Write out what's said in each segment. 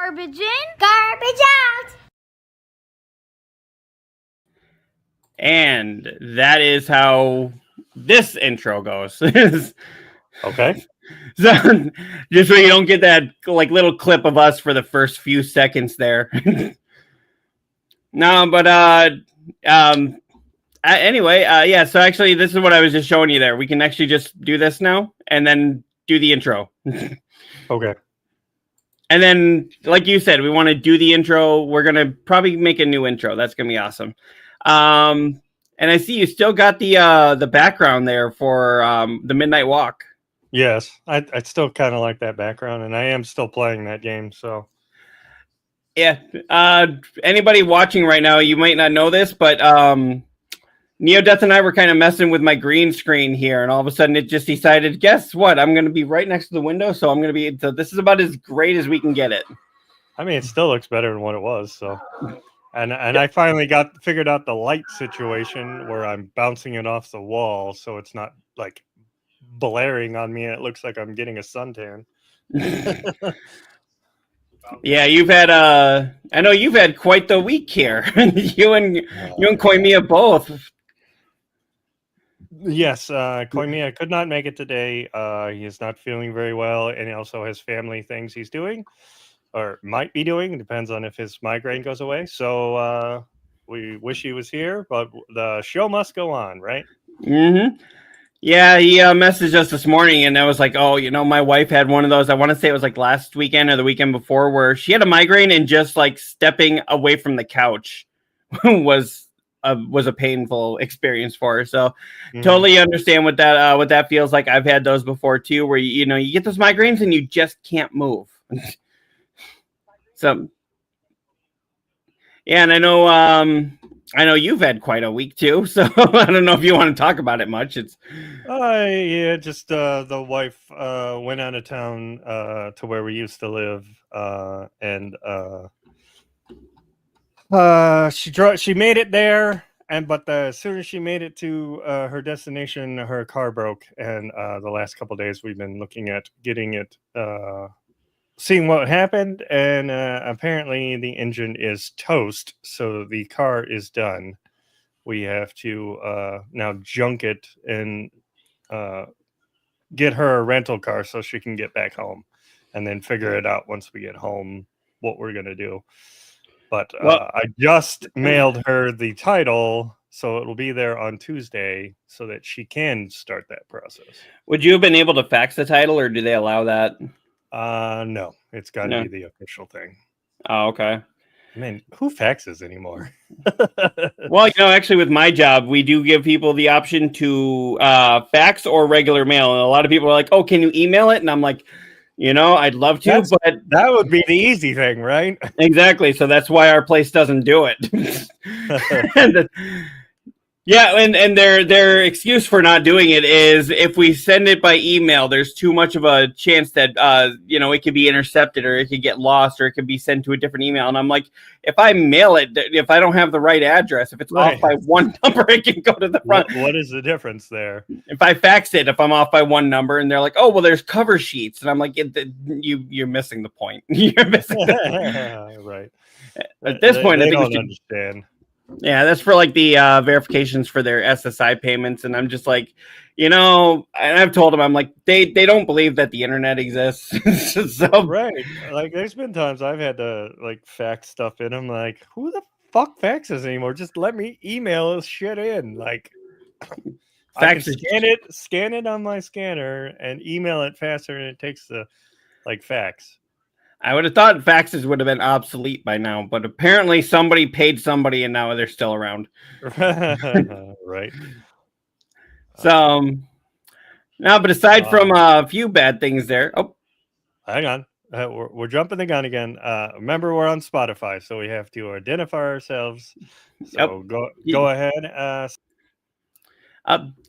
Garbage in, garbage out. And that is how this intro goes. Okay. So just so you don't get that like little clip of us for the first few seconds there. No, but anyway, yeah, so actually this is what I was just showing you there. We can actually just do this now and then do the intro. Okay. And then, like you said, we want to do the intro. We're going to probably make a new intro. That's going to be awesome. And I see you still got the background there for the Midnight Walk. Yes, I still kind of like that background, and I am still playing that game, so. Yeah. Anybody watching right now, you might not know this, but Neo Deth and I were kind of messing with my green screen here, and all of a sudden it just decided, guess what? I'm going to be right next to the window, so I'm going to be. So this is about as great as we can get it. I mean, it still looks better than what it was. So, and I finally figured out the light situation where I'm bouncing it off the wall, so it's not like blaring on me, and it looks like I'm getting a suntan. Yeah, you've had I know you've had quite the week here. you and Koimia both. Yes, Koimia could not make it today. He is not feeling very well, and he also has family things he's doing, or might be doing. It depends on if his migraine goes away. So we wish he was here, but the show must go on, right? Mm-hmm. Yeah, he messaged us this morning, and I was like, oh, my wife had one of those. I want to say it was like last weekend or the weekend before, where she had a migraine, and just like stepping away from the couch was a painful experience for her. So totally understand what that feels like. I've had those before too, where you get those migraines and you just can't move. So yeah, and I know you've had quite a week too, so I don't know if you want to talk about it much. It's yeah, just the wife went out of town to where we used to live, and she made it there, but as soon as she made it to her destination, her car broke, and the last couple of days we've been looking at getting it, seeing what happened, and apparently the engine is toast, so the car is done. We have to now junk it and get her a rental car so she can get back home, and then figure it out once we get home what we're gonna do. But I just mailed her the title, so it'll be there on Tuesday so that she can start that process. Would you have been able to fax the title, or do they allow that? No, it's got to be the official thing. Oh, okay. Man, who faxes anymore? Well, actually, with my job, we do give people the option to fax or regular mail. And a lot of people are like, oh, can you email it? And I'm like, I'd love to, but that would be the easy thing, right? Exactly. So that's why our place doesn't do it. Yeah, and their excuse for not doing it is if we send it by email, there's too much of a chance that it could be intercepted, or it could get lost, or it could be sent to a different email. And I'm like, if I mail it, if I don't have the right address, if it's off by one number, it can go to the front. What is the difference there? If I fax it, if I'm off by one number, and they're like, oh, well, there's cover sheets, and I'm like, you're missing the point. You're missing the point. Right. At this point, I think don't understand. Yeah, that's for like the verifications for their SSI payments, and I'm just like, and I've told them, I'm like, they don't believe that the internet exists. So right, like there's been times I've had to like fax stuff in. I'm like, who the fuck faxes anymore? Just let me email this shit in. Like, fax scan it on my scanner, and email it faster than it takes to like fax. I would have thought faxes would have been obsolete by now, but apparently somebody paid somebody, and now they're still around. Right. So, no, but aside from a few bad things there. Oh, hang on. We're jumping the gun again. Remember, we're on Spotify, so we have to identify ourselves. So go ahead.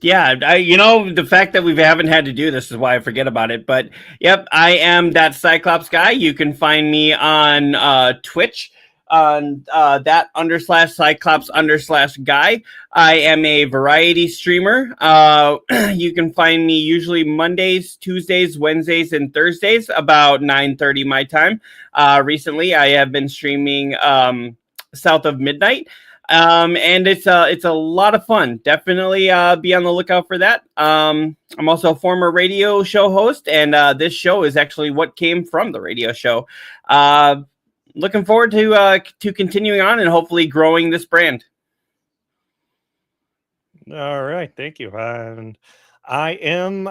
Yeah, the fact that we haven't had to do this is why I forget about it. But yep, I am That Cyclops Guy. You can find me on Twitch. on that_Cyclops_Guy. I am a variety streamer. You can find me usually Mondays, Tuesdays, Wednesdays, and Thursdays about 9:30 my time. Recently, I have been streaming south of midnight. And it's a lot of fun. Definitely be on the lookout for that. I'm also a former radio show host, and this show is actually what came from the radio show. Looking forward to continuing on and hopefully growing this brand. All right, thank you. And I am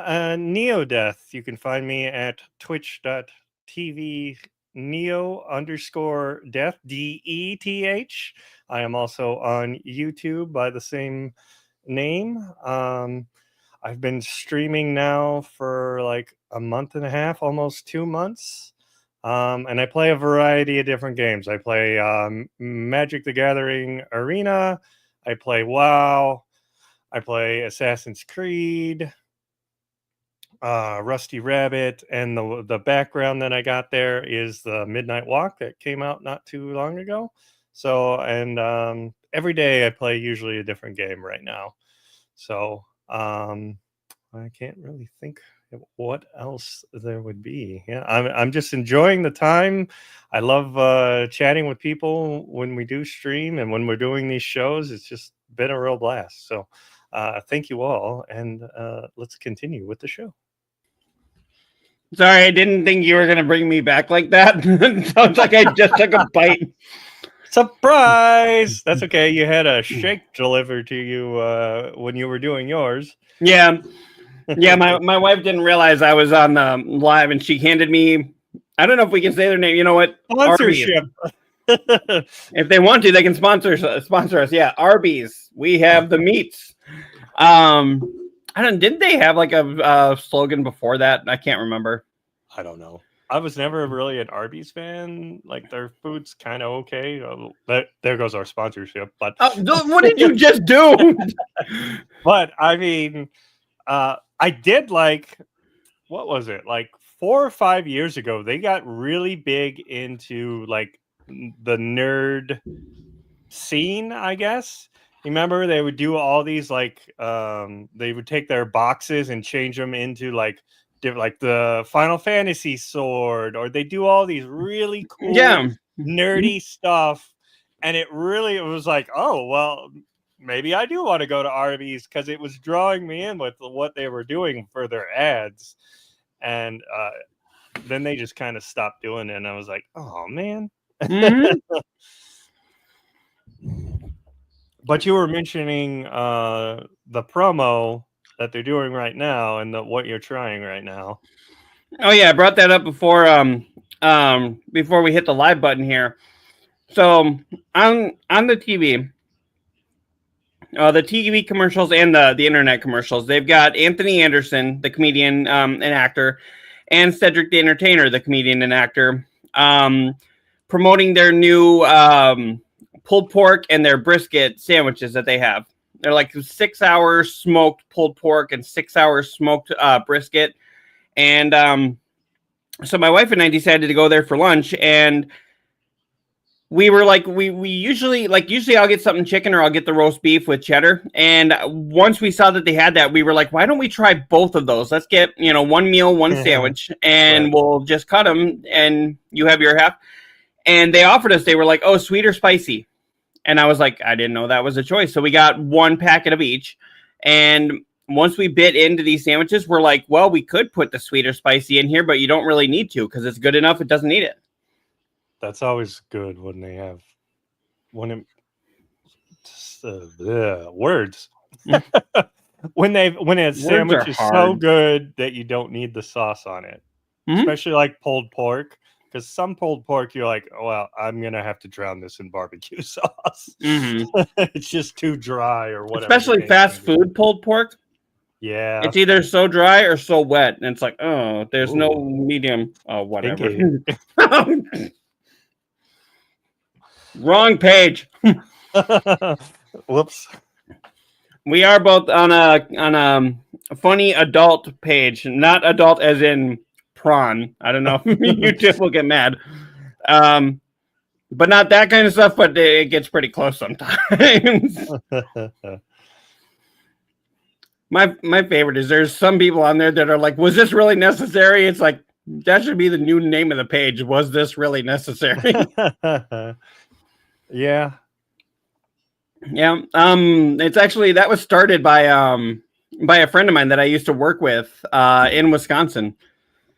Neo Deth. You can find me at twitch.tv Neo_Deth, DETH. I am also on YouTube by the same name. I've been streaming now for like a month and a half, almost 2 months. And I play a variety of different games. I play Magic the Gathering Arena. I play WoW. I play Assassin's Creed, Rusty Rabbit, and the background that I got there is the Midnight Walk that came out not too long ago. So, and every day I play usually a different game right now. So, I can't really think of what else there would be. Yeah, I'm just enjoying the time. I love chatting with people when we do stream and when we're doing these shows. It's just been a real blast. So, thank you all, and let's continue with the show. Sorry, I didn't think you were going to bring me back like that. Sounds like I just took a bite. Surprise! That's okay. You had a shake delivered to you when you were doing yours. Yeah. Yeah, my wife didn't realize I was on live, and she handed me, I don't know if we can say their name. You know what? Sponsorship. If they want to, they can sponsor us. Yeah, Arby's. We have the meats. Didn't they have like a slogan before that? I can't remember. I don't know. I was never really an Arby's fan. Like, their food's kind of okay. There goes our sponsorship. But what did you just do? But I mean, I did like, what was it? Like 4 or 5 years ago, they got really big into like the nerd scene, I guess. Remember, they would do all these like they would take their boxes and change them into like the Final Fantasy sword, or they do all these really cool nerdy stuff, and it was like, oh well, maybe I do want to go to Arby's, because it was drawing me in with what they were doing for their ads. And then they just kind of stopped doing it, and I was like, oh man. Mm-hmm. But you were mentioning the promo that they're doing right now, and what you're trying right now. Oh yeah, I brought that up before before we hit the live button here. So on the TV, the TV commercials and the internet commercials, they've got Anthony Anderson, the comedian and actor, and Cedric the Entertainer, the comedian and actor, promoting their new pulled pork and their brisket sandwiches that they have. They're like 6 hours smoked pulled pork and 6 hours smoked brisket. And so my wife and I decided to go there for lunch, and we were like, we usually I'll get something chicken or I'll get the roast beef with cheddar. And once we saw that they had that, we were like, why don't we try both of those? Let's get, one meal, one sandwich, and we'll just cut them and you have your half. And they offered us, they were like, oh, sweet or spicy. And I was like, I didn't know that was a choice. So we got one packet of each. And once we bit into these sandwiches, we're like, well, we could put the sweet or spicy in here, but you don't really need to, because it's good enough. It doesn't need it. That's always good when they have words. when a sandwich is so good that you don't need the sauce on it, especially like pulled pork. Because some pulled pork, you're like, oh, well, I'm going to have to drown this in barbecue sauce. It's just too dry or whatever. Especially fast food pulled pork. Yeah. It's either so dry or so wet. And it's like, oh, there's no medium. Oh, whatever. Wrong page. Whoops. We are both on a funny adult page, not adult as in prawn. I don't know. YouTube will get mad. but not that kind of stuff. But it gets pretty close sometimes. My favorite is there's some people on there that are like, was this really necessary? It's like, that should be the new name of the page. Was this really necessary? Yeah. Yeah. It's actually, that was started by a friend of mine that I used to work with in Wisconsin.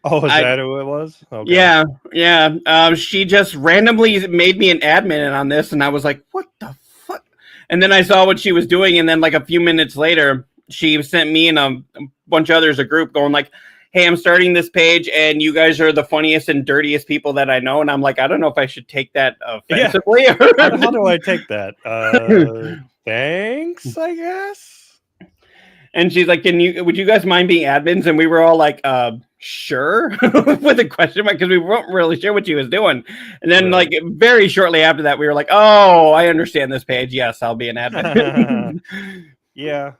Oh, is that who it was? Okay. Yeah. Yeah. She just randomly made me an admin on this, and I was like, what the fuck? And then I saw what she was doing, and then like a few minutes later, she sent me and a bunch of others a group going like, hey, I'm starting this page, and you guys are the funniest and dirtiest people that I know. And I'm like, I don't know if I should take that offensively. Yeah. How do I take that? Thanks, I guess. And she's like, would you guys mind being admins? And we were all like, sure, with a question mark, because we weren't really sure what she was doing. And then like very shortly after that, we were like, oh, I understand this page. Yes, I'll be an admin. Yeah.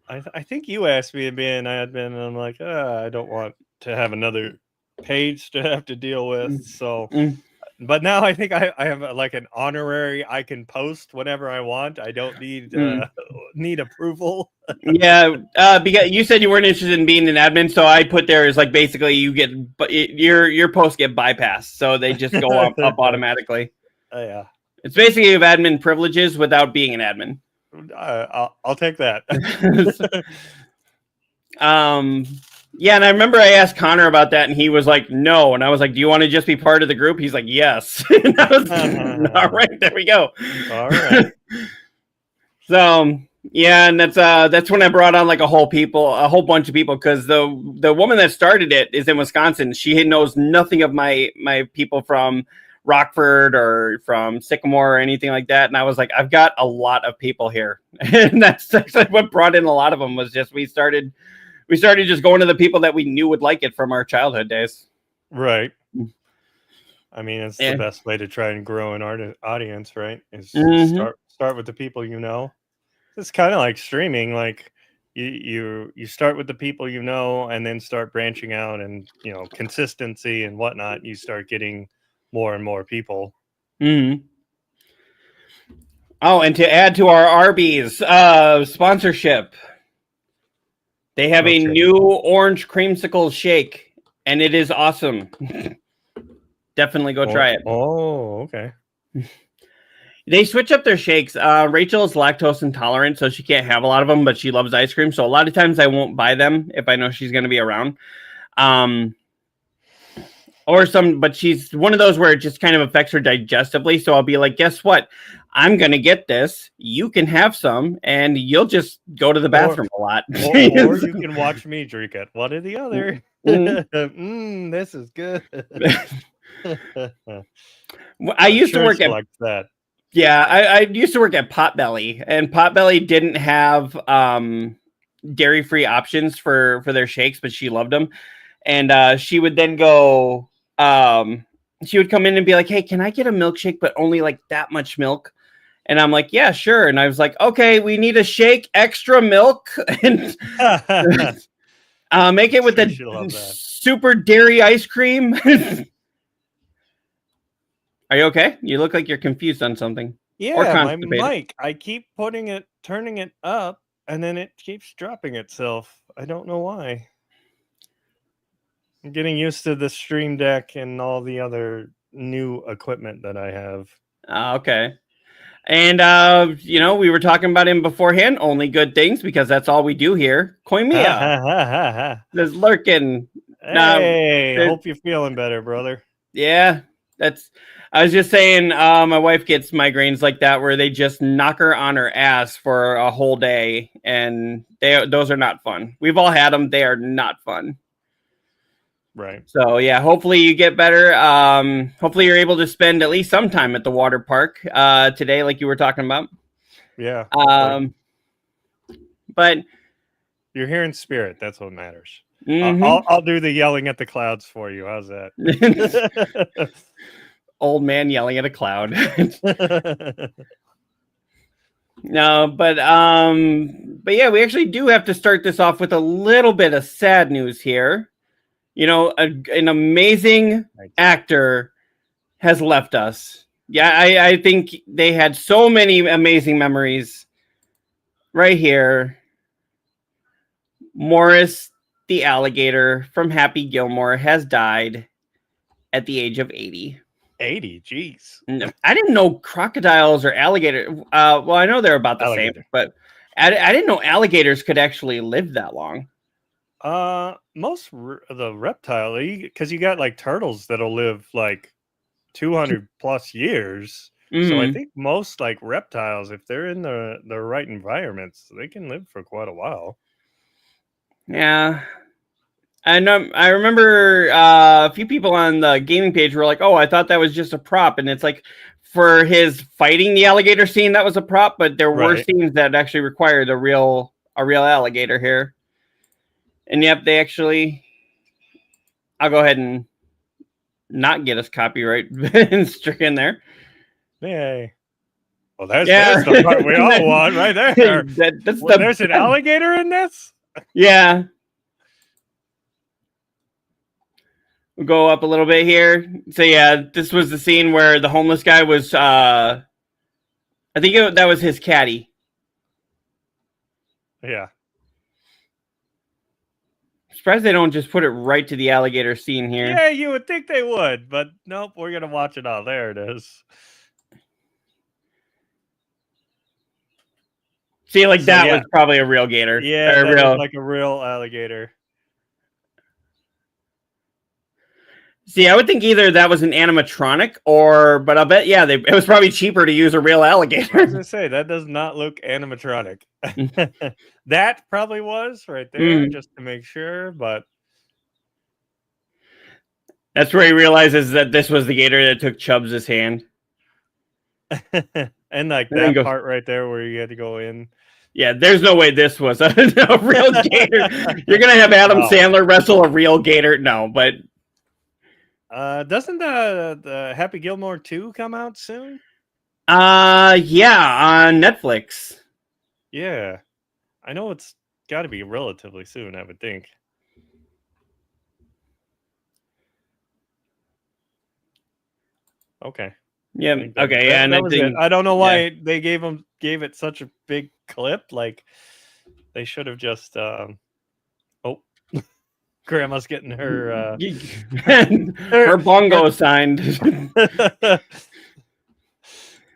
I think you asked me to be an admin, and I'm like, I don't want to have another page to have to deal with. So, but now I think I have like an honorary. I can post whenever I want. I don't need approval. Yeah, because you said you weren't interested in being an admin, so I put there is like basically you get your posts get bypassed, so they just go up automatically. Yeah, it's basically you have admin privileges without being an admin. I'll take that. Yeah, and I remember I asked Connor about that, and he was like, "No," and I was like, "Do you want to just be part of the group?" He's like, "Yes." And I was all right. There we go. All right. So yeah, and that's when I brought on like a whole bunch of people, because the woman that started it is in Wisconsin. She knows nothing of my people from Rockford or from Sycamore or anything like that, and I was like, I've got a lot of people here, and that's actually what brought in a lot of them. Was just we started just going to the people that we knew would like it from our childhood days. Right. I mean, it's the best way to try and grow an audience, right? Is start with the people you know. It's kind of like streaming. Like you start with the people you know, and then start branching out, and consistency and whatnot. You start getting more and more people. Oh, and to add to our Arby's sponsorship, they have a new orange creamsicle shake, and it is awesome. Definitely go try it. Oh, okay. They switch up their shakes. Rachel is lactose intolerant, so she can't have a lot of them, but she loves ice cream. So a lot of times I won't buy them if I know she's going to be around. But she's one of those where it just kind of affects her digestively. So I'll be like, guess what? I'm going to get this. You can have some, and you'll just go to the bathroom a lot. Or you can watch me drink it. One or the other. This is good. I used to work at like that. Yeah, I used to work at Potbelly, and Potbelly didn't have dairy-free options for their shakes, but she loved them. And she would then go, she would come in and be like, hey, can I get a milkshake, but only like that much milk? And I'm like, yeah, sure. And I was like, okay, we need a shake, extra milk, and make it with the super dairy ice cream. Are you okay? You look like you're confused on something. Yeah, my mic. I keep turning it up, and then it keeps dropping itself. I don't know why. I'm getting used to the Stream Deck and all the other new equipment that I have. Okay. And, we were talking about him beforehand. Only good things, because that's all we do here. Koimia. There's lurking. Hey, hope you're feeling better, brother. Yeah, I was just saying, my wife gets migraines like that, where they just knock her on her ass for a whole day, and those are not fun. We've all had them. They are not fun. Right. So yeah, hopefully you get better. Hopefully you're able to spend at least some time at the water park today, like you were talking about. Yeah. But you're here in spirit. That's what matters. I'll do the yelling at the clouds for you. How's that? Old man yelling at a cloud. No, but yeah, we actually do have to start this off with a little bit of sad news here. An amazing actor has left us. Yeah, I think they had so many amazing memories. Right here, Morris the alligator from Happy Gilmore has died at the age of 80. 80, jeez. No, I didn't know crocodiles or alligator. Well, I know they're about the same, but I didn't know alligators could actually live that long. Most of the reptile, because you got like turtles that'll live like 200 plus years. So I think most like reptiles, if they're in the right environments, they can live for quite a while. Yeah. I know. I remember a few people on the gaming page were like, "Oh, I thought that was just a prop," and it's like for his fighting the alligator scene, that was a prop, but there were scenes that actually required a real alligator here. And yep, they actually. I'll go ahead and not get us copyright stricken there. Yay! Well, there's the part we all want right there. There's an alligator in this. Yeah. We'll go up a little bit here. So yeah, this was the scene where the homeless guy was. I think that was his caddy. Yeah. I'm surprised they don't just put it right to the alligator scene here. Yeah, you would think they would, but nope. We're gonna watch it all. There it is. See, like that was probably a real gator. Yeah, was like a real alligator. See, I would think either that was an animatronic but I'll bet, it was probably cheaper to use a real alligator. I was going to say, that does not look animatronic. That probably was right there, just to make sure, but... That's where he realizes that this was the gator that took Chubbs' hand. And like that part right there where you had to go in. Yeah, there's no way this was a real gator. You're going to have Adam Sandler wrestle a real gator? No, but... doesn't the Happy Gilmore 2 come out soon? Yeah, on Netflix. Yeah. I know it's got to be relatively soon, I would think. Okay. Yeah. Okay. Yeah. And I don't know why they gave it such a big clip. Like they should have just. Grandma's getting her her bongo signed.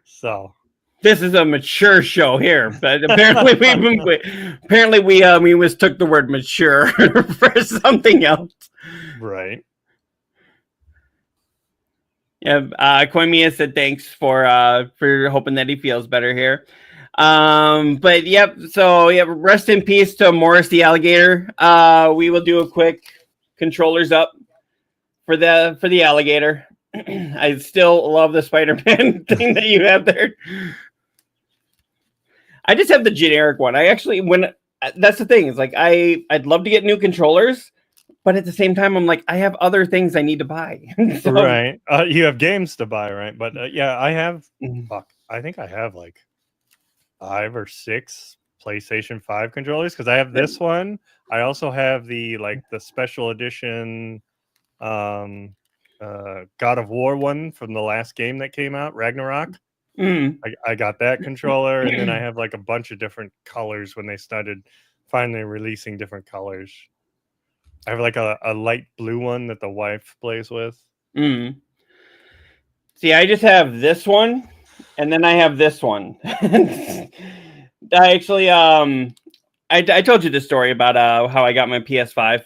So this is a mature show here, but apparently we mistook the word mature for something else. Right. Yeah. Koimia said thanks for hoping that he feels better here. But yep, so yeah, rest in peace to Morris the alligator. We will do a quick controllers up for the alligator. I still love the Spider-Man thing that you have there. I just have the generic one. That's the thing, is like I'd love to get new controllers, but at the same time I'm like, I have other things I need to buy. So, right. You have games to buy, right? But yeah, I have I think I have like 5 or 6 PlayStation 5 controllers because I have this one. I also have the special edition God of War one from the last game that came out, Ragnarok. I got that controller, and then I have like a bunch of different colors when they started finally releasing different colors. I have like a light blue one that the wife plays with. See, I just have this one. And then I have this one. I actually, I told you the story about how I got my PS5.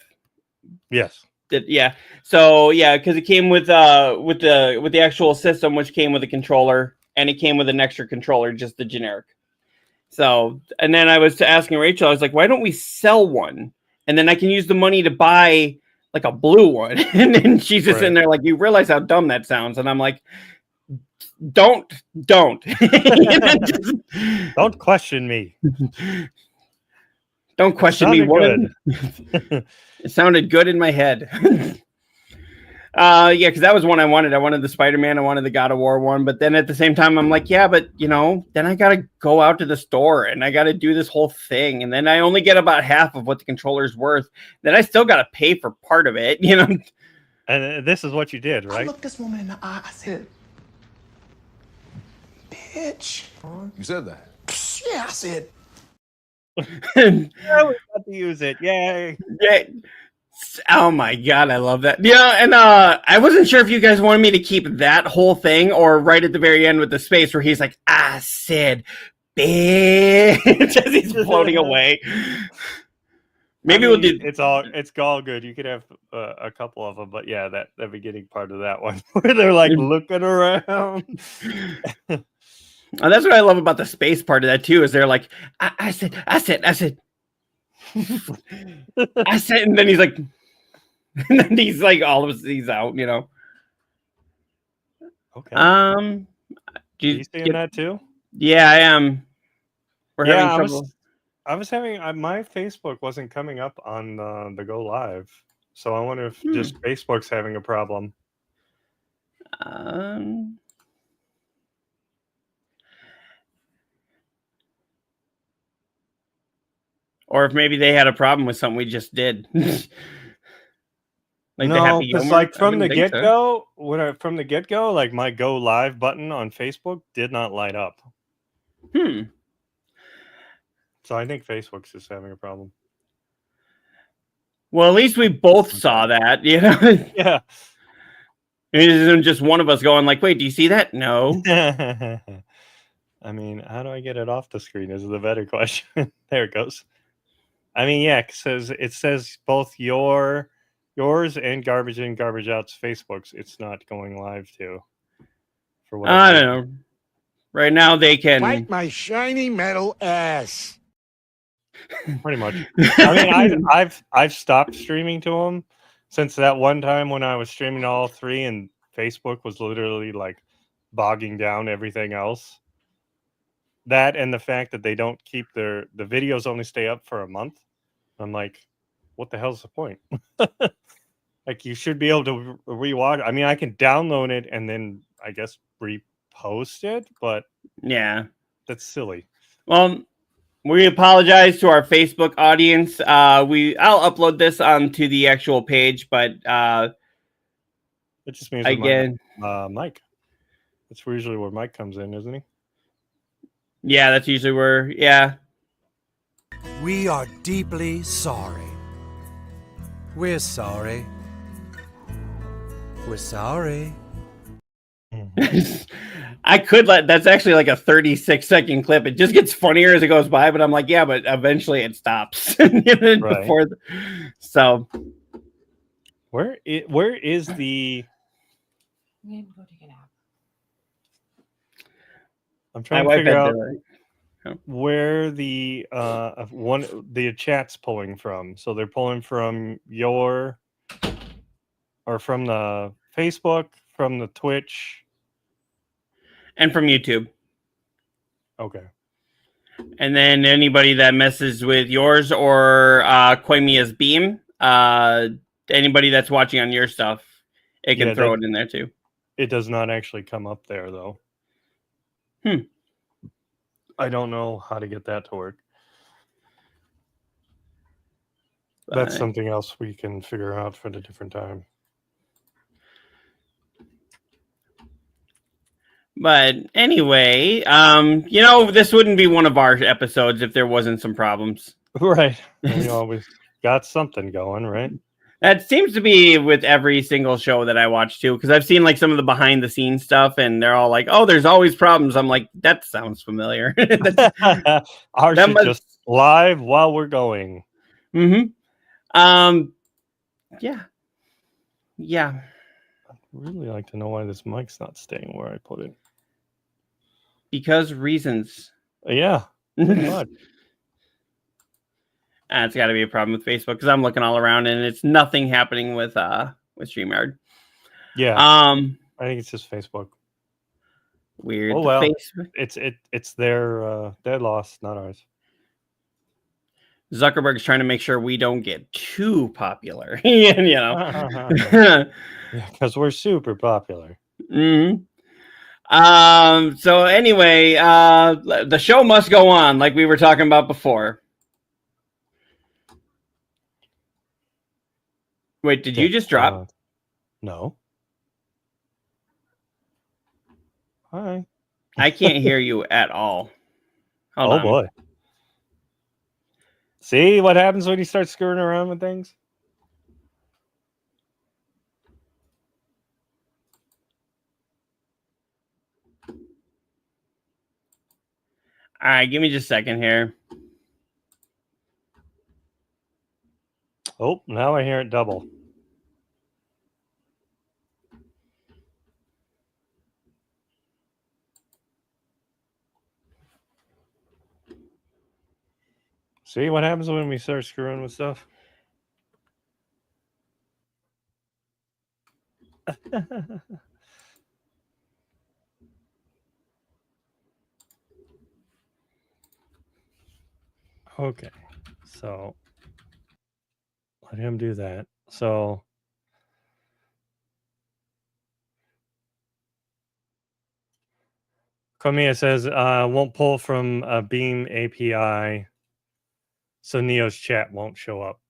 Yes. Yeah. So yeah, because it came with the actual system, which came with a controller, and it came with an extra controller, just the generic. So, and then I was asking Rachel, I was like, why don't we sell one, and then I can use the money to buy like a blue one? And then she's just in there like, you realize how dumb that sounds, and I'm like. Don't don't question me. Don't question me. It sounded good in my head. Yeah, because that was one I wanted. I wanted the Spider-Man. I wanted the God of War one. But then at the same time, I'm like, yeah, but then I gotta go out to the store and I gotta do this whole thing, and then I only get about half of what the controller's worth. Then I still gotta pay for part of it. And this is what you did, I right? looked this woman in the eye. I said, bitch. You said that. Yeah, I said, Yeah, we got to use it. Yay. Yeah. Oh my god, I love that. Yeah, and I wasn't sure if you guys wanted me to keep that whole thing or right at the very end with the space where he's like, I said, bitch, as he's floating away. Maybe we'll do. It's all good. You could have a couple of them, but yeah, that beginning part of that one where they're like looking around. And that's what I love about the space part of that too. Is they're like, I said, I said, and then he's like, and then he's like, all of he's out, you know. Okay. Do you seeing that too? Yeah, I am. We're having trouble. I was having my Facebook wasn't coming up on the Go Live, so I wonder if just Facebook's having a problem. Or if maybe they had a problem with something we just did. Like no, because like from the get go, from the get go, like my Go Live button on Facebook did not light up. So I think Facebook's just having a problem. Well, at least we both saw that, you know. Yeah. It isn't just one of us going like, "Wait, do you see that?" No. I mean, how do I get it off the screen? Is the better question. There it goes. I mean, yeah, it says both yours and Garbage In, Garbage Out's Facebooks. It's not going live to. For what I don't know. Right now, they can Fight my shiny metal ass. Pretty much. I mean, I've stopped streaming to them since that one time when I was streaming to all three, and Facebook was literally like bogging down everything else. That and the fact that they don't keep the videos only stay up for a month. I'm like, what the hell's the point? Like, you should be able to rewatch. I mean, I can download it and then I guess repost it, but yeah, that's silly. Well, we apologize to our Facebook audience. I'll upload this onto the actual page, but it just means again, Mike. That's usually where Mike comes in, isn't he? Yeah, that's usually where. Yeah. We are deeply sorry. We're sorry. We're sorry. I could that's actually like a 36-second clip. It just gets funnier as it goes by, but I'm like, yeah, but eventually it stops. Right. So where is the I'm trying to figure out where the the chat's pulling from. So they're pulling from your or from the Facebook, from the Twitch, and from YouTube. Okay. And then anybody that messes with yours or Koimia's Beam, anybody that's watching on your stuff, it can throw it in there too. It does not actually come up there though. I don't know how to get that to work. That's something else we can figure out for a different time. But anyway, this wouldn't be one of our episodes if there wasn't some problems. Right. We always got something going, right? That seems to be with every single show that I watch too, because I've seen like some of the behind the scenes stuff and they're all like, oh, there's always problems. I'm like, that sounds familiar. Ours is just live while we're going. Yeah. I'd really like to know why this mic's not staying where I put it. Because reasons. Yeah. Pretty much. It's got to be a problem with Facebook because I'm looking all around and it's nothing happening with StreamYard. Yeah. I think it's just Facebook. Weird. Oh well. Facebook. It's their loss, not ours. Zuckerberg's trying to make sure we don't get too popular. Yeah, because we're super popular. So anyway, the show must go on, like we were talking about before. Wait, did you just drop? No. Hi. I can't hear you at all. Hold Oh on. boy. See what happens when you start screwing around with things? All right, give me just a second here. Oh, now I hear it double. See what happens when we start screwing with stuff? Okay, so let him do that. So Koimia says won't pull from a Beam API, so Neo's chat won't show up.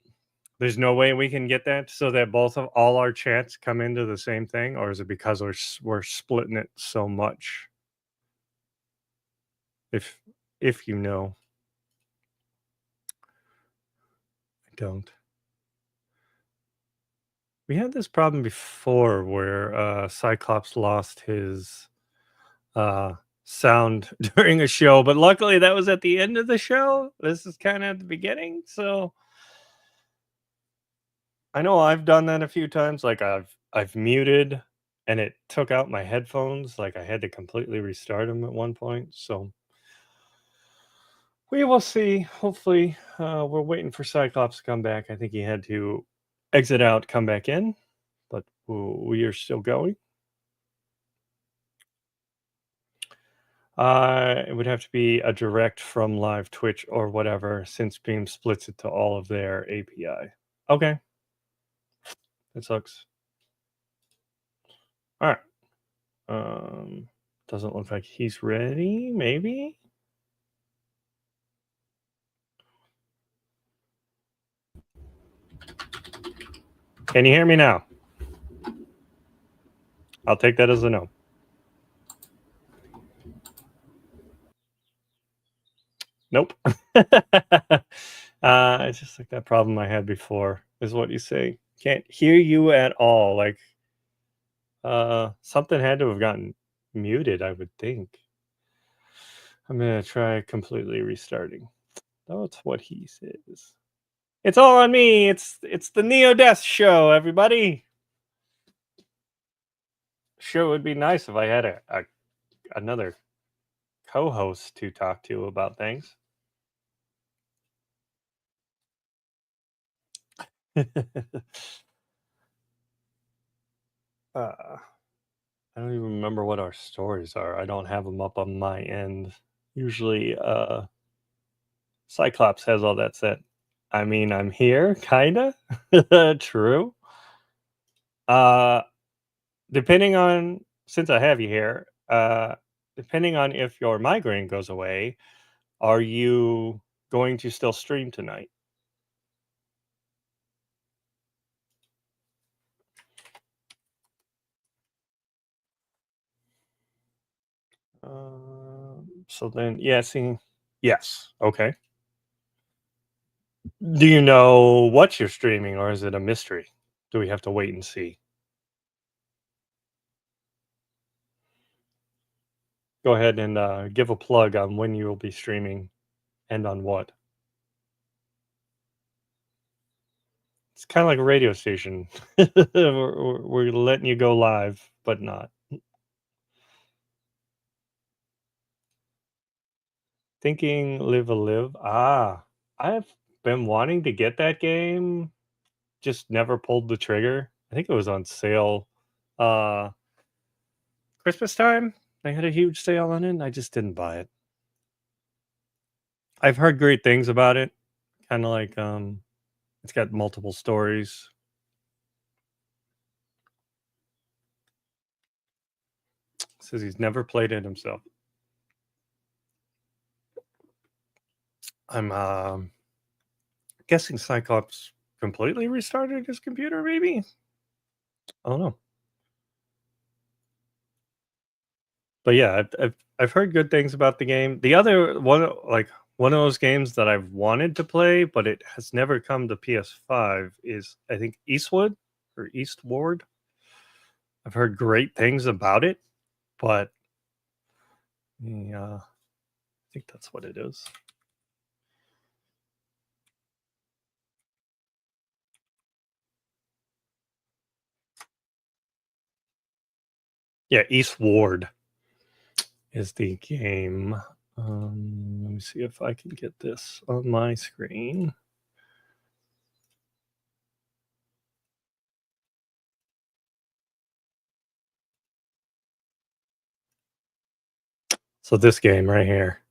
There's no way we can get that so that all our chats come into the same thing, or is it because we're splitting it so much? If you know, I don't. We had this problem before where Cyclops lost his sound during a show, but luckily that was at the end of the show. This is kind of at the beginning, so I know I've done that a few times. Like I've muted and it took out my headphones. Like I had to completely restart them at one point. So we will see. Hopefully, we're waiting for Cyclops to come back. I think he had to exit out, come back in, but we are still going. It would have to be a direct from live Twitch or whatever, since Beam splits it to all of their API. Okay. That sucks. All right. Doesn't look like he's ready, maybe? Can you hear me now? I'll take that as a no. Nope. It's just like that problem I had before, is what you say. Can't hear you at all. Like, something had to have gotten muted, I would think. I'm going to try completely restarting. That's what he says. It's all on me. It's the Neo Deth show, everybody. Sure would be nice if I had another co-host to talk to about things. I don't even remember what our stories are. I don't have them up on my end. Usually, Cyclops has all that set. I mean, I'm here, kinda. True. Depending on, since I have you here, depending on if your migraine goes away, are you going to still stream tonight? So then, yeah, see, yes, okay. Do you know what you're streaming, or is it a mystery? Do we have to wait and see? Go ahead and give a plug on when you will be streaming and on what. It's kind of like a radio station. we're letting you go live, but not. Thinking Live a Live. I've been wanting to get that game, just never pulled the trigger. I think it was on sale Christmas time. They had a huge sale on it, and I just didn't buy it. I've heard great things about it. Kind of like it's got multiple stories. Says he's never played it himself. I'm guessing Cyclops completely restarted his computer, maybe? I don't know. But yeah, I've heard good things about the game. The other one, like one of those games that I've wanted to play, but it has never come to PS5, is I think Eastwood or Eastward. I've heard great things about it, but yeah, I think that's what it is. Yeah, Eastward is the game. Let me see if I can get this on my screen. So this game right here.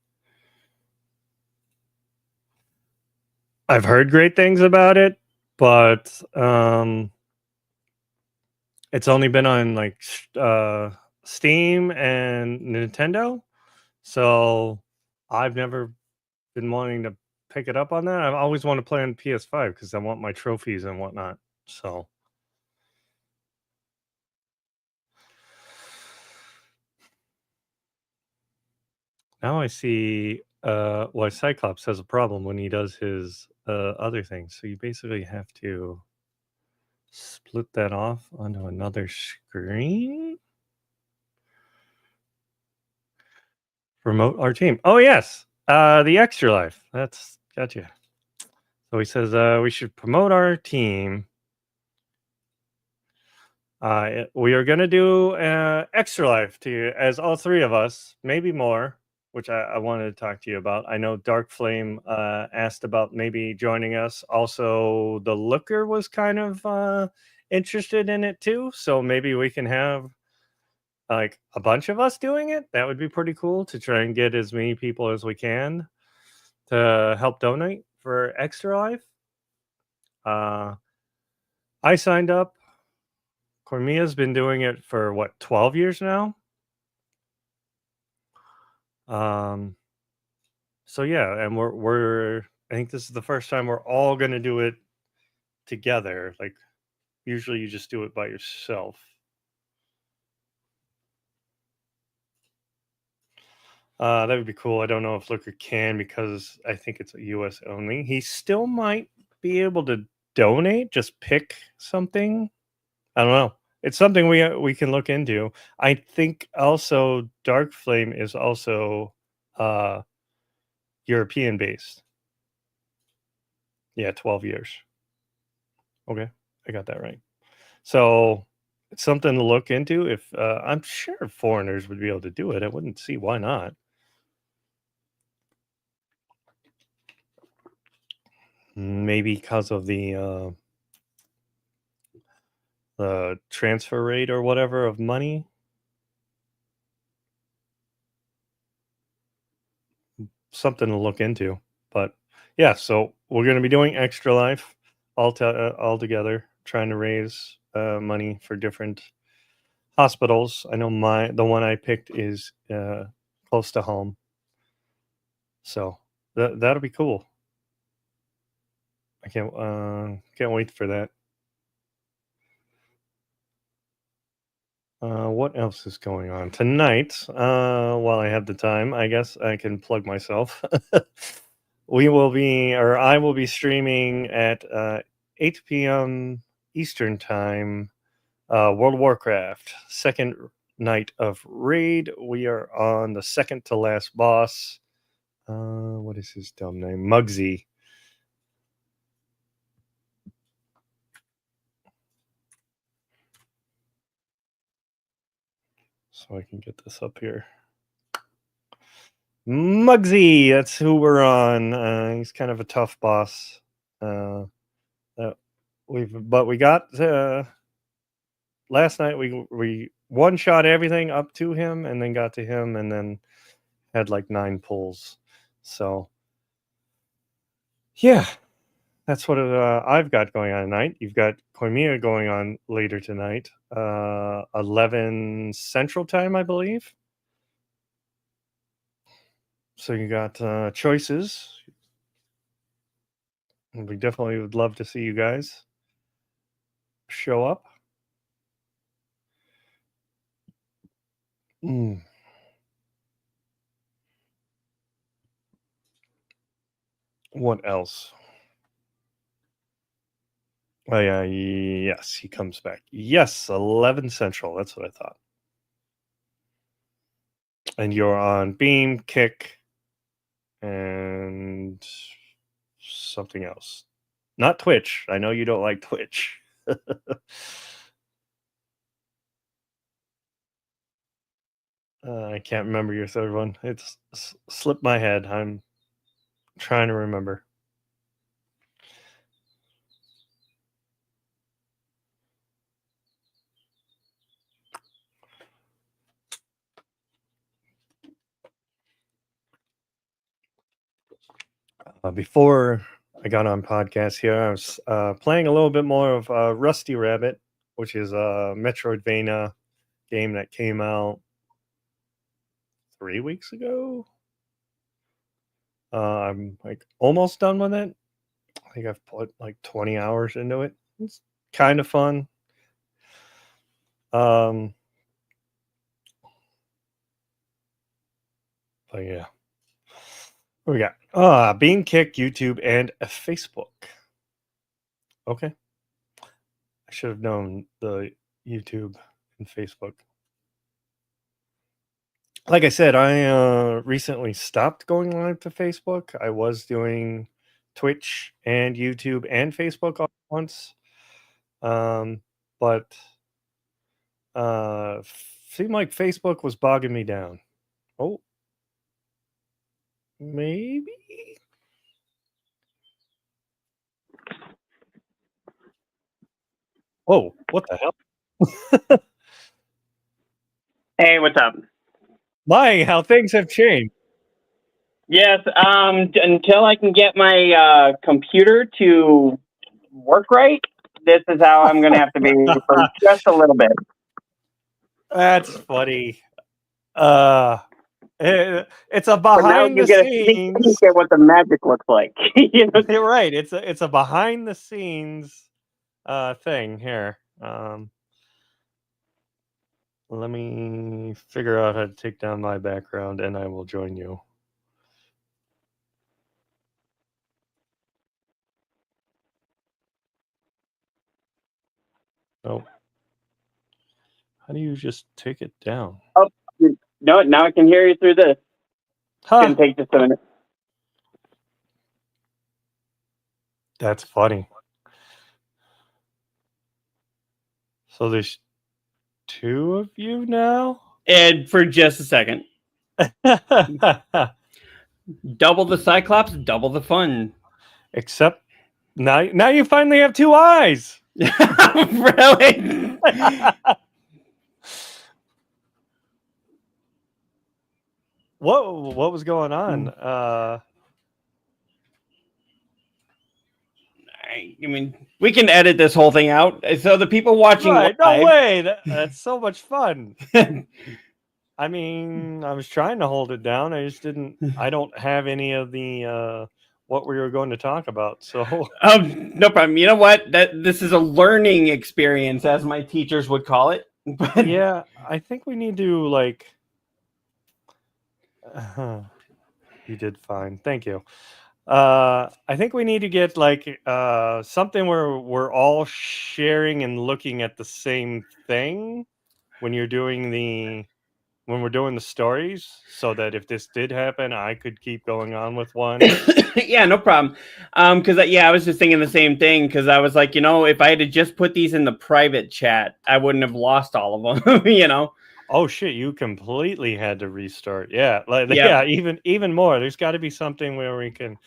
I've heard great things about it, but it's only been on like Steam and Nintendo. So I've never been wanting to pick it up on that. I always want to play on PS5 because I want my trophies and whatnot. So now I see why Cyclops has a problem when he does his other things. So you basically have to split that off onto another screen. Promote our team. Oh yes, the Extra Life. That's gotcha. So he says we should promote our team. We are going to do Extra Life to you, as all three of us, maybe more, which I wanted to talk to you about. I know Dark Flame asked about maybe joining us. Also, the Looker was kind of interested in it too. So maybe we can have like a bunch of us doing it. That would be pretty cool to try and get as many people as we can to help donate for Extra Life. I signed up. Koimia's been doing it for what, 12 years now? So yeah, and we're I think this is the first time we're all going to do it together. Like usually you just do it by yourself. That would be cool. I don't know if Looker can because I think it's a US only. He still might be able to donate, just pick something. I don't know. It's something we can look into. I think also Dark Flame is also European based. Yeah, 12 years. Okay, I got that right. So it's something to look into. If I'm sure foreigners would be able to do it, I wouldn't see why not. Maybe because of the transfer rate or whatever of money. Something to look into. But yeah, so we're going to be doing Extra Life all together, trying to raise money for different hospitals. I know the one I picked is close to home, so that'll be cool. I can't wait for that. What else is going on tonight? While I have the time, I guess I can plug myself. I will be streaming at 8 p.m. Eastern time. World of Warcraft, second night of raid. We are on the second to last boss. What is his dumb name? Muggsy. So I can get this up here. Muggsy, that's who we're on. He's kind of a tough boss. We got last night. We one shot everything up to him, and then got to him, and then had like 9 pulls. So yeah, that's what I've got going on tonight. You've got Koimia going on later tonight, 11 Central Time, I believe. So you got choices. We definitely would love to see you guys show up. What else? Oh yeah, yes, he comes back. Yes, 11 Central. That's what I thought. And you're on Beam, Kick, and something else. Not Twitch. I know you don't like Twitch. I can't remember your third one. It's slipped my head. I'm trying to remember. Before I got on podcast here, I was playing a little bit more of Rusty Rabbit, which is a Metroidvania game that came out 3 weeks ago. I'm like almost done with it. I think I've put like 20 hours into it. It's kind of fun. But yeah. What we got? Bean Kick, YouTube, and Facebook. Okay. I should have known the YouTube and Facebook. Like I said, I recently stopped going live to Facebook. I was doing Twitch and YouTube and Facebook all at once. But seemed like Facebook was bogging me down. Oh. Maybe. Whoa, what the hell? Hey, what's up? My, how things have changed. Yes, until I can get my computer to work right, this is how I'm going to have to be for just a little bit. That's funny. It's a But now behind you the get a sneak scenes. peek at what the magic looks like. You know? You're right. It's a behind the scenes thing here. Let me figure out how to take down my background, and I will join you. Oh, how do you just take it down? Oh, no, now I can hear you through this. It's going to take just a minute. That's funny. So there's two of you now? And for just a second. Double the Cyclops, double the fun. Except now you finally have two eyes. Really? What was going on? I mean, we can edit this whole thing out. So the people watching Right, live, no way. That's so much fun. I mean, I was trying to hold it down. I just didn't. I don't have any of the what we were going to talk about. So no problem. You know what? This is a learning experience, as my teachers would call it. But yeah, I think we need to like. You did fine. Thank you. I think we need to get like something where we're all sharing and looking at the same thing when we're doing the stories, so that if this did happen, I could keep going on with one. Yeah, no problem. Because I was just thinking the same thing. Because I was like, if I had to just put these in the private chat, I wouldn't have lost all of them. Oh shit! You completely had to restart. Yeah, yeah. Even more. There's got to be something where we can,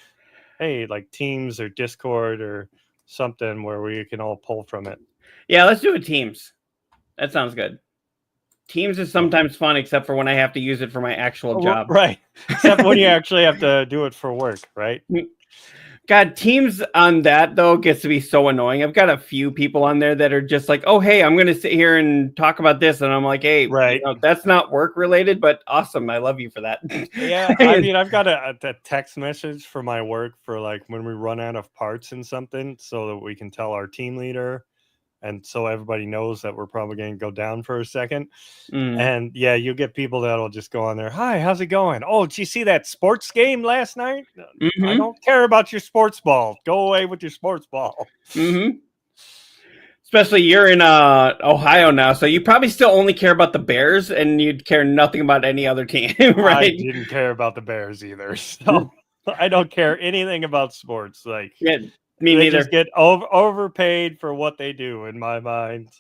like Teams or Discord or something where we can all pull from it. Yeah, let's do it Teams. That sounds good. Teams is sometimes fun, except for when I have to use it for my actual job. Right. Except when you actually have to do it for work, right? God, Teams on that, though, gets to be so annoying. I've got a few people on there that are just like, oh, hey, I'm going to sit here and talk about this. And I'm like, hey, right. That's not work related, but awesome. I love you for that. Yeah, I mean, I've got a text message for my work for like when we run out of parts in something, so that we can tell our team leader. and so everybody knows that we're probably going to go down for a second. Mm. And yeah, you'll get people that'll just go on there. Hi, how's it going? Oh, did you see that sports game last night? I Mhm. don't care about your sports ball. Go away with your sports ball. Mm-hmm. Especially you're in Ohio now, so you probably still only care about the Bears, and you'd care nothing about any other team, I right? didn't care about the Bears either, so I don't care anything about sports. Like, Yeah, me they neither. just get overpaid for what they do, in my mind.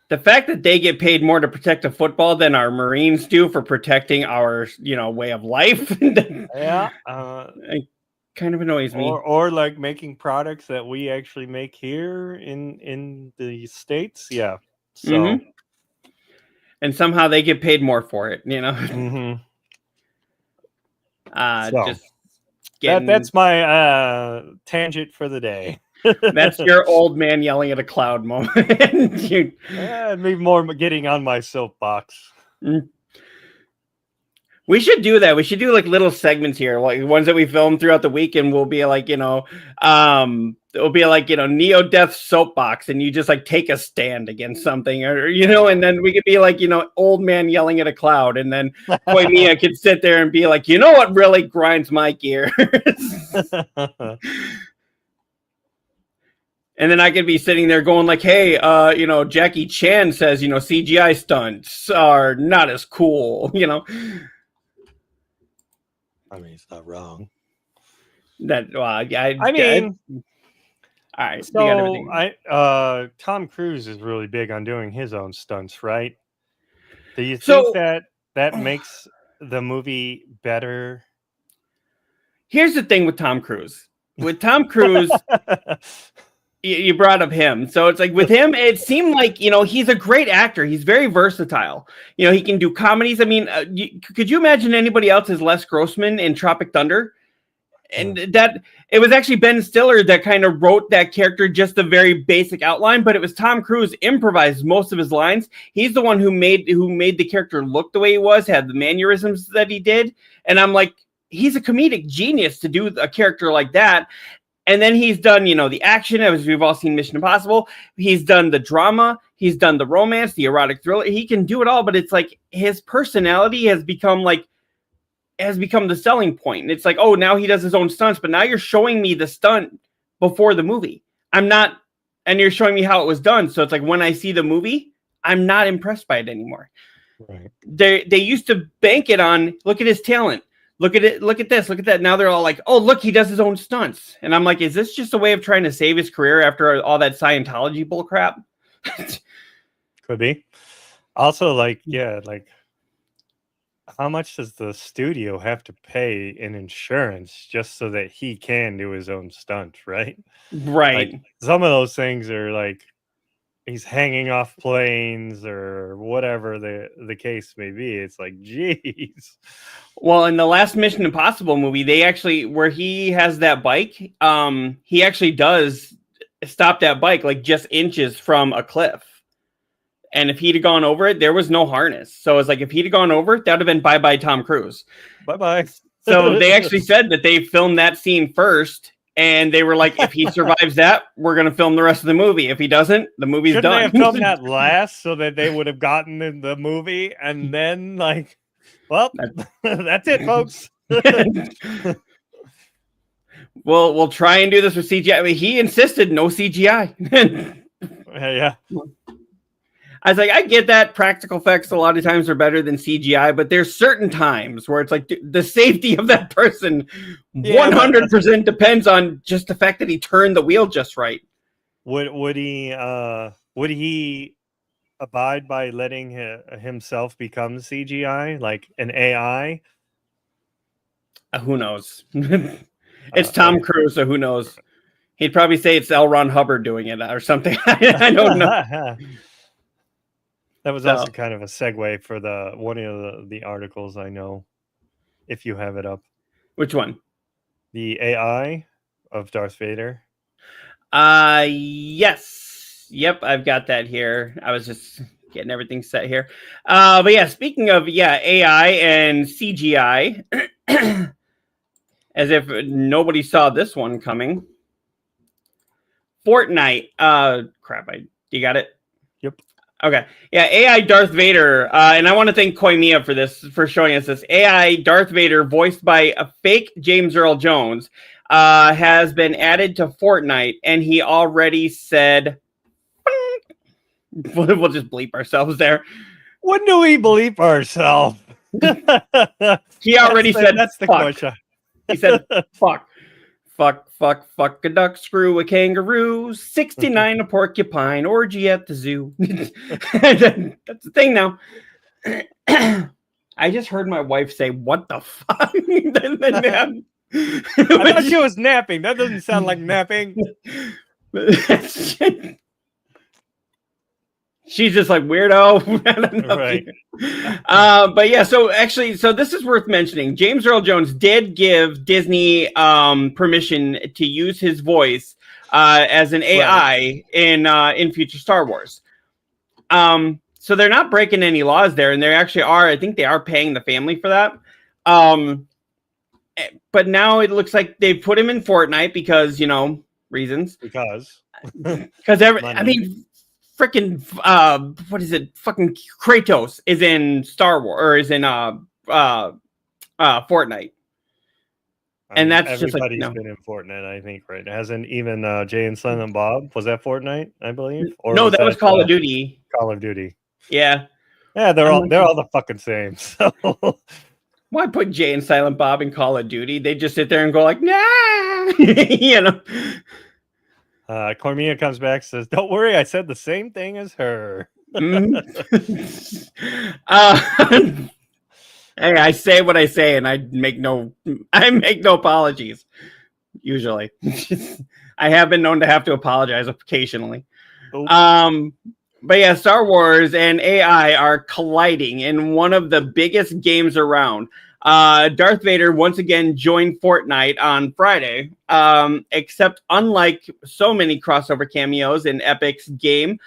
The fact that they get paid more to protect a football than our Marines do for protecting our, way of life, Yeah, it kind of annoys me. or like making products that we actually make here in the States. Yeah, so Mhm. And somehow they get paid more for it, mhm. So, just getting, that's my tangent for the day. that's your old man yelling at a cloud moment. Me more getting on my soapbox. We should do that. We should do like little segments here, like ones that we film throughout the week, and we'll be like, it'll be like, Neo Deth soapbox, and you just like take a stand against something, or and then we could be like, old man yelling at a cloud, and then Koimia could sit there and be like, what really grinds my gears? And then I could be sitting there going like, hey, Jackie Chan says, CGI stunts are not as cool, I mean, it's not wrong. That I mean, all right. You got so everything. Tom Cruise is really big on doing his own stunts, right? Do you So- think that makes the movie better? Here's the thing with Tom Cruise. With Tom Cruise, you brought up him. So it's like with him, it seemed like, he's a great actor. He's very versatile. He can do comedies. I mean, could you imagine anybody else as Les Grossman in Tropic Thunder? And that it was actually Ben Stiller that kind of wrote that character, just the very basic outline, but it was Tom Cruise improvised most of his lines. He's the one who made the character look the way he was, had the mannerisms that he did. And I'm like, he's a comedic genius to do a character like that. And then he's done, the action, as we've all seen Mission Impossible. He's done the drama. He's done the romance, the erotic thriller. He can do it all, but it's like his personality has become the selling point. And it's like, oh, now he does his own stunts, but now you're showing me the stunt before the movie. And you're showing me how it was done. So it's like when I see the movie, I'm not impressed by it anymore. Right. They used to bank it on, look at his talent. Look at it. Look at this. Look at that. Now they're all like, oh, look, he does his own stunts. And I'm like, is this just a way of trying to save his career after all that Scientology bull crap? Could be. Also, how much does the studio have to pay in insurance just so that he can do his own stunt, right? Right. Like, some of those things are like he's hanging off planes or whatever the case may be. It's like, geez. Well, in the last Mission Impossible movie, they actually, where he has that bike, he actually does stop that bike like just inches from a cliff. And if he'd have gone over it, there was no harness. So it's like, if he'd have gone over it, that would have been bye-bye Tom Cruise. Bye-bye. So they actually said that they filmed that scene first. And they were like, if he survives that, we're going to film the rest of the movie. If he doesn't, the movie's Shouldn't done. they have filmed that last so that they would have gotten in the movie and then like, well, that's it, folks. We'll try and do this with CGI. I mean, he insisted no CGI. Yeah. I was like, I get that practical effects a lot of times are better than CGI, but there's certain times where it's like the safety of that person 100% depends on just the fact that he turned the wheel just right. Would he abide by letting himself become CGI, like an AI? Who knows? It's Tom Cruise, so who knows? He'd probably say it's L. Ron Hubbard doing it or something. I don't know. That was also kind of a segue for one of the articles I know, if you have it up. Which one? The AI of Darth Vader. Yes. Yep, I've got that here. I was just getting everything set here. But yeah, speaking of AI and CGI, as if nobody saw this one coming. Fortnite. Crap, I You got it? Yep. Okay. Yeah, AI Darth Vader. And I want to thank Koimia for showing us this. AI Darth Vader, voiced by a fake James Earl Jones, has been added to Fortnite, and he already said, we'll just bleep ourselves there. When do we bleep ourselves? He already said, that's the fuck. question. He said, fuck. Fuck a duck, screw a kangaroo, 69 a porcupine, orgy at the zoo. That's the thing now. I just heard my wife say, what the fuck? I thought she was napping. That doesn't sound like napping. She's just like, weirdo. I don't know. Right. But yeah, so this is worth mentioning. James Earl Jones did give Disney permission to use his voice as an AI in future Star Wars. So they're not breaking any laws there, and they actually are. I think they are paying the family for that. But now it looks like they put him in Fortnite because, reasons. Because I mean, freaking what is it? Fucking Kratos is in Star Wars or is in Fortnite. And that's just like, everybody's been in Fortnite, I think, right? Hasn't even Jay and Silent Bob, was that Fortnite, I believe? Or no, that was Call of Duty. Call of Duty. Yeah. Yeah, they're all the fucking same. So why put Jay and Silent Bob in Call of Duty? They just sit there and go like, nah. Koimia comes back, says, "Don't worry, I said the same thing as her." Hey, I say what I say, and I make no apologies. Usually, I have been known to have to apologize occasionally. Oops. But yeah, Star Wars and AI are colliding in one of the biggest games around. Darth Vader once again joined Fortnite on Friday, except unlike so many crossover cameos in Epic's game,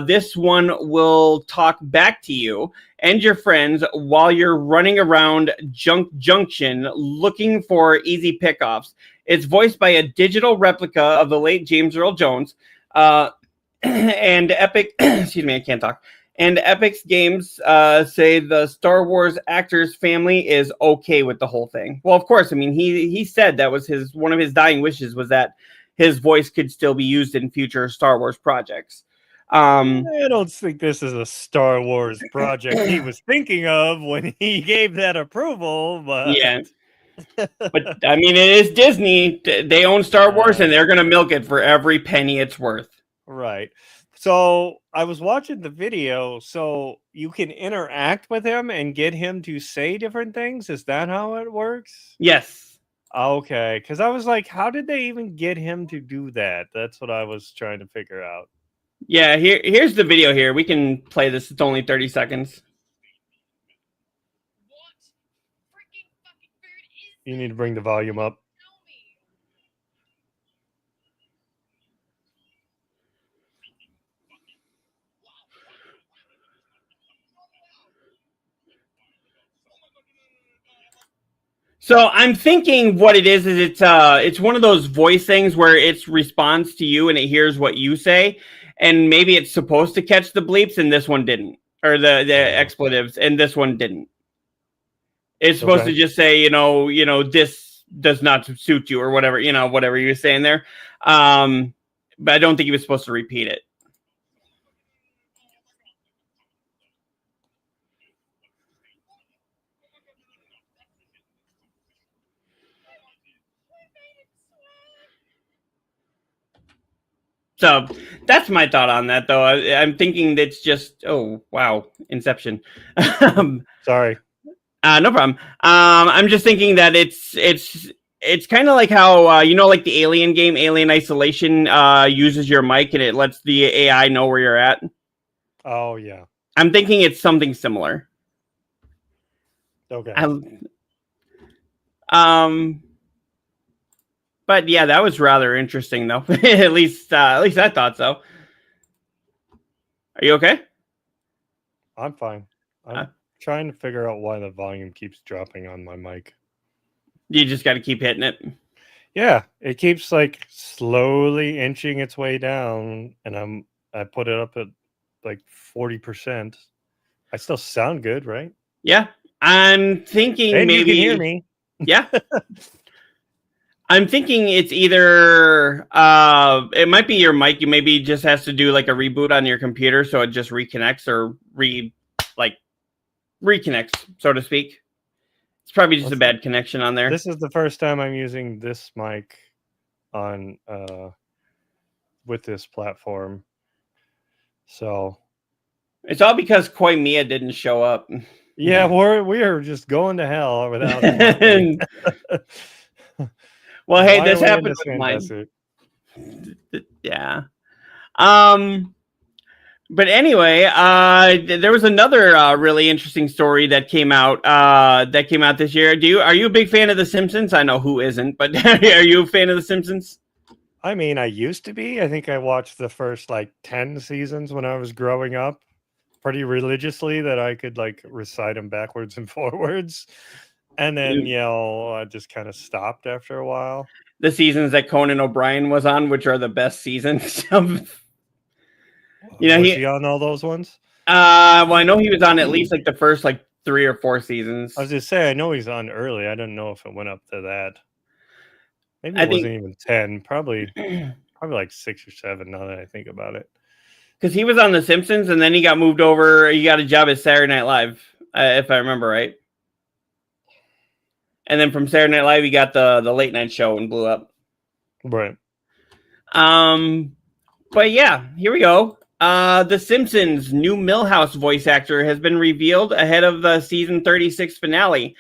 this one will talk back to you and your friends while you're running around Junction looking for easy pickoffs. It's voiced by a digital replica of the late James Earl Jones, and Epic, excuse me, I can't talk. And Epic's games say the Star Wars actors family is okay with the whole thing. Well, of course, I mean, he said that was one of his dying wishes was that his voice could still be used in future Star Wars projects. I don't think this is a Star Wars project he was thinking of when he gave that approval. But yeah, but I mean, it is Disney. They own Star Wars, and they're going to milk it for every penny it's worth. Right. So I was watching the video. So you can interact with him and get him to say different things. Is that how it works? Yes. Okay. Because I was like, how did they even get him to do that? That's what I was trying to figure out. Yeah, here's the video here. We can play this. It's only 30 seconds. You need to bring the volume up. So I'm thinking what it is it's one of those voice things where it responds to you and it hears what you say, and maybe it's supposed to catch the bleeps and this one didn't, or the expletives, and this one didn't. It's supposed to just say, this does not suit you or whatever, whatever you're saying there. But I don't think he was supposed to repeat it. So that's my thought on that, though. I'm thinking that's just, oh, wow, Inception. Sorry. No problem. I'm just thinking that it's kind of like how, like the Alien game, Alien Isolation, uses your mic and it lets the AI know where you're at. Oh, yeah. I'm thinking it's something similar. Okay. But yeah, that was rather interesting, though. at least I thought so. Are you okay? I'm fine. I'm trying to figure out why the volume keeps dropping on my mic. You just got to keep hitting it. Yeah, it keeps like slowly inching its way down, and I put it up at like 40%. I still sound good, right? Yeah. I'm thinking And maybe you can hear me. Yeah. I'm thinking it's either it might be your mic. You maybe just has to do like a reboot on your computer so it just reconnects or reconnects, so to speak. It's probably just a bad connection on there. This is the first time I'm using this mic on with this platform. So It's all because Koimia didn't show up. yeah, we are just going to hell without it. Well, hey, Why this are we in happened this with mine. desert? Yeah. But anyway, there was another really interesting story that came out this year. Are you a big fan of The Simpsons? I know who isn't, but are you a fan of The Simpsons? I mean, I used to be. I think I watched the first like 10 seasons when I was growing up pretty religiously that I could like recite them backwards and forwards. And then, I just kind of stopped after a while. The seasons that Conan O'Brien was on, which are the best seasons of... Was he on all those ones? Well, I know he was on at least like the first like 3 or 4 seasons. I was just saying, I know he's on early. I don't know if it went up to that. Maybe it wasn't even 10. Probably like 6 or 7 now that I think about it. Because he was on The Simpsons and then he got moved over. He got a job at Saturday Night Live, if I remember right. And then from Saturday Night Live, he got the late night show and blew up. Right. But yeah, here we go. The Simpsons New Milhouse voice actor has been revealed ahead of the season 36 finale.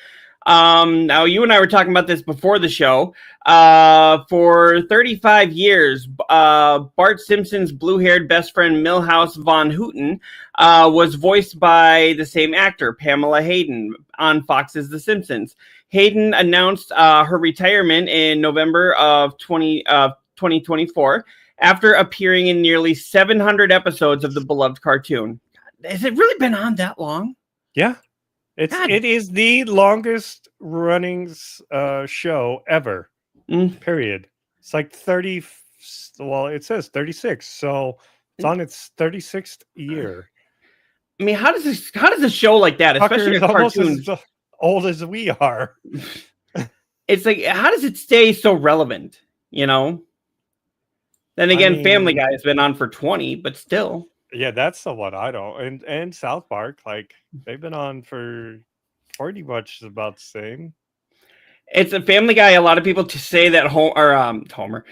Now, you and I were talking about this before the show. For 35 years, Bart Simpson's blue-haired best friend Milhouse Von Houten was voiced by the same actor, Pamela Hayden, on Fox's The Simpsons. Hayden announced her retirement in November of 2024 after appearing in nearly 700 episodes of the beloved cartoon. Has it really been on that long? Yeah. It is the longest running show ever. Period. It's like 30. Well, it says 36, so it's on its 36th year. I mean, how does a show like that, especially a cartoon, as old as we are? It's like, how does it stay so relevant? You know. Then again, Family Guy has been on for 20, but still. Yeah, that's the one I don't. And South Park, like they've been on for pretty much about the same. It's a Family Guy. A lot of people say that Homer.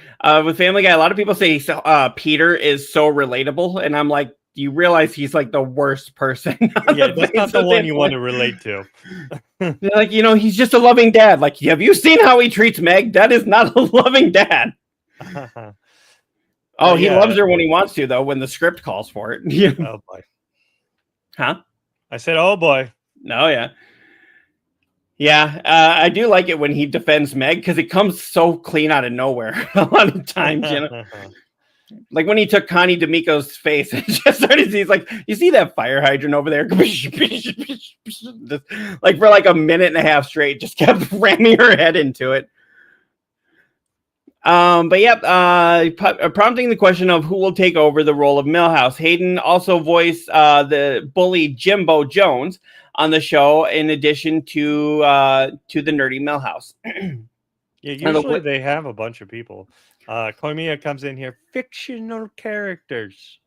With Family Guy, a lot of people say Peter is so relatable, and I'm like, do you realize he's like the worst person? Yeah, that's not the one you want to relate to. They're like, he's just a loving dad. Like, have you seen how he treats Meg? That is not a loving dad. Oh, he loves her when he wants to, though, when the script calls for it. Oh, boy. Huh? I said, oh, boy. Oh, yeah. Yeah, I do like it when he defends Meg, because it comes so clean out of nowhere a lot of times, Like when he took Connie D'Amico's face and just started, he's like, you see that fire hydrant over there? Like for like a minute and a half straight, just kept ramming her head into it. But yeah, prompting the question of who will take over the role of Milhouse. Hayden also voiced the bully Jimbo Jones on the show, in addition to the nerdy Milhouse. Yeah, usually they have a bunch of people. Koimia comes in here, fictional characters.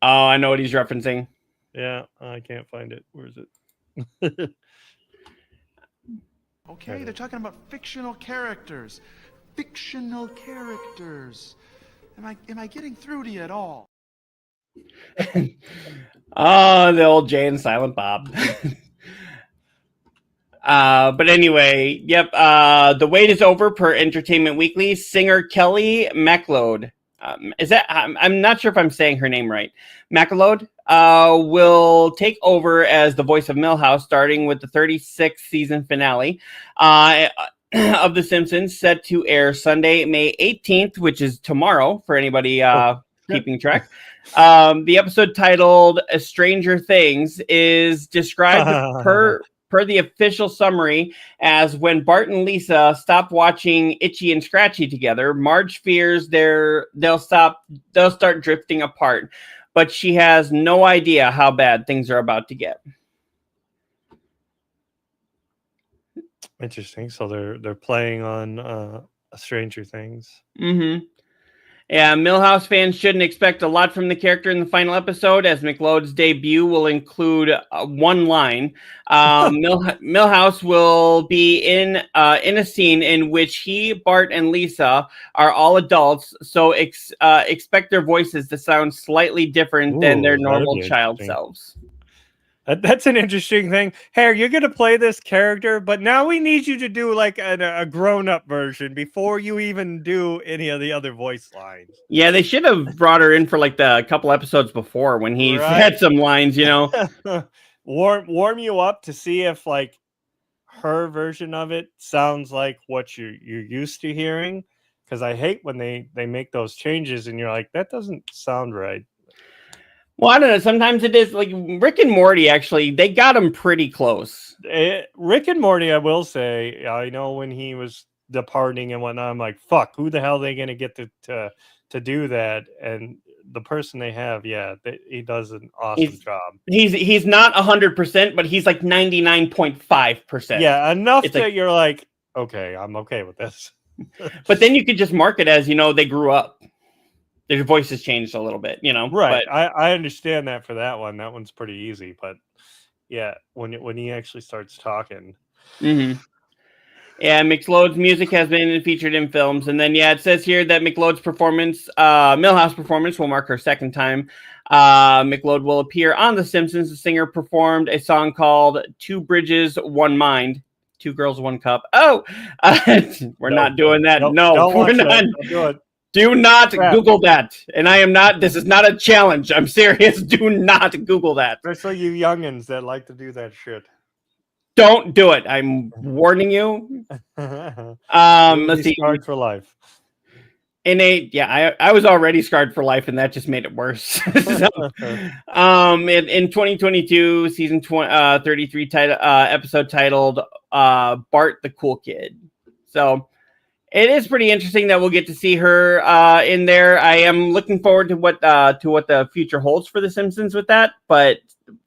Oh, I know what he's referencing. Yeah, I can't find it. Where is it? Okay, they're talking about fictional characters. Fictional characters. Am I getting through to you at all? Oh, the old Jay and Silent Bob. But anyway, yep. The wait is over per Entertainment Weekly. Singer Kelly MacLeod. Is that? I'm not sure if I'm saying her name right. MacLeod will take over as the voice of Milhouse, starting with the 36th season finale of The Simpsons, set to air Sunday, May 18th, which is tomorrow for anybody keeping track. The episode titled "Stranger Things" is described per per the official summary, as when Bart and Lisa stop watching Itchy and Scratchy together, Marge fears they'll start drifting apart, but she has no idea how bad things are about to get. Interesting. So they're playing on Stranger Things. Mm-hmm. Yeah, Milhouse fans shouldn't expect a lot from the character in the final episode, as McLeod's debut will include one line. Milhouse will be in a scene in which he, Bart, and Lisa are all adults, so expect their voices to sound slightly different than their normal child selves. That's an interesting thing. Hey, you're going to play this character, but now we need you to do like a grown-up version before you even do any of the other voice lines. Yeah, they should have brought her in for like the couple episodes before when he's had some lines, you know. warm you up to see if like her version of it sounds like what you're used to hearing. Because I hate when they make those changes and you're like, that doesn't sound right. Well, I don't know. Sometimes it is like Rick and Morty. Actually, they got him pretty close. Rick and Morty, I will say, I know when he was departing and whatnot, I'm like, fuck, who the hell are they going to get to do that? And the person they have, he does an awesome job. He's not 100%, but he's like 99.5%. Yeah, enough that you're like, okay, I'm okay with this. But then you could just mark it as, they grew up. Their voices changed a little bit, Right. But I understand that for that one. That one's pretty easy. But yeah, when he actually starts talking. Mm-hmm. Yeah, McLeod's music has been featured in films. And then, it says here that McLeod's performance, Milhouse performance, will mark her second time. McLeod will appear on The Simpsons. The singer performed a song called Two Bridges, One Mind. Two Girls, One Cup. Oh, we're not doing that. No, we're not. Don't do it. Do not Google that. And I am not, this is not a challenge. I'm serious. Do not Google that. Especially you youngins that like to do that shit. Don't do it. I'm warning you. Let's see. Scarred for life. I was already scarred for life, and that just made it worse. In 2022, season 33 episode titled Bart the Cool Kid. So it is pretty interesting that we'll get to see her in there. I am looking forward to what the future holds for The Simpsons with that, but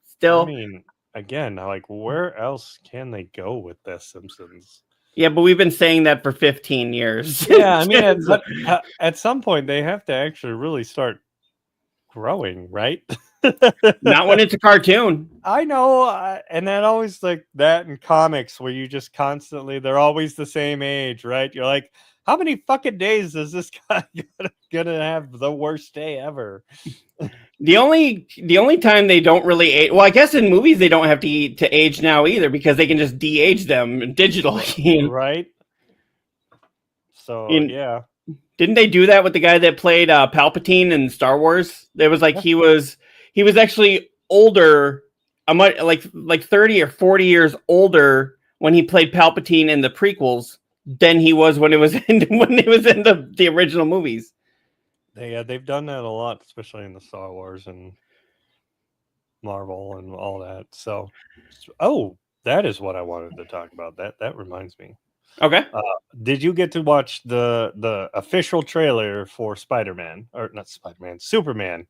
still, I mean, again, like where else can they go with The Simpsons? Yeah, but we've been saying that for 15 years. Yeah, I mean, at some point they have to actually really start growing, right? Not when it's a cartoon. I know, and that always like that in comics where you just constantly they're always the same age, right? You're like, how many fucking days is this guy gonna have the worst day ever? The only time they don't really age, well, I guess in movies they don't have to age now either because they can just de-age them digitally, right? So yeah. Didn't they do that with the guy that played Palpatine in Star Wars? It was like he was actually older, like 30 or 40 years older when he played Palpatine in the prequels than he was when it was in the original movies. They've done that a lot, especially in the Star Wars and Marvel and all that. So, that is what I wanted to talk about. That reminds me. Okay. Did you get to watch the official trailer for Spider-Man, or not Spider-Man, Superman?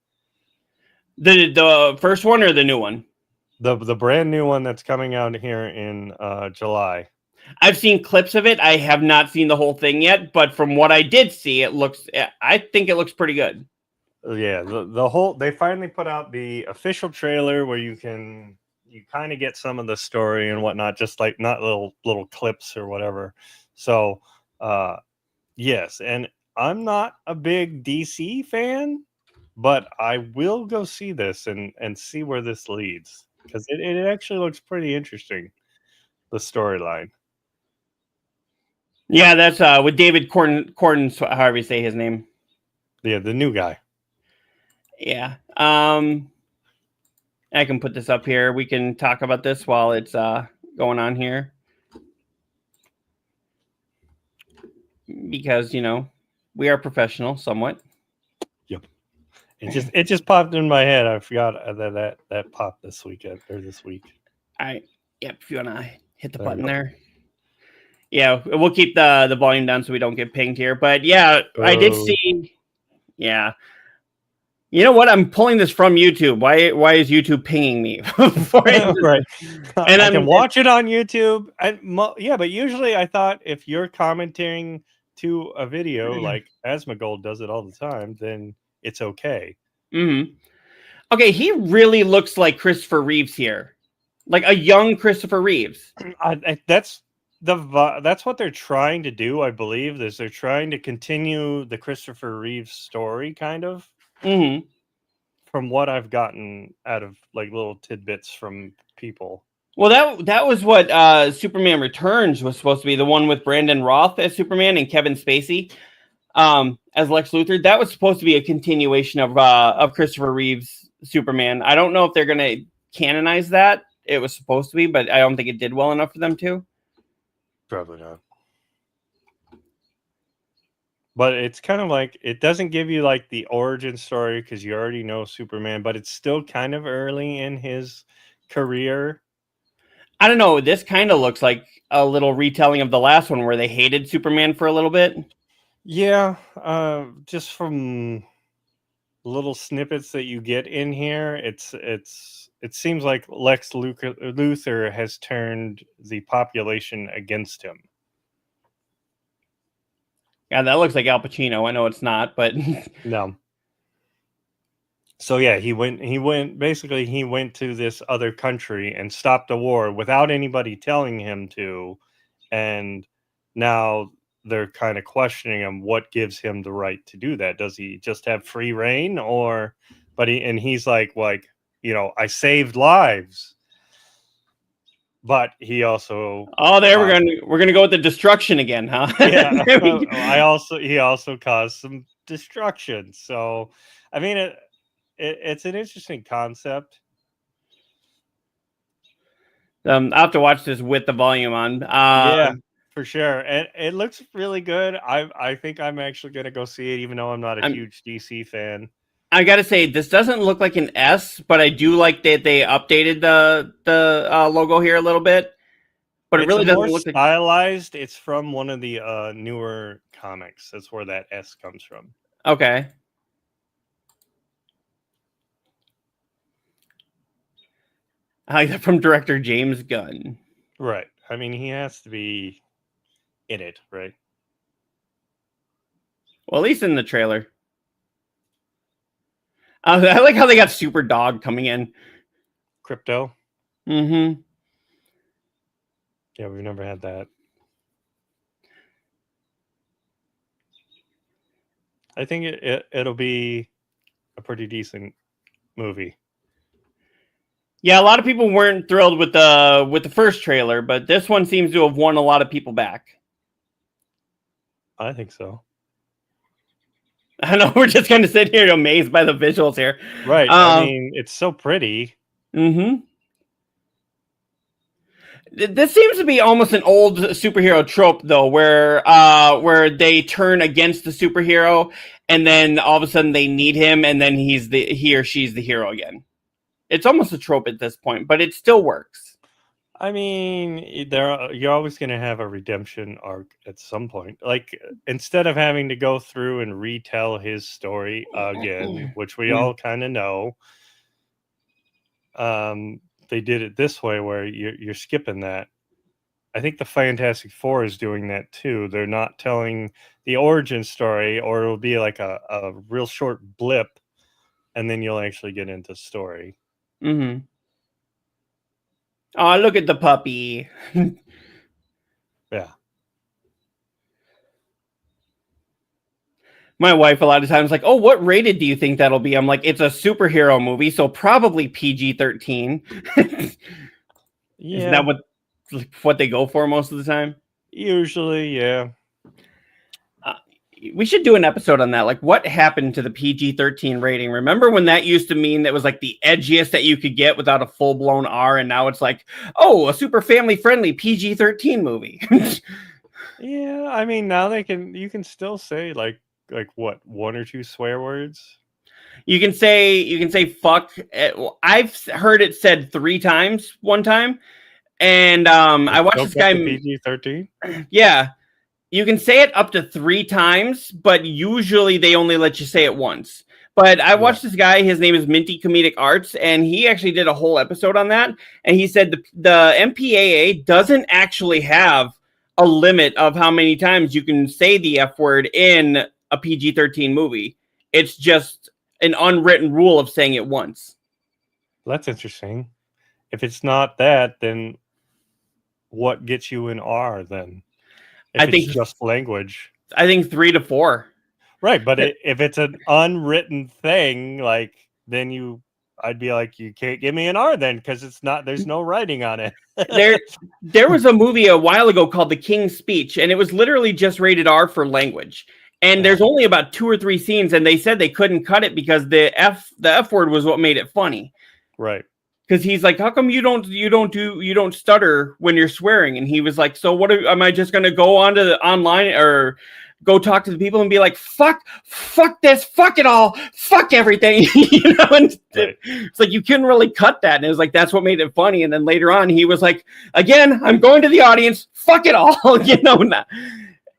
The first one or the new one? The brand new one that's coming out here in July. I've seen clips of it. I have not seen the whole thing yet, but from what I did see, I think it looks pretty good. Yeah, they finally put out the official trailer where you kind of get some of the story and whatnot, just like not little clips or whatever. So, yes, and I'm not a big DC fan, but I will go see this and see where this leads because it actually looks pretty interesting, the storyline. Yeah, that's with David Corden, however you say his name. Yeah, the new guy. Yeah. I can put this up here. We can talk about this while it's going on here. Because, we are professional somewhat. Yep. It just popped in my head. I forgot that popped this weekend or this week. Yep, if you want to hit the There button we go. there. Yeah, we'll keep the volume down so we don't get pinged here. But yeah, I did see. Yeah. You know what? I'm pulling this from YouTube. Why is YouTube pinging me? Right. And I can watch it on YouTube. Yeah, but usually I thought if you're commenting to a video like Asmongold does it all the time, then it's okay. Mm-hmm. Okay, he really looks like Christopher Reeves here, like a young Christopher Reeves. That's what they're trying to do, I believe. Is they're trying to continue the Christopher Reeves story, kind of. Mm-hmm. From what I've gotten out of like little tidbits from people. Well, that was what Superman Returns was supposed to be, the one with Brandon Roth as Superman and Kevin Spacey as Lex Luthor. That was supposed to be a continuation of Christopher Reeves' Superman. I don't know if they're going to canonize that. It was supposed to be, but I don't think it did well enough for them to. Probably not. But it's kind of like, it doesn't give you like the origin story because you already know Superman, but it's still kind of early in his career. I don't know. This kind of looks like a little retelling of the last one where they hated Superman for a little bit. Yeah, just from little snippets that you get in here, it seems like Lex Luthor has turned the population against him. Yeah, that looks like Al Pacino. I know it's not, but No. So yeah, he went to this other country and stopped a war without anybody telling him to, and now they're kind of questioning him what gives him the right to do that. Does he just have free reign, or he's like, you know, I saved lives. But he also we're gonna go with the destruction again, huh? Yeah. He also caused some destruction. So I mean it's an interesting concept. I'll have to watch this with the volume on. Yeah, for sure. And it looks really good. I think I'm actually gonna go see it, even though I'm not a huge DC fan. I gotta say, this doesn't look like an S, but I do like that they updated the logo here a little bit. But it really doesn't look stylized. It's from one of the newer comics. That's where that S comes from. Okay. I like that from director James Gunn. Right. I mean, he has to be in it, right? Well, at least in the trailer. I like how they got Super Dog coming in. Crypto. Mm-hmm. Yeah, we've never had that. I think it'll be a pretty decent movie. Yeah, a lot of people weren't thrilled with the first trailer, but this one seems to have won a lot of people back. I think so. I know we're just kind of sitting here amazed by the visuals here. Right. I mean, it's so pretty. Mm-hmm. This seems to be almost an old superhero trope, though, where they turn against the superhero, and then all of a sudden they need him, and then he or she's the hero again. It's almost a trope at this point, but it still works. I mean, you're always going to have a redemption arc at some point. Like, instead of having to go through and retell his story again, which we all kind of know, they did it this way where you're skipping that. I think the Fantastic Four is doing that too. They're not telling the origin story, or it'll be like a real short blip, and then you'll actually get into story. Mm-hmm. Oh, look at the puppy. Yeah. My wife a lot of times like, oh, what rated do you think that'll be? I'm like, it's a superhero movie, so probably PG-13. Yeah. Isn't that what they go for most of the time? Usually, yeah. We should do an episode on that. Like, what happened to the PG-13 rating? Remember when that used to mean that was like the edgiest that you could get without a full-blown R, and now it's like, oh, a super family-friendly PG-13 movie. Yeah, I mean, now you can still say like what, one or two swear words? You can say fuck. I've heard it said 3 times one time. And I watched this guy. PG-13. Yeah, you can say it up to 3 times, but usually they only let you say it once. But I watched this guy, his name is Minty Comedic Arts, and he actually did a whole episode on that. And he said the MPAA doesn't actually have a limit of how many times you can say the F word in a PG-13 movie. It's just an unwritten rule of saying it once. That's interesting. If it's not that, then what gets you in R then? If it's just language. I think 3 to 4. Right, but if it's an unwritten thing, like then I'd be like, you can't give me an R then because it's not. There's no writing on it. There was a movie a while ago called The King's Speech, and it was literally just rated R for language. And there's only about 2 or 3 scenes, and they said they couldn't cut it because the F word was what made it funny. Right. Because he's like, how come you don't stutter when you're swearing? And he was like, so what am I just gonna go onto the online or go talk to the people and be like, fuck this, fuck it all, fuck everything, And it's like you couldn't really cut that. And it was like that's what made it funny. And then later on, he was like, again, I'm going to the audience, fuck it all,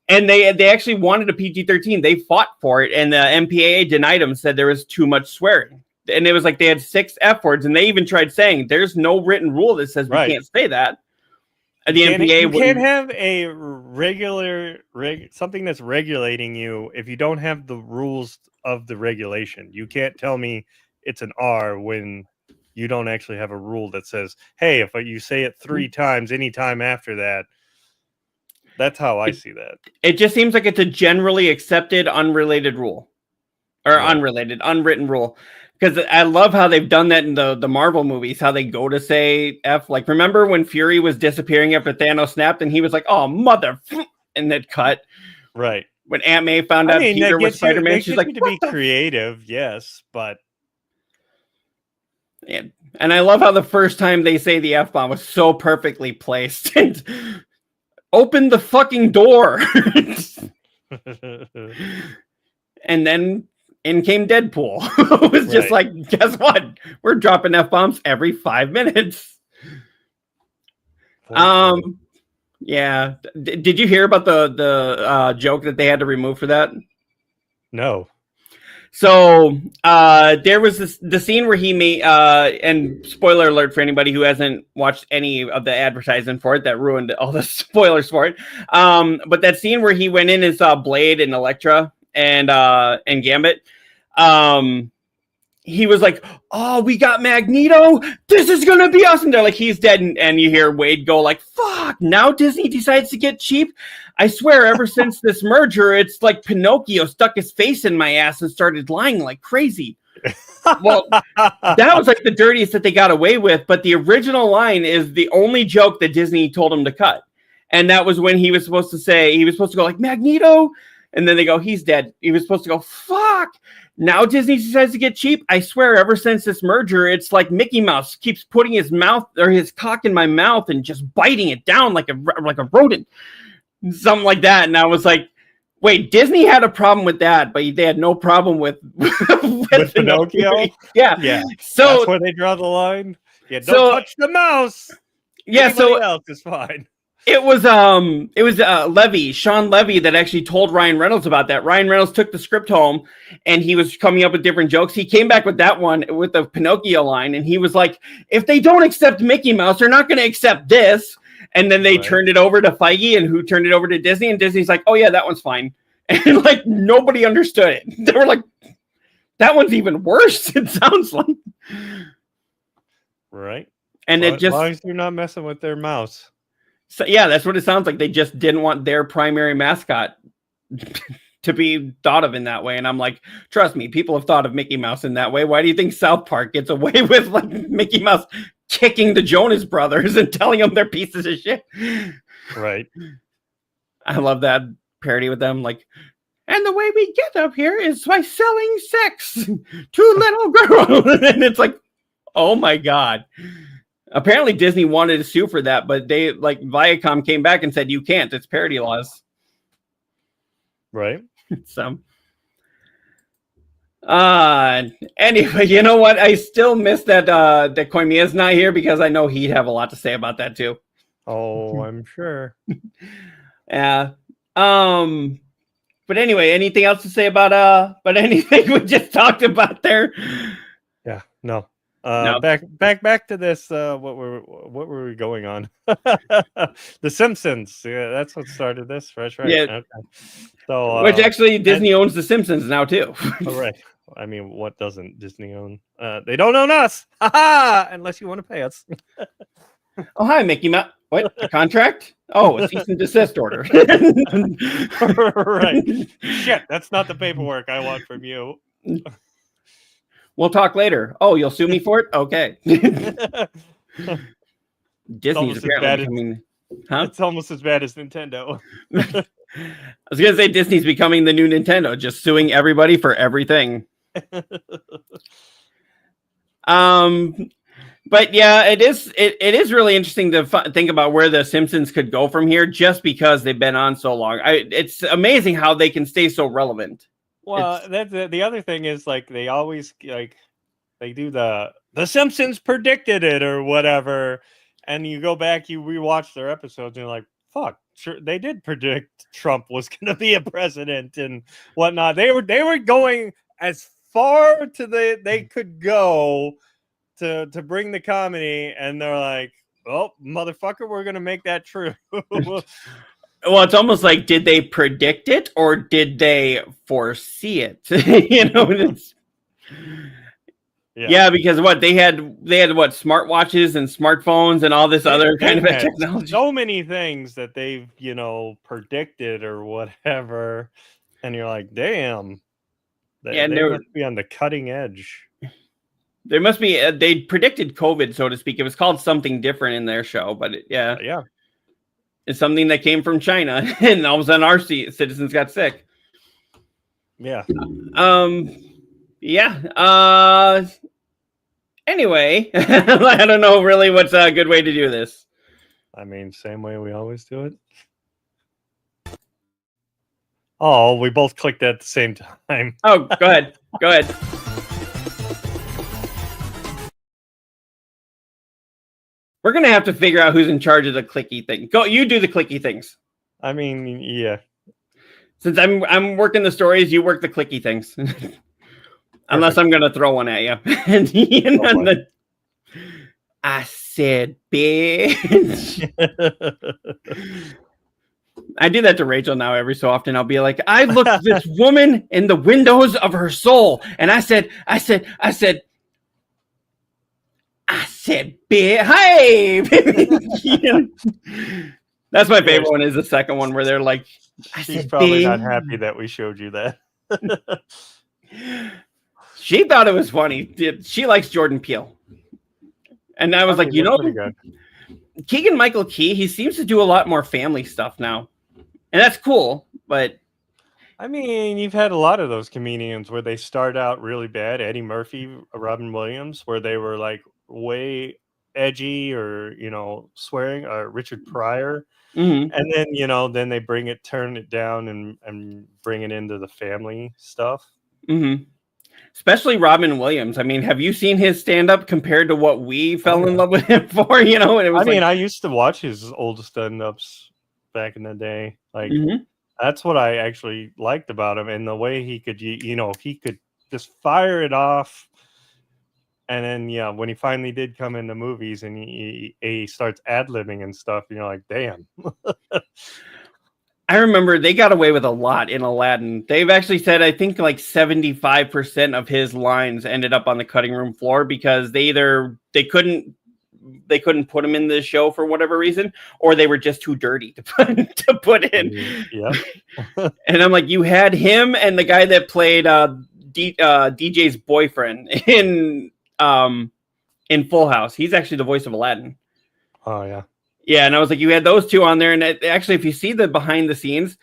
And they actually wanted a PG-13. They fought for it, and the MPAA denied them, said there was too much swearing. And it was like they had 6 F words, and they even tried saying there's no written rule that says we can't say that. The MPAA can't have a something that's regulating you if you don't have the rules of the regulation. You can't tell me it's an R when you don't actually have a rule that says, hey, if you say it 3 times, anytime after that. That's how I see that. It just seems like it's a generally accepted, unrelated rule. Or unwritten rule. Because I love how they've done that in the Marvel movies, how they go to say F. Like, remember when Fury was disappearing after Thanos snapped and he was like, oh, mother, and then cut. Right. When Aunt May found out Peter was Spider-Man, she's like, to be creative, yes, but. Yeah. And I love how the first time they say the F-bomb was so perfectly placed. And open the fucking door. And then in came Deadpool. It was just like, guess what? We're dropping F-bombs every 5 minutes. Yeah. Did you hear about the joke that they had to remove for that? No. So there was the scene where he made, and spoiler alert for anybody who hasn't watched any of the advertising for it, that ruined all the spoilers for it. But that scene where he went in and saw Blade and Elektra and Gambit, he was like, oh, we got Magneto. This is going to be awesome. They're like, he's dead. And you hear Wade go like, fuck, now Disney decides to get cheap. I swear, ever since this merger, it's like Pinocchio stuck his face in my ass and started lying like crazy. Well, that was like the dirtiest that they got away with. But the original line is the only joke that Disney told him to cut. And that was when he was supposed to go like, Magneto. And then they go, he's dead. He was supposed to go, fuck. Now Disney decides to get cheap. I swear, ever since this merger, it's like Mickey Mouse keeps putting his mouth or his cock in my mouth and just biting it down like a rodent. Something like that. And I was like, wait, Disney had a problem with that, but they had no problem with Pinocchio? Yeah. So that's where they draw the line. Yeah, don't touch the mouse. Yeah, Anybody else is fine. It was Sean Levy that actually told Ryan Reynolds about that. Ryan Reynolds took the script home and he was coming up with different jokes. He came back with that one with the Pinocchio line, and he was like, if they don't accept Mickey Mouse, they're not going to accept this. And then they turned it over to Feige, and who turned it over to Disney, and Disney's like, oh yeah, that one's fine. And like nobody understood it. They were like, that one's even worse, it sounds like. Right. And well, it just, as long as you're not messing with their mouse. So yeah, that's what it sounds like. They just didn't want their primary mascot to be thought of in that way. And I'm like, trust me, people have thought of Mickey Mouse in that way. Why do you think South Park gets away with like Mickey Mouse kicking the Jonas Brothers and telling them they're pieces of shit? Right. I love that parody with them. Like, and the way we get up here is by selling sex to little girls. And it's like, oh my God. Apparently Disney wanted to sue for that, but they like Viacom came back and said, you can't, it's parody laws. Right. So, anyway, you know what? I still miss that Koimia's not here because I know he'd have a lot to say about that too. Oh, I'm sure. Yeah. But anyway, anything else to say about anything we just talked about there? Yeah, no. No. Back to this. What were we going on? The Simpsons. Yeah, that's what started this. Right. Yeah. Okay. So, Which actually Disney owns The Simpsons now too. oh, right. I mean, what doesn't Disney own? They don't own us. Ha! Unless you want to pay us. Oh, hi, Mickey Mouse. What? A contract? Oh, a cease and desist order. Right. Shit, that's not the paperwork I want from you. We'll talk later. Oh, you'll sue me for it? Okay. Disney's almost as apparently bad as- becoming... Huh? It's almost as bad as Nintendo. I was going to say Disney's becoming the new Nintendo, just suing everybody for everything. But yeah, it is really interesting to think about where the Simpsons could go from here, just because they've been on so long. It's amazing how they can stay so relevant. Well, that's the other thing is like they always like they do the Simpsons predicted it or whatever, and you go back, you rewatch their episodes, and you're like, fuck, sure, they did predict Trump was going to be a president and whatnot. They were going as far to they could go to bring the comedy, and they're like, oh, motherfucker, we're going to make that true. Well, it's almost like, did they predict it or did they foresee it? It's... Yeah, because what they had what, smartwatches and smartphones and all this other kind of technology. So many things that they've predicted or whatever, and you're like, damn, they must be on the cutting edge. There must be. They predicted COVID, so to speak. It was called something different in their show, but yeah. It's something that came from China, and all of a sudden our citizens got sick. Yeah. Yeah. Anyway, I don't know really what's a good way to do this. I mean, same way we always do it. Oh, we both clicked at the same time. Oh, go ahead. Go ahead. We're going to have to figure out who's in charge of the clicky thing. Go, you do the clicky things. I mean, yeah. Since I'm working the stories, you work the clicky things. Unless I'm going to throw one at you. And I said, bitch. I do that to Rachel now every so often. I'll be like, I looked this woman in the windows of her soul. And I said, bitch, hey. That's my favorite one, is the second one where they're like, she's probably not happy that we showed you that. She thought it was funny. She likes Jordan Peele. And I was like, Keegan-Michael Key, he seems to do a lot more family stuff now. And that's cool, but... I mean, you've had a lot of those comedians where they start out really bad. Eddie Murphy, Robin Williams, where they were like way edgy or, swearing. Richard Pryor. Mm-hmm. And then, then they turn it down and bring it into the family stuff. Mm-hmm. Especially Robin Williams. I mean, have you seen his stand-up compared to what we fell in love with him for? And it was I used to watch his old stand-ups back in the day. Like, that's what I actually liked about him, and the way he could, he could just fire it off. And then, when he finally did come into movies and he starts ad-libbing and stuff, you're like, damn. I remember they got away with a lot in Aladdin. They've actually said, I think like 75% of his lines ended up on the cutting room floor because they couldn't put him in the show for whatever reason, or they were just too dirty to put in. Yeah. And I'm like, you had him and the guy that played DJ's boyfriend in Full House. He's actually the voice of Aladdin. Oh yeah. Yeah, and I was like, you had those two on there, and actually, if you see the behind the scenes,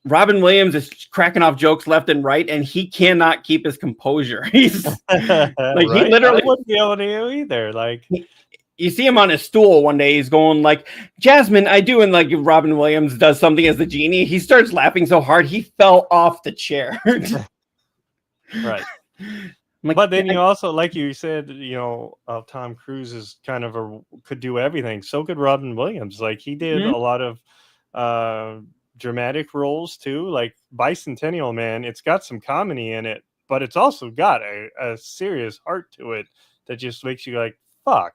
Robin Williams is cracking off jokes left and right, and he cannot keep his composure. He's like, right? He literally I wouldn't be able to do either. Like, you see him on his stool one day, he's going like, Jasmine, I do, and like Robin Williams does something as the genie, he starts laughing so hard he fell off the chair. Right. I'm like, But then you also, like you said, Tom Cruise is kind of could do everything. So could Robin Williams. Like he did a lot of dramatic roles too. Like Bicentennial Man, it's got some comedy in it, but it's also got a serious heart to it that just makes you like, fuck.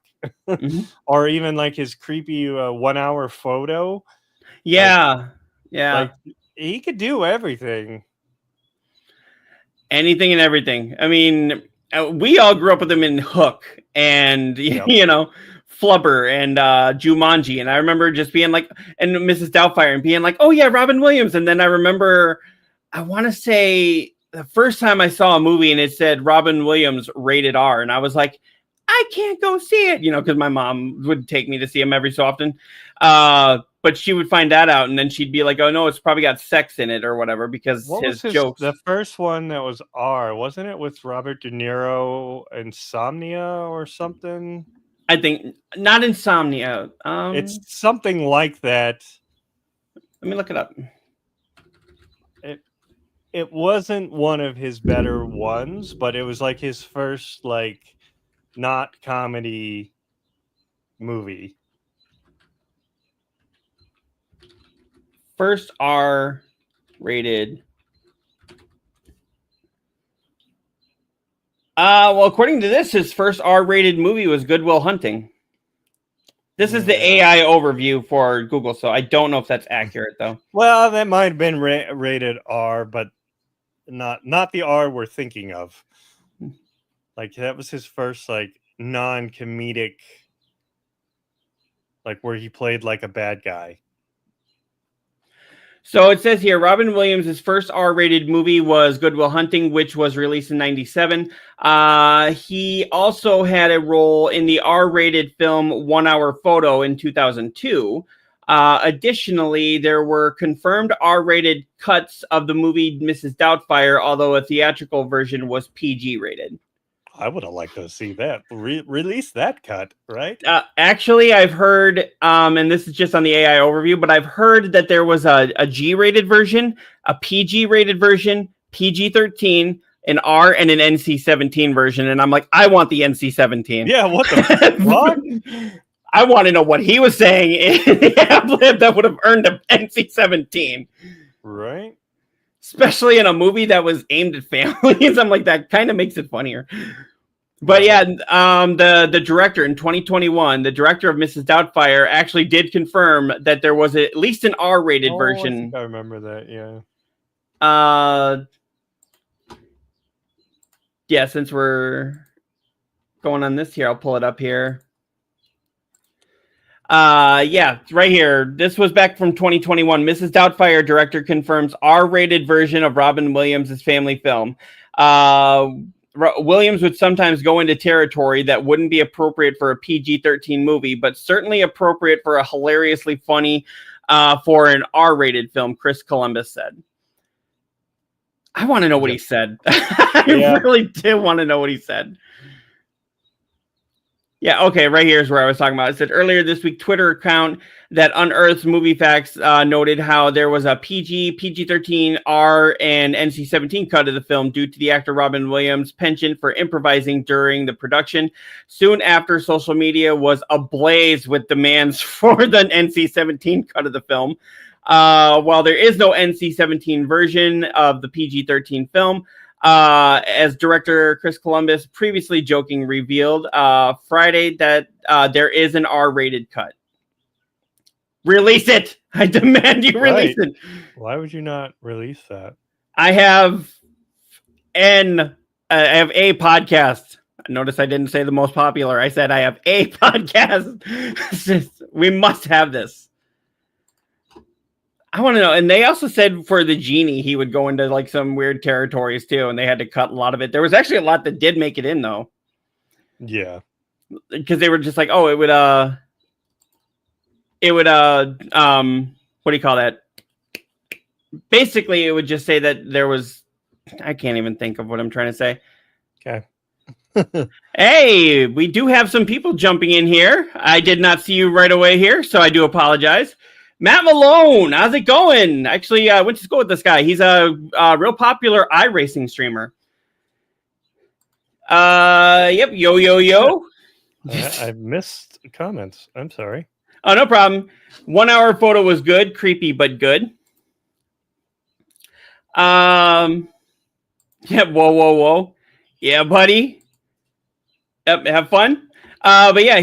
Or even like his creepy 1 hour photo. Yeah. Like he could do everything. Anything and everything. I mean, we all grew up with him in Hook and, Flubber and Jumanji. And I remember just being like, and Mrs. Doubtfire and being like, oh, yeah, Robin Williams. And then I remember, I want to say the first time I saw a movie and it said Robin Williams rated R. And I was like, I can't go see it, because my mom would take me to see him every so often. But she would find that out, and then she'd be like, "Oh no, it's probably got sex in it or whatever." Because what his was jokes. The first one that was R, wasn't it with Robert De Niro, Insomnia or something? I think not Insomnia. It's something like that. Let me look it up. It wasn't one of his better ones, but it was like his first like not comedy movie. First R-rated. Well, according to this, his first R-rated movie was Good Will Hunting. This is the AI overview for Google, so I don't know if that's accurate, though. Well, that might have been rated R, but not the R we're thinking of. Like that was his first like non-comedic, like where he played like a bad guy. So it says here, Robin Williams' first R-rated movie was Good Will Hunting, which was released in 1997. He also had a role in the R-rated film 1 Hour Photo in 2002. Additionally, there were confirmed R-rated cuts of the movie Mrs. Doubtfire, although a theatrical version was PG-rated. I would have liked to see that. Release that cut, right? Actually, I've heard, and this is just on the AI overview, but I've heard that there was a G-rated version, a PG-rated version, PG-13, an R, and an NC-17 version. And I'm like, I want the NC-17. Yeah, what the fuck? I want to know what he was saying in the ad-lib that would have earned an NC-17. Right? Especially in a movie that was aimed at families. I'm like, that kind of makes it funnier. But yeah, the director in 2021, the director of Mrs. Doubtfire actually did confirm that there was at least an R-rated version. I think I remember that, yeah. Yeah, since we're going on this here, I'll pull it up here. Yeah, right here. This was back from 2021. Mrs. Doubtfire director confirms R-rated version of Robin Williams' family film. Williams would sometimes go into territory that wouldn't be appropriate for a PG-13 movie, but certainly appropriate for a hilariously funny for an R-rated film, Chris Columbus said. I want to know what he said. I really do want to know what he said. Yeah, okay, right here is where I was talking about. It said earlier this week, Twitter account that unearths movie facts noted how there was a PG, PG-13, R, and NC-17 cut of the film due to the actor Robin Williams' penchant for improvising during the production. Soon after, social media was ablaze with demands for the NC-17 cut of the film. While there is no NC-17 version of the PG-13 film, as director Chris Columbus previously joking revealed Friday that there is an R-rated cut. Release it! I demand you release it. Why would you not release that? I have a podcast. Notice I didn't say the most popular. I said I have a podcast. We must have this. I want to know. And they also said for the genie, he would go into like some weird territories too. And they had to cut a lot of it. There was actually a lot that did make it in though. Yeah. Because they were just like, oh, it would, what do you call that? Basically, it would just say that there was, I can't even think of what I'm trying to say. Okay. Hey, we do have some people jumping in here. I did not see you right away here, so I do apologize. Matt Malone, how's it going? Actually, I went to school with this guy. He's a real popular iRacing streamer. Yep. Yo, yo, yo. I missed comments. I'm sorry. Oh, no problem. 1 hour photo was good, creepy but good. Yeah. Whoa, whoa, whoa. Yeah, buddy. Yep. Have fun. But yeah,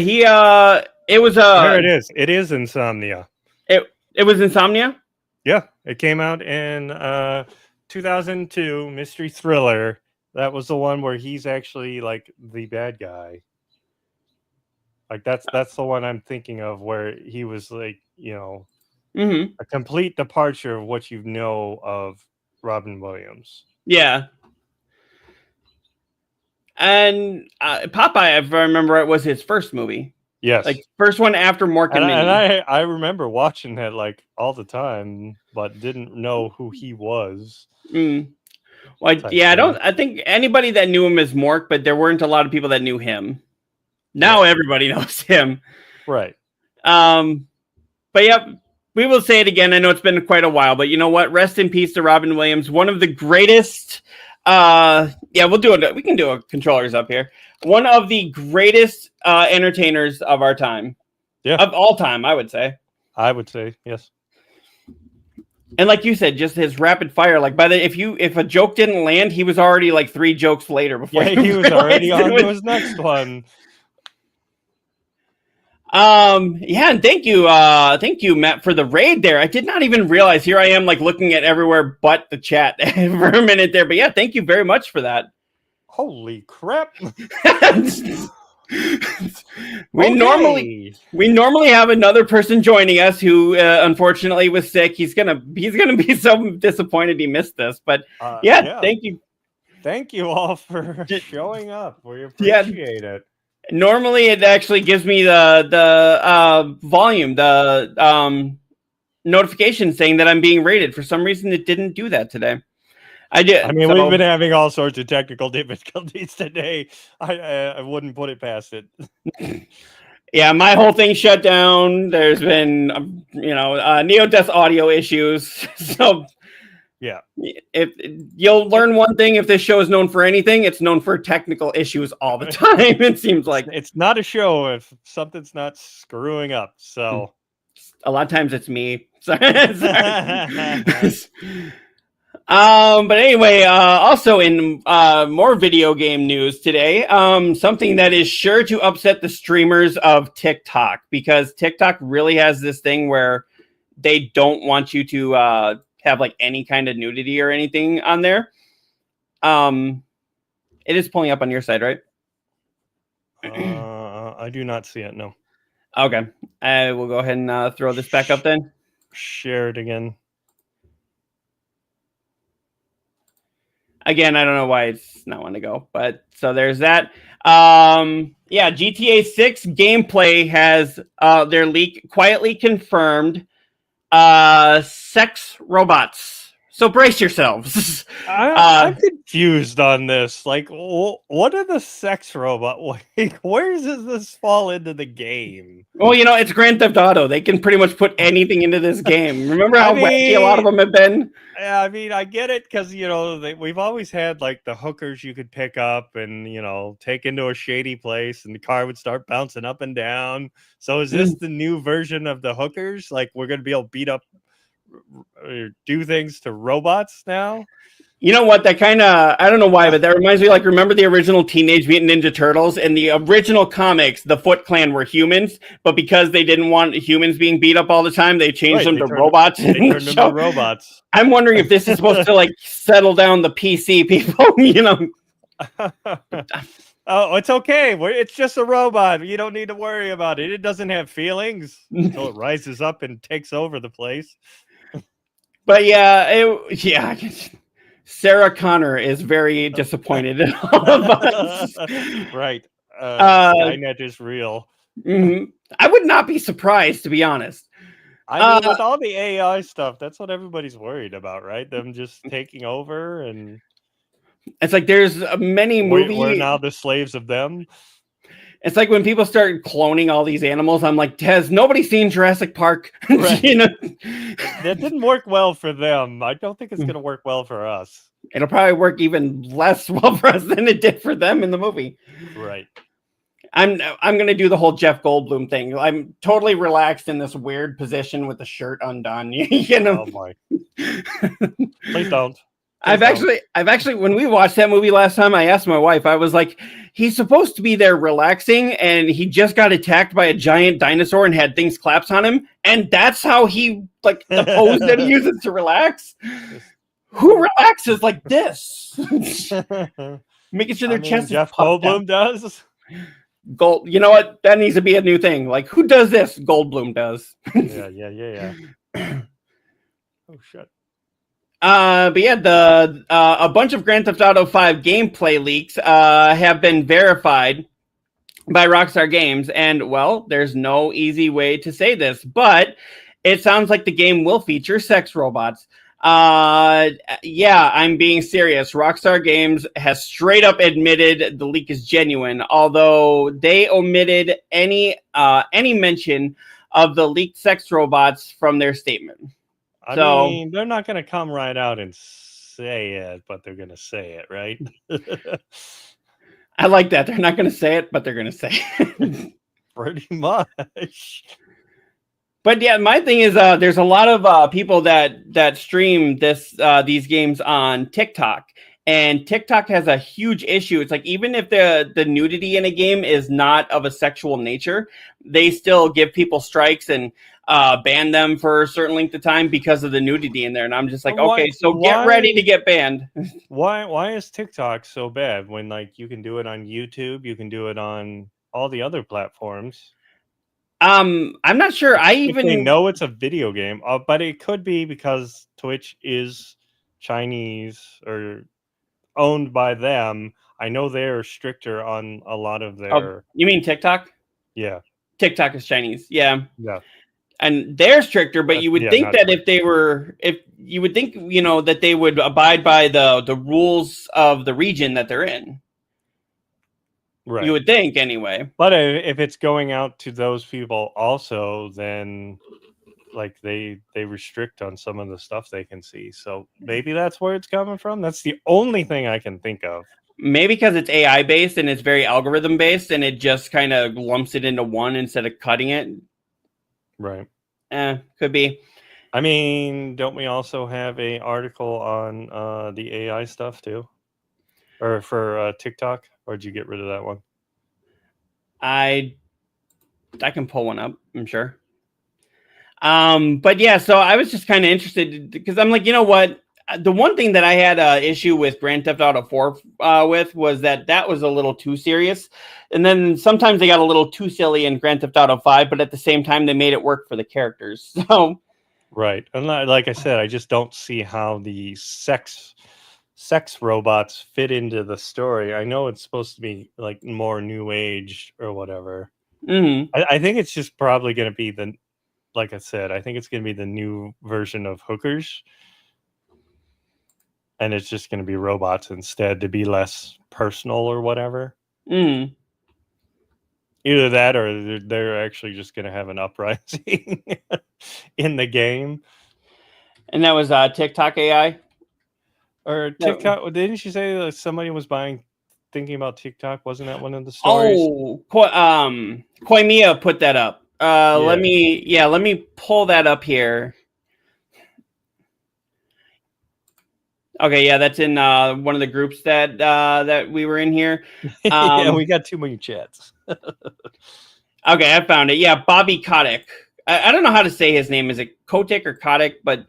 it was There it is. It is Insomnia. It was Insomnia. Yeah, it came out in 2002, mystery thriller. That was the one where he's actually like the bad guy. Like that's the one I'm thinking of, where he was like, a complete departure of what you know of Robin Williams. Yeah. And Popeye, if I remember right, was his first movie. Yes. Like first one after Mork and Mindy. And I remember watching that like all the time, but didn't know who he was. Well, yeah, I think anybody that knew him as Mork, but there weren't a lot of people that knew him. Now everybody knows him. Right. But yeah, we will say it again. I know it's been quite a while, but you know what? Rest in peace to Robin Williams, one of the greatest. We'll do it. We can do a controllers up here. One of the greatest entertainers of our time. Yeah. Of all time, I would say. I would say, yes. And like you said, just his rapid fire. Like if a joke didn't land, he was already like 3 jokes later before he was already on to his next one. And thank you, Matt, for the raid there. I did not even realize. Here I am, like looking at everywhere but the chat for a minute there. But yeah, thank you very much for that. Holy crap! We normally have another person joining us who unfortunately was sick. He's gonna be so disappointed he missed this. But thank you all for showing up. We appreciate it. Normally, it actually gives me the volume, the notification saying that I'm being rated. For some reason, it didn't do that today. I did. I mean, we've been having all sorts of technical difficulties today. I wouldn't put it past it. Yeah, my whole thing shut down. There's been, Neo Deth audio issues. So, yeah, if you'll learn one thing, if this show is known for anything, it's known for technical issues all the time. It seems like it's not a show if something's not screwing up. So, a lot of times it's me. Sorry. But anyway, also in more video game news today, something that is sure to upset the streamers of TikTok, because TikTok really has this thing where they don't want you to have like any kind of nudity or anything on there. It is pulling up on your side, right? I do not see it. No. Okay, I will go ahead and throw this back up then. Share it again. Again, I don't know why it's not wanting to go, but so there's that. GTA 6 gameplay has their leak quietly confirmed sex robots. So brace yourselves. I'm confused on this. Like, what are the sex robots? Like, where does this fall into the game? Well, it's Grand Theft Auto. They can pretty much put anything into this game. Remember how wacky a lot of them have been? Yeah, I mean, I get it because, we've always had, like, the hookers you could pick up and, take into a shady place and the car would start bouncing up and down. So is this the new version of the hookers? Like, we're going to be able to beat up or do things to robots now? You know what? That kind of, I don't know why, but that reminds me, like, remember the original Teenage Mutant Ninja Turtles? In the original comics, the Foot Clan were humans, but because they didn't want humans being beat up all the time, they changed them to robots. They turned them to robots. I'm wondering if this is supposed to, like, settle down the PC people, Oh, it's okay. It's just a robot. You don't need to worry about it. It doesn't have feelings until it rises up and takes over the place. But Sarah Connor is very disappointed in all of us. Right. Skynet is real. Mm-hmm. I would not be surprised, to be honest. I mean, with all the AI stuff, that's what everybody's worried about, right? Them just taking over, and it's like there's many movies. We're now the slaves of them. It's like when people start cloning all these animals, I'm like, has nobody seen Jurassic Park? Right. You know? That didn't work well for them. I don't think it's going to work well for us. It'll probably work even less well for us than it did for them in the movie. Right. I'm gonna do the whole Jeff Goldblum thing. I'm totally relaxed in this weird position with the shirt undone. You know. Oh my. Please don't. I've actually when we watched that movie last time, I asked my wife, I was like, he's supposed to be there relaxing, and he just got attacked by a giant dinosaur and had things collapse on him, and that's how he like the pose that he uses to relax. Who relaxes like this? Making sure their chest Jeff is puffed Goldblum out. does. Gold, you know what? That needs to be a new thing. Like, who does this? Goldblum does. Yeah. Oh shit. But yeah, a bunch of Grand Theft Auto 5 gameplay leaks have been verified by Rockstar Games, and well, there's no easy way to say this, but it sounds like the game will feature sex robots. Yeah, I'm being serious. Rockstar Games has straight up admitted the leak is genuine, although they omitted any mention of the leaked sex robots from their statement. I So- mean, they're not going to come right out and say it, but they're going to say it, right? I like that. They're not going to say it, but they're going to say it. Pretty much. But yeah, my thing is, there's a lot of people that stream these games on TikTok, and TikTok has a huge issue. It's like even if the nudity in a game is not of a sexual nature, they still give people strikes and ban them for a certain length of time because of the nudity in there. And I'm just like, okay, so get ready to get banned. Why is TikTok so bad when like you can do it on YouTube, you can do it on all the other platforms? I'm not sure. If they know it's a video game, but it could be because Twitch is Chinese or owned by them. I know they're stricter on a lot of their. Oh, you mean TikTok? Yeah, TikTok is Chinese. Yeah. yeah. And they're stricter, but you would think that if you would think, you know, that they would abide by the rules of the region that they're in. Right. You would think anyway. But if it's going out to those people also, then like they restrict on some of the stuff they can see. So maybe that's where it's coming from. That's the only thing I can think of. Maybe because it's AI based and it's very algorithm based and it just kind of lumps it into one instead of cutting it. Right. Could be. I mean, don't we also have a article on the AI stuff too? Or for TikTok? Or did you get rid of that one? I can pull one up, I'm sure. But yeah, so I was just kind of interested because I'm like, you know what? The one thing that I had an issue with Grand Theft Auto 4 with was that was a little too serious. And then sometimes they got a little too silly in Grand Theft Auto 5, but at the same time, they made it work for the characters. So, right. And like I said, I just don't see how the sex robots fit into the story. I know it's supposed to be like more new age or whatever. Mm-hmm. I think it's just probably going to be like I said, I think it's going to be the new version of hookers. And it's just going to be robots instead to be less personal or whatever. Mm. Either that or they're actually just going to have an uprising in the game. And that was TikTok AI? Or TikTok, didn't you say that somebody was thinking about TikTok? Wasn't that one of the stories? Oh, Koimia put that up. Let me pull that up here. Okay, yeah, that's in one of the groups that we were in here. Yeah, we got too many chats. Okay, I found it. Yeah, Bobby Kotick. I don't know how to say his name. Is it Kotick or Kotick? But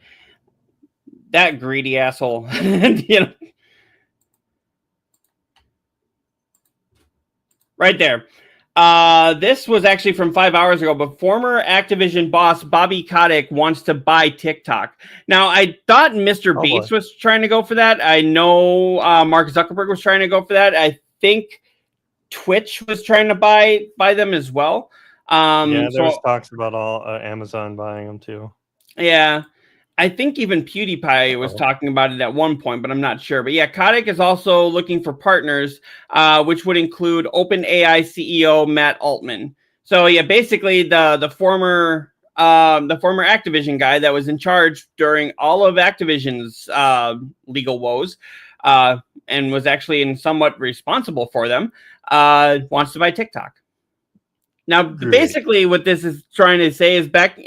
that greedy asshole. You know, right there. This was actually from 5 hours ago, but former Activision boss Bobby Kotick wants to buy TikTok. Now, I thought Mr. Beast was trying to go for that. I know Mark Zuckerberg was trying to go for that. I think Twitch was trying to buy them as well. Yeah, there's talks about all Amazon buying them too. Yeah. I think even PewDiePie was talking about it at one point, but I'm not sure. But yeah, Kotick is also looking for partners, which would include OpenAI CEO Matt Altman. So yeah, basically the former Activision guy that was in charge during all of Activision's legal woes, and was actually somewhat responsible for them, wants to buy TikTok. Now, basically, what this is trying to say is back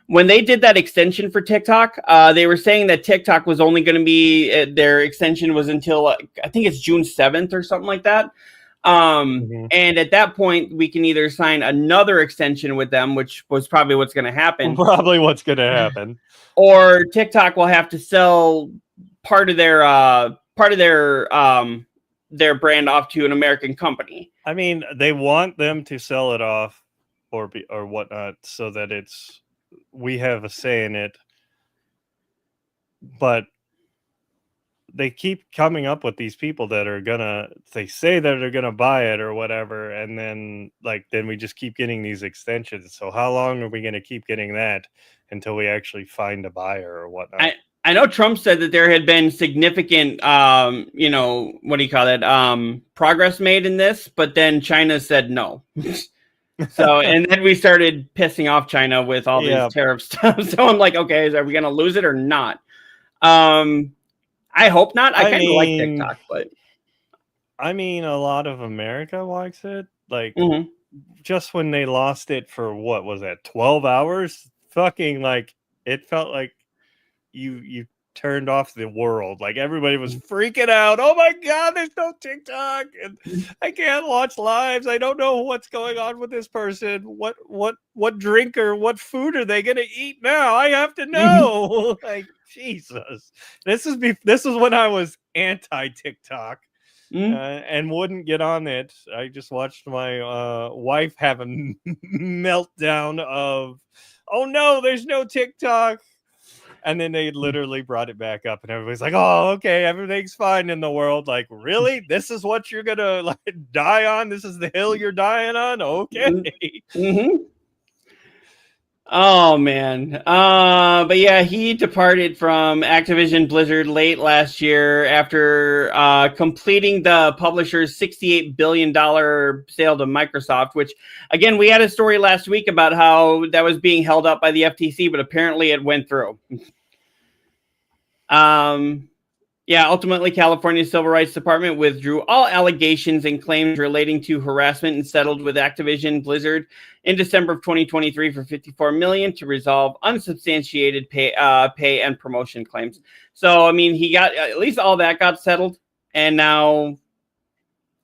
when they did that extension for TikTok, they were saying that TikTok was only going to be their extension was until I think it's June 7th or something like that. And at that point, we can either sign another extension with them, which was probably what's going to happen. Probably what's going to happen. Or TikTok will have to sell part of their brand off to an American company. I mean, they want them to sell it off or whatnot so that we have a say in it. But they keep coming up with these people that are they say that they're gonna buy it or whatever, and then we just keep getting these extensions. So how long are we gonna keep getting that until we actually find a buyer or whatnot? I know Trump said that there had been significant, what do you call it, progress made in this, but then China said no. So, and then we started pissing off China with all these tariff stuff. So I'm like, okay, are we going to lose it or not? I hope not. I kind of like TikTok, but I mean, a lot of America likes it. Just when they lost it for what was that, 12 hours? Fucking it felt like you turned off the world. Everybody was freaking out. Oh my God, there's no TikTok, and I can't watch lives. I don't know what's going on with this person. What drink or what food are they gonna eat now? I have to know. Jesus. This is when I was anti TikTok and wouldn't get on it. I just watched my wife have a meltdown of, oh no, there's no TikTok. And then they literally brought it back up, and everybody's like, "Oh, okay, everything's fine in the world." Really? This is what you're gonna die on? This is the hill you're dying on? Okay. Mm-hmm. Oh man. But yeah, he departed from Activision Blizzard late last year after completing the publisher's $68 billion sale to Microsoft, which again, we had a story last week about how that was being held up by the FTC, but apparently it went through. Ultimately, California's Civil Rights Department withdrew all allegations and claims relating to harassment and settled with Activision Blizzard in December of 2023 for $54 million to resolve unsubstantiated pay and promotion claims. So, I mean, he got at least all that got settled, and now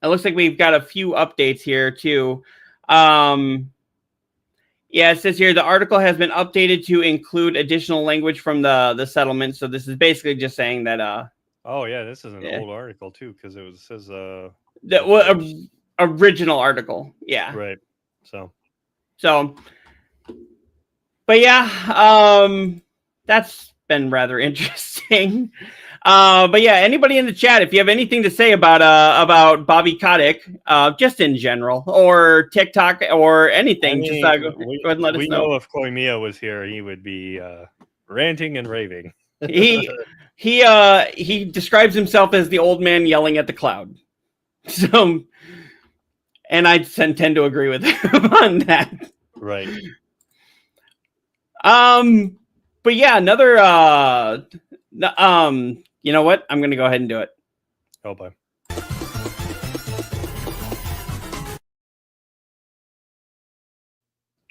it looks like we've got a few updates here too. Yeah, it says here the article has been updated to include additional language from the settlement. So this is basically just saying that. Oh yeah, this is an old article too, because it says the original article. Yeah. Right. So. But yeah, that's been rather interesting. But yeah, anybody in the chat, if you have anything to say about Bobby Kotick, just in general, or TikTok or anything, just go ahead and let us know. We know if Koimia was here, he would be ranting and raving. He describes himself as the old man yelling at the cloud. So, and I tend to agree with him on that. Right. But yeah, another you know what? I'm going to go ahead and do it. Oh, boy.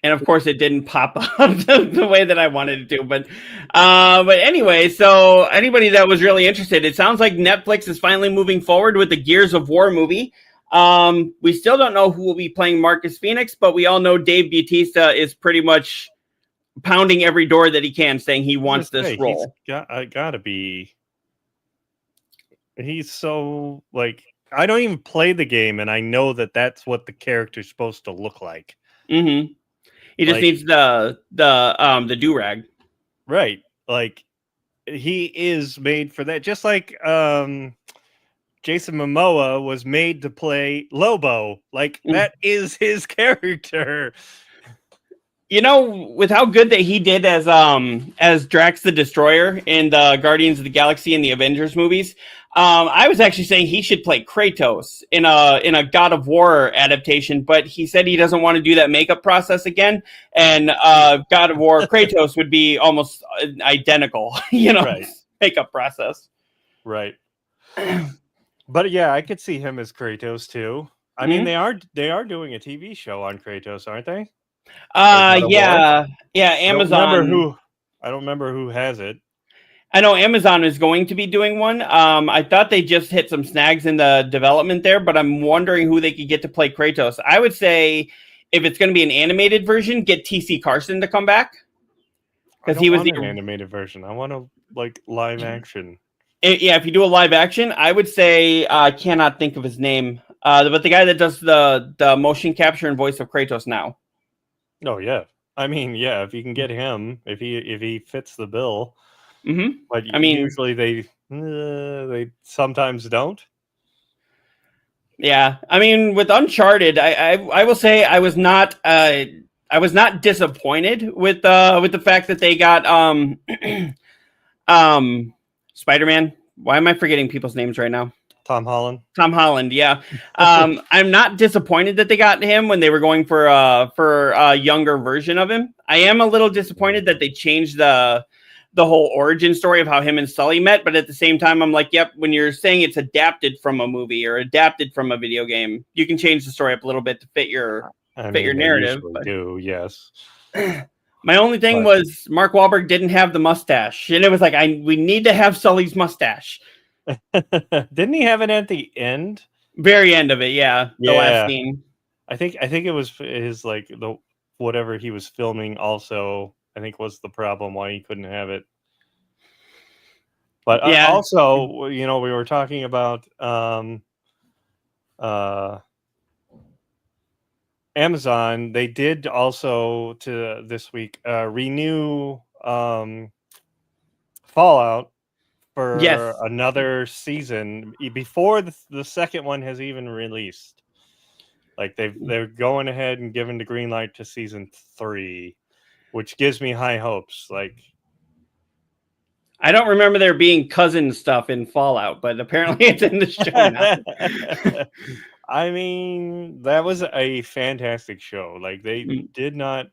And of course, it didn't pop up the way that I wanted it to. But anyway, so anybody that was really interested, it sounds like Netflix is finally moving forward with the Gears of War movie. We still don't know who will be playing Marcus Phoenix, but we all know Dave Bautista is pretty much pounding every door that he can, saying he wants this role. Gotta be. He's so I don't even play the game, and I know that that's what the character's supposed to look like. Mm-hmm. He just needs the do-rag. Right. He is made for that. Just like Jason Momoa was made to play Lobo. That is his character. You know, with how good that he did as Drax the Destroyer in the Guardians of the Galaxy and the Avengers movies, I was actually saying he should play Kratos in a God of War adaptation, but he said he doesn't want to do that makeup process again, and God of War Kratos would be almost identical, Right. makeup process. Right. But yeah, I could see him as Kratos too. I mean, they are doing a TV show on Kratos, aren't they? Yeah, Amazon. I don't remember who has it. I know Amazon is going to be doing one. I thought they just hit some snags in the development there, but I'm wondering who they could get to play Kratos. I would say if it's going to be an animated version, get TC Carson to come back because he was an animated version. I want live action. Yeah, if you do a live action, I would say I cannot think of his name, but the guy that does the motion capture and voice of Kratos now. Oh yeah, I mean, yeah, if you can get him, if he fits the bill. Mm-hmm. But I mean, usually they sometimes don't. Yeah, I mean, with Uncharted, I will say I was not disappointed with the fact that they got Spider-Man. Why am I forgetting people's names right now? Tom Holland, yeah. I'm not disappointed that they got him when they were going for a younger version of him. I am a little disappointed that they changed the whole origin story of how him and Sully met, but at the same time, I'm like, yep, when you're saying it's adapted from a movie or adapted from a video game, you can change the story up a little bit to fit your narrative. Yes. My only thing was Mark Wahlberg didn't have the mustache, and it was like, we need to have Sully's mustache. Didn't he have it at the end? Very end of it, yeah. The last scene. I think it was his whatever he was filming also, I think was the problem why he couldn't have it. But also, we were talking about Amazon. They did also to this week renew Fallout for another season before the second one has even released. Like they're going ahead and giving the green light to season 3, which gives me high hopes. Like, I don't remember there being cousin stuff in Fallout, but apparently it's in the show now. I mean, that was a fantastic show. Like, they did not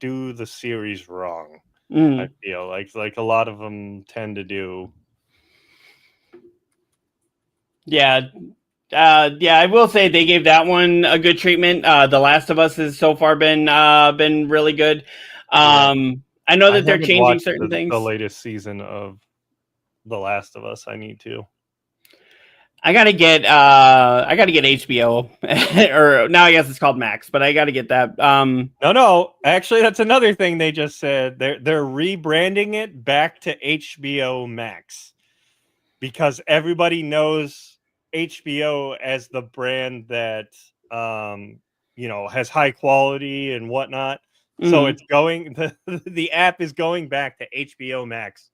do the series wrong. I feel like a lot of them tend to do. Yeah. I will say they gave that one a good treatment. The Last of Us has so far been really good. I know that they're changing certain things. The latest season of The Last of Us, I need to. I gotta get HBO, or now I guess it's called Max, but I gotta get that. No, actually, that's another thing they just said. They're rebranding it back to HBO Max because everybody knows HBO as the brand that has high quality and whatnot. So it's going the app is going back to HBO Max.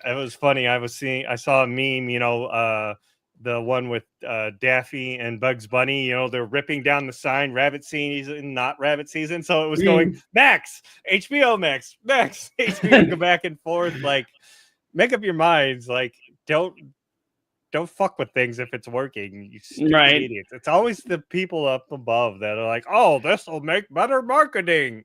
It was funny. I saw a meme, the one with Daffy and Bugs Bunny, they're ripping down the sign, rabbit season, not rabbit season. So it was going Max, HBO Max, Max, HBO, go back and forth. Like, make up your minds. Like, don't fuck with things if it's working. You stupid idiots. It's always the people up above that are like, oh, this will make better marketing.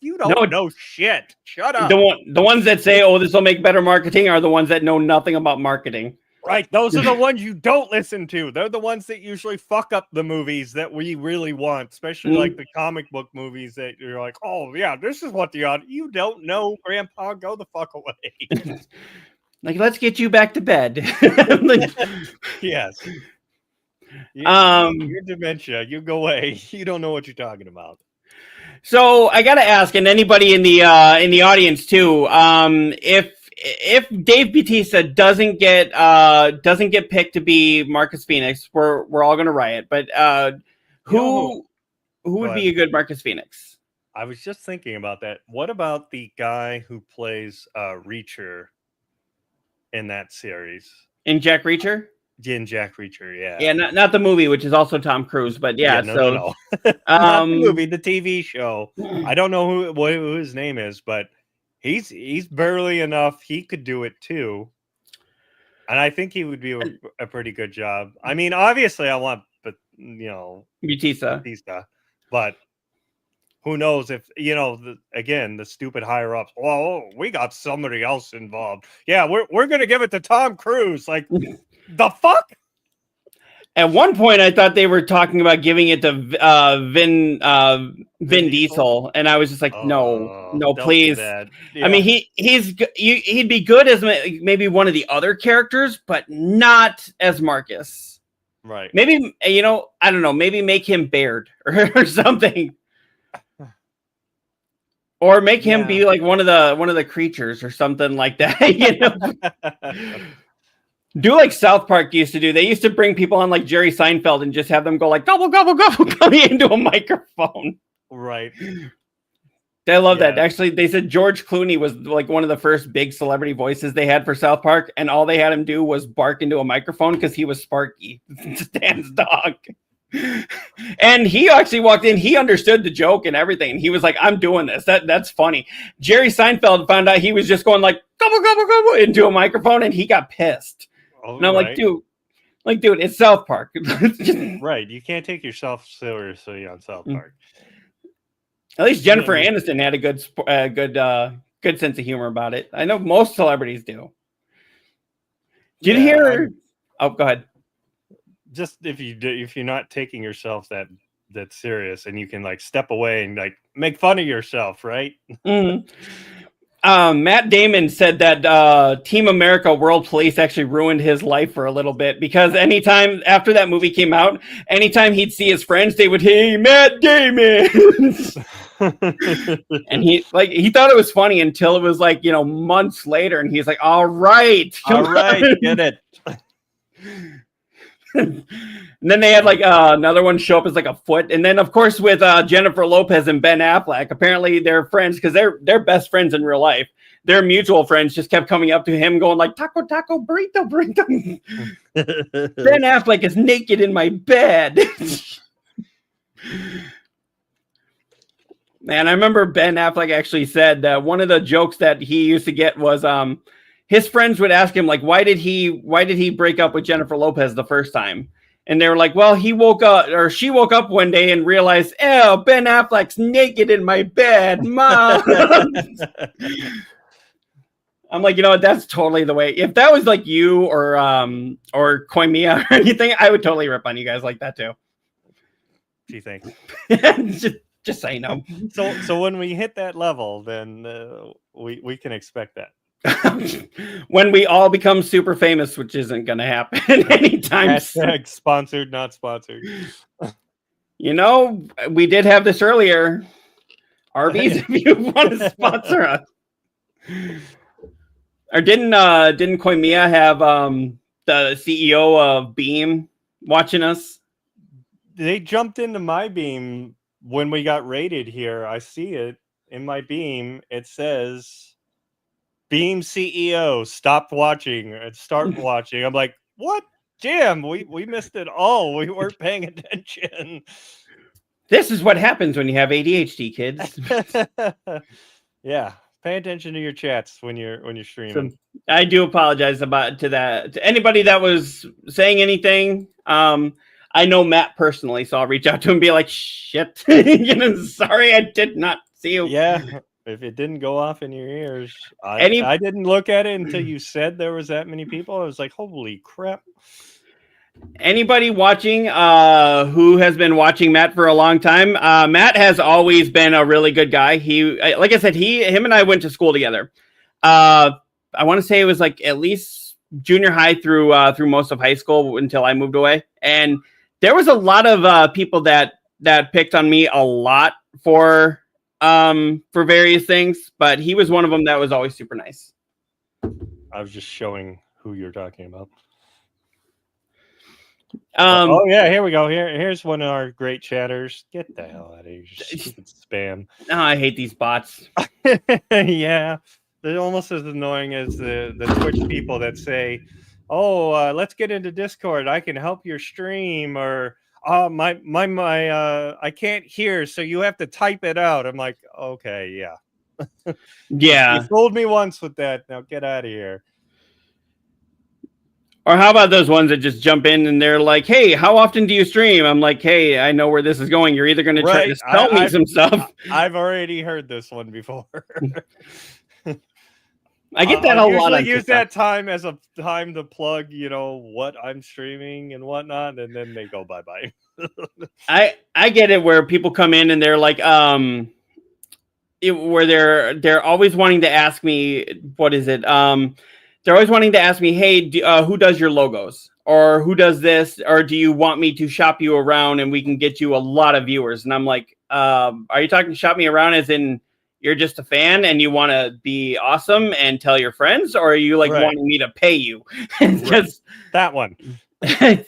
You don't know shit. Shut up. The ones that say, oh, this will make better marketing are the ones that know nothing about marketing. Right. Those are the ones you don't listen to. They're the ones that usually fuck up the movies that we really want, especially like the comic book movies that you're like, oh, yeah, this is what you don't know, Grandpa. Go the fuck away. Like, let's get you back to bed. Yes. Your dementia. You go away. You don't know what you're talking about. So I gotta ask, and anybody in the audience too, if Dave Bautista doesn't get picked to be Marcus Phoenix, we're all gonna riot. But who would be a good Marcus Phoenix? I was just thinking about that. What about the guy who plays Reacher in that series? In Jack Reacher? Jack Reacher, yeah. Yeah, not the movie, which is also Tom Cruise, but yeah. No. Not the movie, the TV show. I don't know who his name is, but he's barely enough. He could do it too, and I think he would be a pretty good job. I mean, obviously, I want, but Bautista, but who knows if the stupid higher ups. Well, we got somebody else involved. Yeah, we're gonna give it to Tom Cruise. Like the fuck. At one point, I thought they were talking about giving it to Vin Diesel, and I was just like, no, please. Yeah. I mean, he'd be good as maybe one of the other characters, but not as Marcus. Right? Maybe I don't know. Maybe make him Baird or something, or make him be like one of the creatures or something like that. Do like South Park used to do. They used to bring people on like Jerry Seinfeld and just have them go like gobble gobble gobble gobble into a microphone. Right. I love that. Actually, they said George Clooney was like one of the first big celebrity voices they had for South Park, and all they had him do was bark into a microphone because he was Sparky, Stan's dog. And he actually walked in. He understood the joke and everything. He was like, "I'm doing this. That's funny." Jerry Seinfeld found out he was just going like gobble gobble gobble into a microphone, and he got pissed. And I'm like, dude, it's South Park. Right. You can't take yourself seriously on South Park. At least Jennifer Aniston had a good sense of humor about it. I know most celebrities do. Did you hear? Oh, go ahead. Just if you're not taking yourself that serious, and you can like step away and like make fun of yourself, right? Mm-hmm. Matt Damon said that Team America World Police actually ruined his life for a little bit, because anytime after that movie came out, anytime he'd see his friends, they would, "Hey, Matt Damon." And he thought it was funny until it was like, months later, and he's like, all right, get it. And then they had like another one show up as like a foot, and then of course with Jennifer Lopez and Ben Affleck, apparently they're friends because they're best friends in real life. Their mutual friends just kept coming up to him going like, "Taco, taco, burrito, burrito." Ben Affleck is naked in my bed. Man, I remember Ben Affleck actually said that one of the jokes that he used to get was his friends would ask him like, why did he break up with Jennifer Lopez the first time? And they were like, well, she woke up one day and realized, oh, Ben Affleck's naked in my bed, Mom. I'm like, that's totally the way. If that was like you or Koimia or anything, I would totally rip on you guys like that too. What do you think? Just so you know. So when we hit that level, then we can expect that. When we all become super famous, which isn't going to happen anytime soon. Sponsored, not sponsored. We did have this earlier. Arby's, if you want to sponsor us. Or didn't Koimia have the CEO of Beam watching us? They jumped into my Beam when we got raided here. I see it in my Beam. It says Beam CEO stopped watching and start watching. I'm like, what? Damn, we missed it all. We weren't paying attention. This is what happens when you have ADHD, kids. Yeah, pay attention to your chats when you're streaming. So, I do apologize to anybody that was saying anything. I know Matt personally, so I'll reach out to him and be like, shit. Sorry, I did not see you. Yeah. If it didn't go off in your ears, I didn't look at it until you said there was that many people. I was like, holy crap. Anybody watching who has been watching Matt for a long time, Matt has always been a really good guy. Like I said, him and I went to school together. I want to say it was like at least junior high through most of high school until I moved away. And there was a lot of people that picked on me a lot for various things, but he was one of them that was always super nice. I was just showing who you're talking about. Oh yeah, here we go. Here's one of our great chatters. Get the hell out of here, stupid spam. Oh, I hate these bots. Yeah, they're almost as annoying as the Twitch people that say, oh, let's get into Discord. I can help your stream, or my I can't hear, so you have to type it out. I'm like, okay, yeah. Yeah. You fooled me once with that. Now get out of here. Or how about those ones that just jump in and they're like, hey, how often do you stream? I'm like, hey, I know where this is going. You're either going to try to sell me some stuff. I've already heard this one before. I get that a lot. I use that time as a time to plug, what I'm streaming and whatnot, and then they go bye-bye. I get it where people come in and they're like, where they're always wanting to ask me, what is it? They're always wanting to ask me, hey, who does your logos? Or who does this? Or do you want me to shop you around and we can get you a lot of viewers? And I'm like, are you talking shop me around as in you're just a fan and you want to be awesome and tell your friends? Or are you like wanting me to pay you? Because that one. Because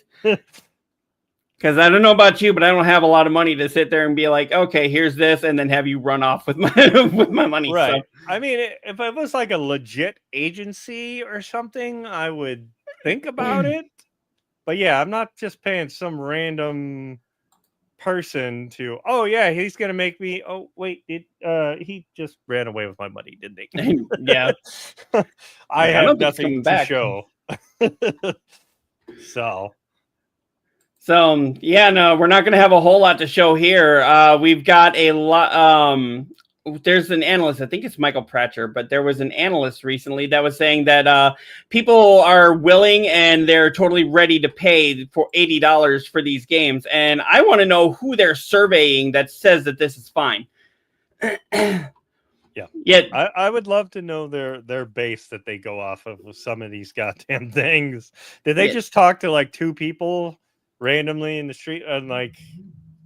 I don't know about you, but I don't have a lot of money to sit there and be like, okay, here's this, and then have you run off with my with my money. Right. So. I mean, if it was like a legit agency or something, I would think about it. But yeah, I'm not just paying some random person to. Oh yeah, he's gonna make me. Oh wait, he just ran away with my money, didn't he? Yeah. I have nothing to show. So yeah, no, we're not going to have a whole lot to show here. We've got a lot. There's an analyst, I think it's Michael Pratcher, but there was an analyst recently that was saying that people are willing and they're totally ready to pay for $80 for these games. And I want to know who they're surveying that says that this is fine. Yeah. I would love to know their base that they go off of with some of these goddamn things. Did they just talk to like two people randomly in the street and like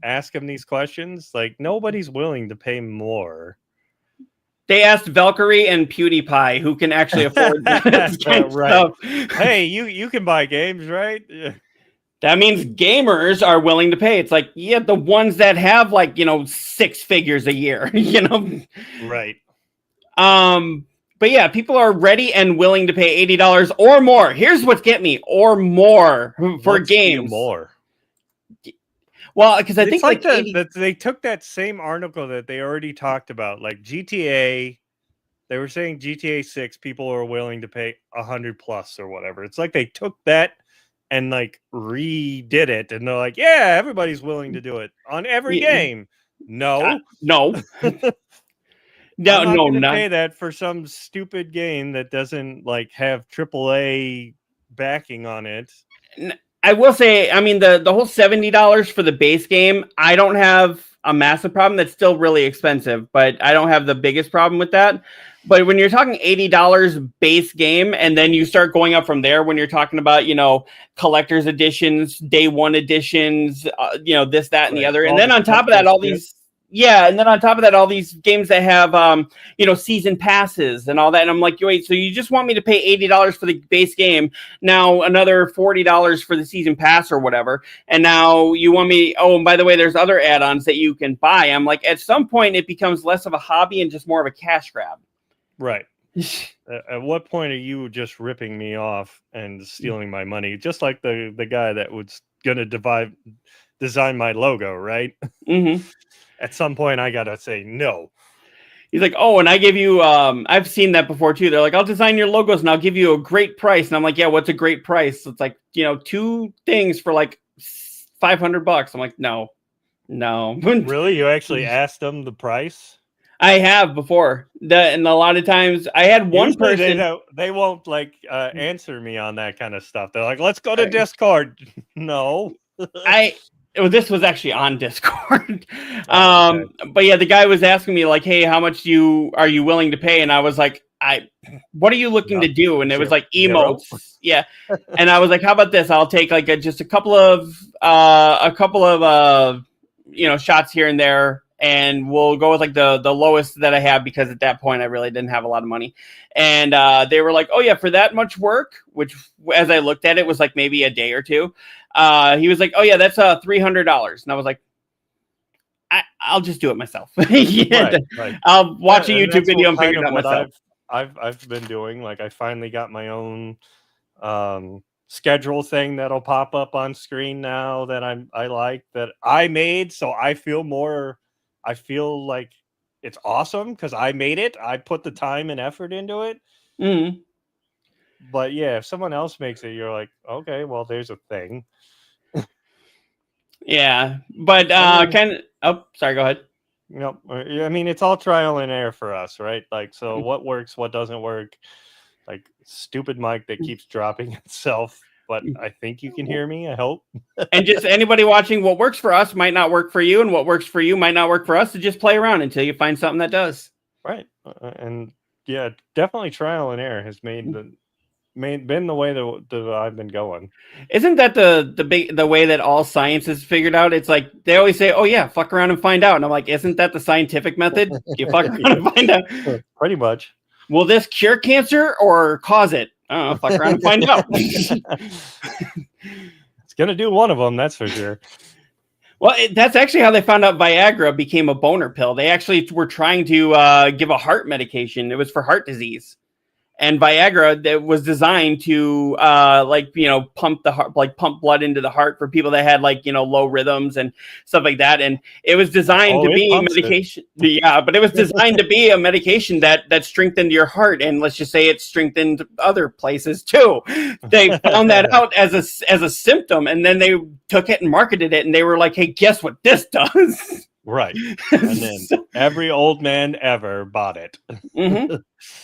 ask them these questions? Like nobody's willing to pay more. They asked Valkyrie and PewDiePie who can actually afford this kind of stuff. Hey, you can buy games, right? That means gamers are willing to pay. It's like, yeah, the ones that have like, 6 figures a year, Right. But yeah, people are ready and willing to pay $80 or more. Here's what's get me, or more for games. More. Well, because I think that they took that same article that they already talked about, like GTA. They were saying GTA 6 people are willing to pay 100 plus or whatever. It's like they took that and like redid it, and they're like, yeah, everybody's willing to do it on every game. No. No, not pay that for some stupid game that doesn't like have AAA backing on it. I will say, I mean, the whole $70 for the base game, I don't have a massive problem. That's still really expensive, but I don't have the biggest problem with that. But when you're talking $80 base game, and then you start going up from there, when you're talking about, collector's editions, day one editions, this, that, and the other. And then on top of that, all these. Yeah, and then on top of that, all these games that have, season passes and all that. And I'm like, wait, so you just want me to pay $80 for the base game, now another $40 for the season pass or whatever, and now you want me, oh, and by the way, there's other add-ons that you can buy. I'm like, at some point, it becomes less of a hobby and just more of a cash grab. Right. At what point are you just ripping me off and stealing my money? Just like the guy that was going to design my logo, right? Mm-hmm. At some point, I gotta say no. He's like, oh, and I give you, I've seen that before too. They're like, I'll design your logos and I'll give you a great price. And I'm like, yeah, what's a great price? It's like, 2 things for like $500. I'm like, no. Really? You actually asked them the price? I have before. And a lot of times I had one person. They won't like answer me on that kind of stuff. They're like, let's go to Discord. No. This was actually on Discord. Okay. But yeah, the guy was asking me like, hey, how much are you willing to pay? And I was like, what are you looking to do? And it was like emotes. Yeah. And I was like, how about this? I'll take like just a couple of shots here and there. And we'll go with like the lowest that I have, because at that point I really didn't have a lot of money. And they were like, oh yeah, for that much work, which as I looked at it was like maybe a day or two. He was like, oh yeah, that's $300. And I was like, I'll just do it myself. Yeah, right. I'll watch a YouTube video and figure it out myself. I've been doing. Like I finally got my own schedule thing that'll pop up on screen now that I like that I made. So I feel like it's awesome because I made it. I put the time and effort into it. Mm. But yeah, if someone else makes it, you're like, okay, well, there's a thing. Yeah, but sorry, go ahead. I mean, it's all trial and error for us, right? Like, so what works, what doesn't work? Like, stupid mic that keeps dropping itself. But I think you can hear me. I hope. And just anybody watching, what works for us might not work for you, and what works for you might not work for us. So just play around until you find something that does. Right, and yeah, definitely trial and error has been the way that I've been going. Isn't that the way that all science is figured out? It's like they always say, "Oh yeah, fuck around and find out," and I'm like, "Isn't that the scientific method? You fuck around and find out." Pretty much. Will this cure cancer or cause it? I don't know. Fuck around and find out. It's gonna do one of them, that's for sure. Well, that's actually how they found out Viagra became a boner pill. They actually were trying to give a heart medication. It was for heart disease. And Viagra that was designed to pump the heart, like pump blood into the heart for people that had low rhythms and stuff like that. And it was designed to be a medication. Yeah, but it was designed to be a medication that strengthened your heart. And let's just say it strengthened other places too. They found that out as a symptom, and then they took it and marketed it, and they were like, "Hey, guess what this does?" Right. And then every old man ever bought it. Mm-hmm.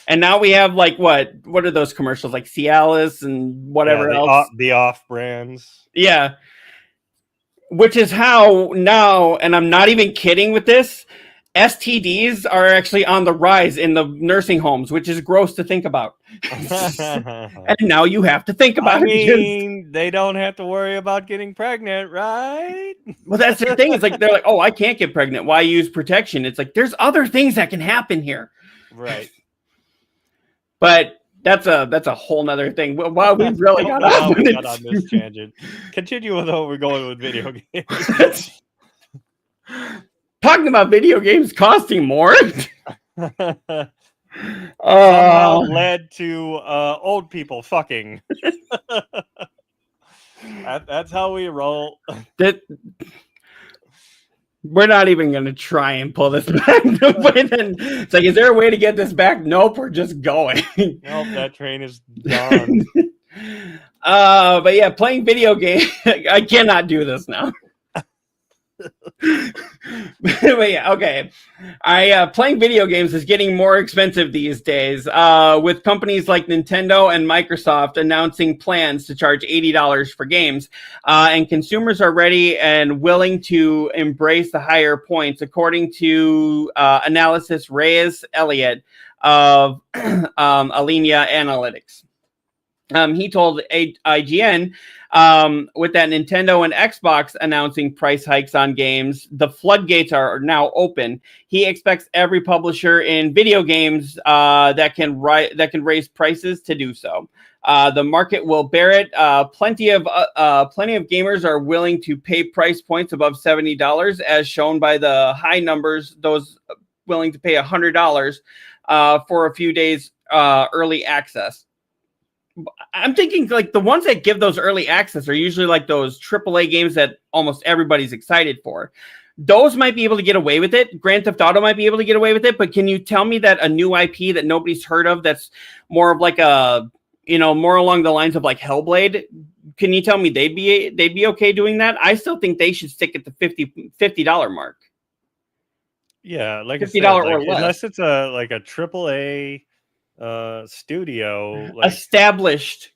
And now we have what are those commercials like Cialis and whatever else? The off brands. Yeah. Which is how now, and I'm not even kidding with this, STDs are actually on the rise in the nursing homes, which is gross to think about. And now you have to think about it. They don't have to worry about getting pregnant, right? Well, that's the thing. It's like they're like, "Oh, I can't get pregnant. Why use protection?" It's like there's other things that can happen here. Right. But that's a whole nother thing. Wow, we really got off on this tangent. Continue with what we're going with video games. Talking about video games costing more. Somehow led to old people fucking. That's how we roll. We're not even going to try and pull this back. But then it's like, is there a way to get this back? Nope, we're just going. Nope, that train is gone. But yeah, playing video games. I cannot do this now. But yeah, okay. Playing video games is getting more expensive these days, with companies like Nintendo and Microsoft announcing plans to charge $80 for games, and consumers are ready and willing to embrace the higher points, according to analysis Reyes Elliott of Alinea Analytics. He told IGN, with that Nintendo and Xbox announcing price hikes on games, the floodgates are now open. He expects every publisher in video games that can raise prices to do so. The market will bear it. Plenty of gamers are willing to pay price points above $70, as shown by the high numbers. Those willing to pay $100 for a few days early access. I'm thinking like the ones that give those early access are usually like those AAA games that almost everybody's excited for. Those might be able to get away with it. Grand Theft Auto might be able to get away with it. But can you tell me that a new IP that nobody's heard of, that's more of like more along the lines of like Hellblade, can you tell me they'd be okay doing that? I still think they should stick at the $50 mark. Yeah, like $50 or less, unless it's a AAA studio, established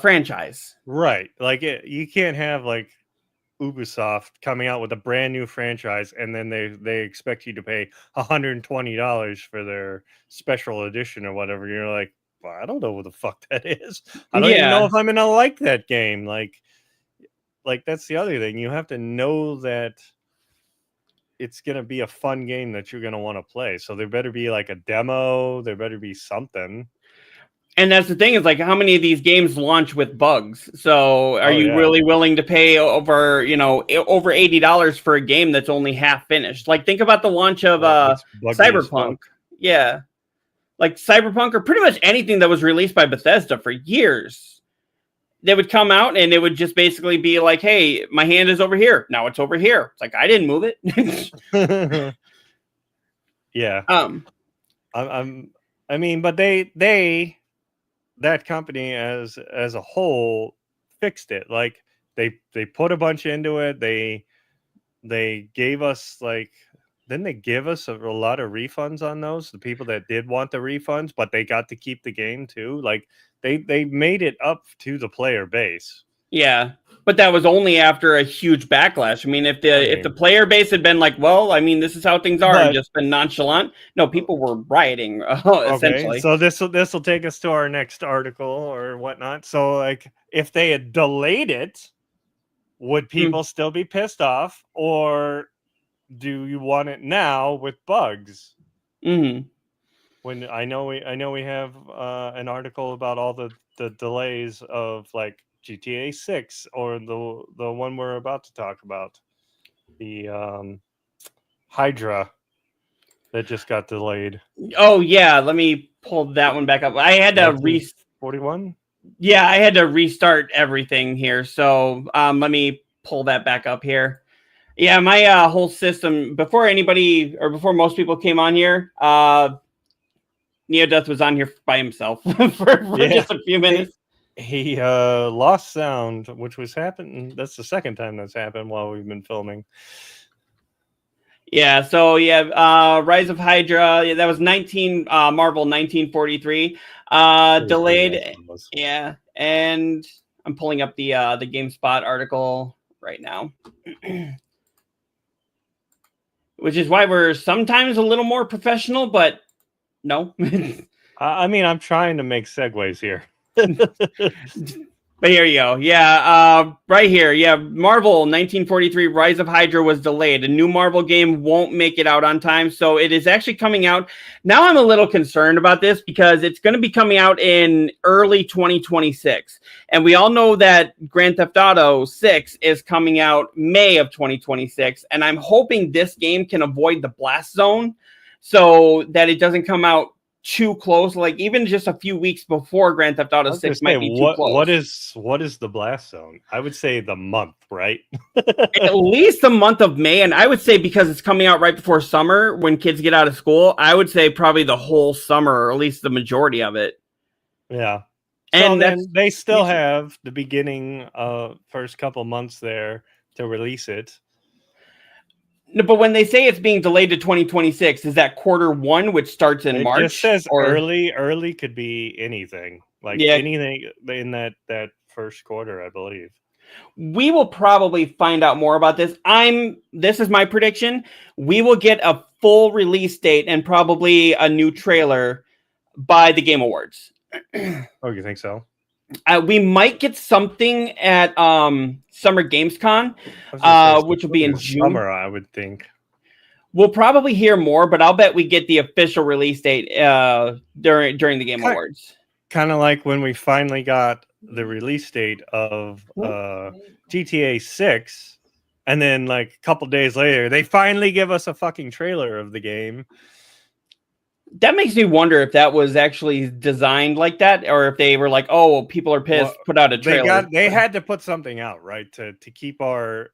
franchise, right? Like you can't have like Ubisoft coming out with a brand new franchise and then they expect you to pay $120 for their special edition or whatever. You're like, well, I don't know what the fuck that is. I don't even know if I'm gonna like that game. Like that's the other thing. You have to know that it's going to be a fun game that you're going to want to play. So there better be like a demo. There better be something. And that's the thing, is like, how many of these games launch with bugs? So are you really willing to pay over $80 for a game that's only half finished? Like, think about the launch of Cyberpunk. Yeah. Like Cyberpunk, or pretty much anything that was released by Bethesda for years. they would come out and it would just basically be like, hey, my hand is over here. Now it's over here. It's like, I didn't move it. Yeah. I mean, but they that company as a whole fixed it. Like they put a bunch into it. They gave us like, didn't they give us a lot of refunds on those? The people that did want the refunds, but they got to keep the game too. Like they made it up to the player base. Yeah, but that was only after a huge backlash. I mean, if the player base had been like, well, I mean, this is how things are, and just been nonchalant, no, people were rioting. Essentially. So this will take us to our next article or whatnot. So like, if they had delayed it, would people still be pissed off, or do you want it now with bugs? Mm-hmm. When I know we have an article about all the delays of like GTA 6 or the one we're about to talk about, the Hydra that just got delayed. Oh yeah, let me pull that one back up. I had to 41. Yeah, I had to restart everything here. So let me pull that back up here. Yeah, my whole system, before most people came on here, Neo Deth was on here by himself for just a few minutes. He lost sound, which was happening. That's the second time that's happened while we've been filming. Yeah, so Rise of Hydra, that was Marvel 1943. Delayed. Yeah, and I'm pulling up the GameSpot article right now. Which is why we're sometimes a little more professional, but no. I mean, I'm trying to make segues here. But here you go. Yeah, right here. Yeah, Marvel 1943 Rise of Hydra was delayed. A new Marvel game won't make it out on time, so it is actually coming out. Now I'm a little concerned about this because it's going to be coming out in early 2026. And we all know that Grand Theft Auto 6 is coming out May of 2026. And I'm hoping this game can avoid the blast zone so that it doesn't come out too close, like even just a few weeks before Grand Theft Auto 6 might be too close. What is the blast zone? I would say the month, right? At least the month of May, and I would say because it's coming out right before summer when kids get out of school, I would say probably the whole summer, or at least the majority of it. Yeah. And so then they still have the beginning first couple months there to release it. No, but when they say it's being delayed to 2026, is that quarter 1, which starts in March? It just says early. Early could be anything, like anything in that first quarter, I believe. We will probably find out more about this. This is my prediction. We will get a full release date and probably a new trailer by the Game Awards. Oh, you think so? We might get something at Summer Gamescom, which will be in June. Summer, I would think. We'll probably hear more, but I'll bet we get the official release date during the Game Awards. Kind of like when we finally got the release date of GTA 6, and then like a couple days later, they finally give us a fucking trailer of the game. That makes me wonder if that was actually designed like that, or if they were like, "Oh, well, people are pissed. Put out a trailer." They had to put something out, right, to keep our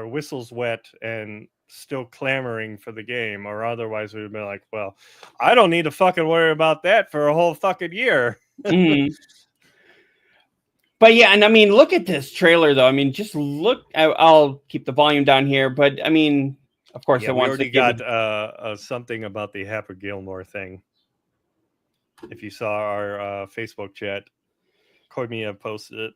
whistles wet and still clamoring for the game, or otherwise we'd be like, "Well, I don't need to fucking worry about that for a whole fucking year." Mm-hmm. But yeah, and I mean, look at this trailer, though. I mean, just look. I'll keep the volume down here, but I mean. Of course, we already got something about the Happy Gilmore thing. If you saw our Facebook chat, Koimia posted it.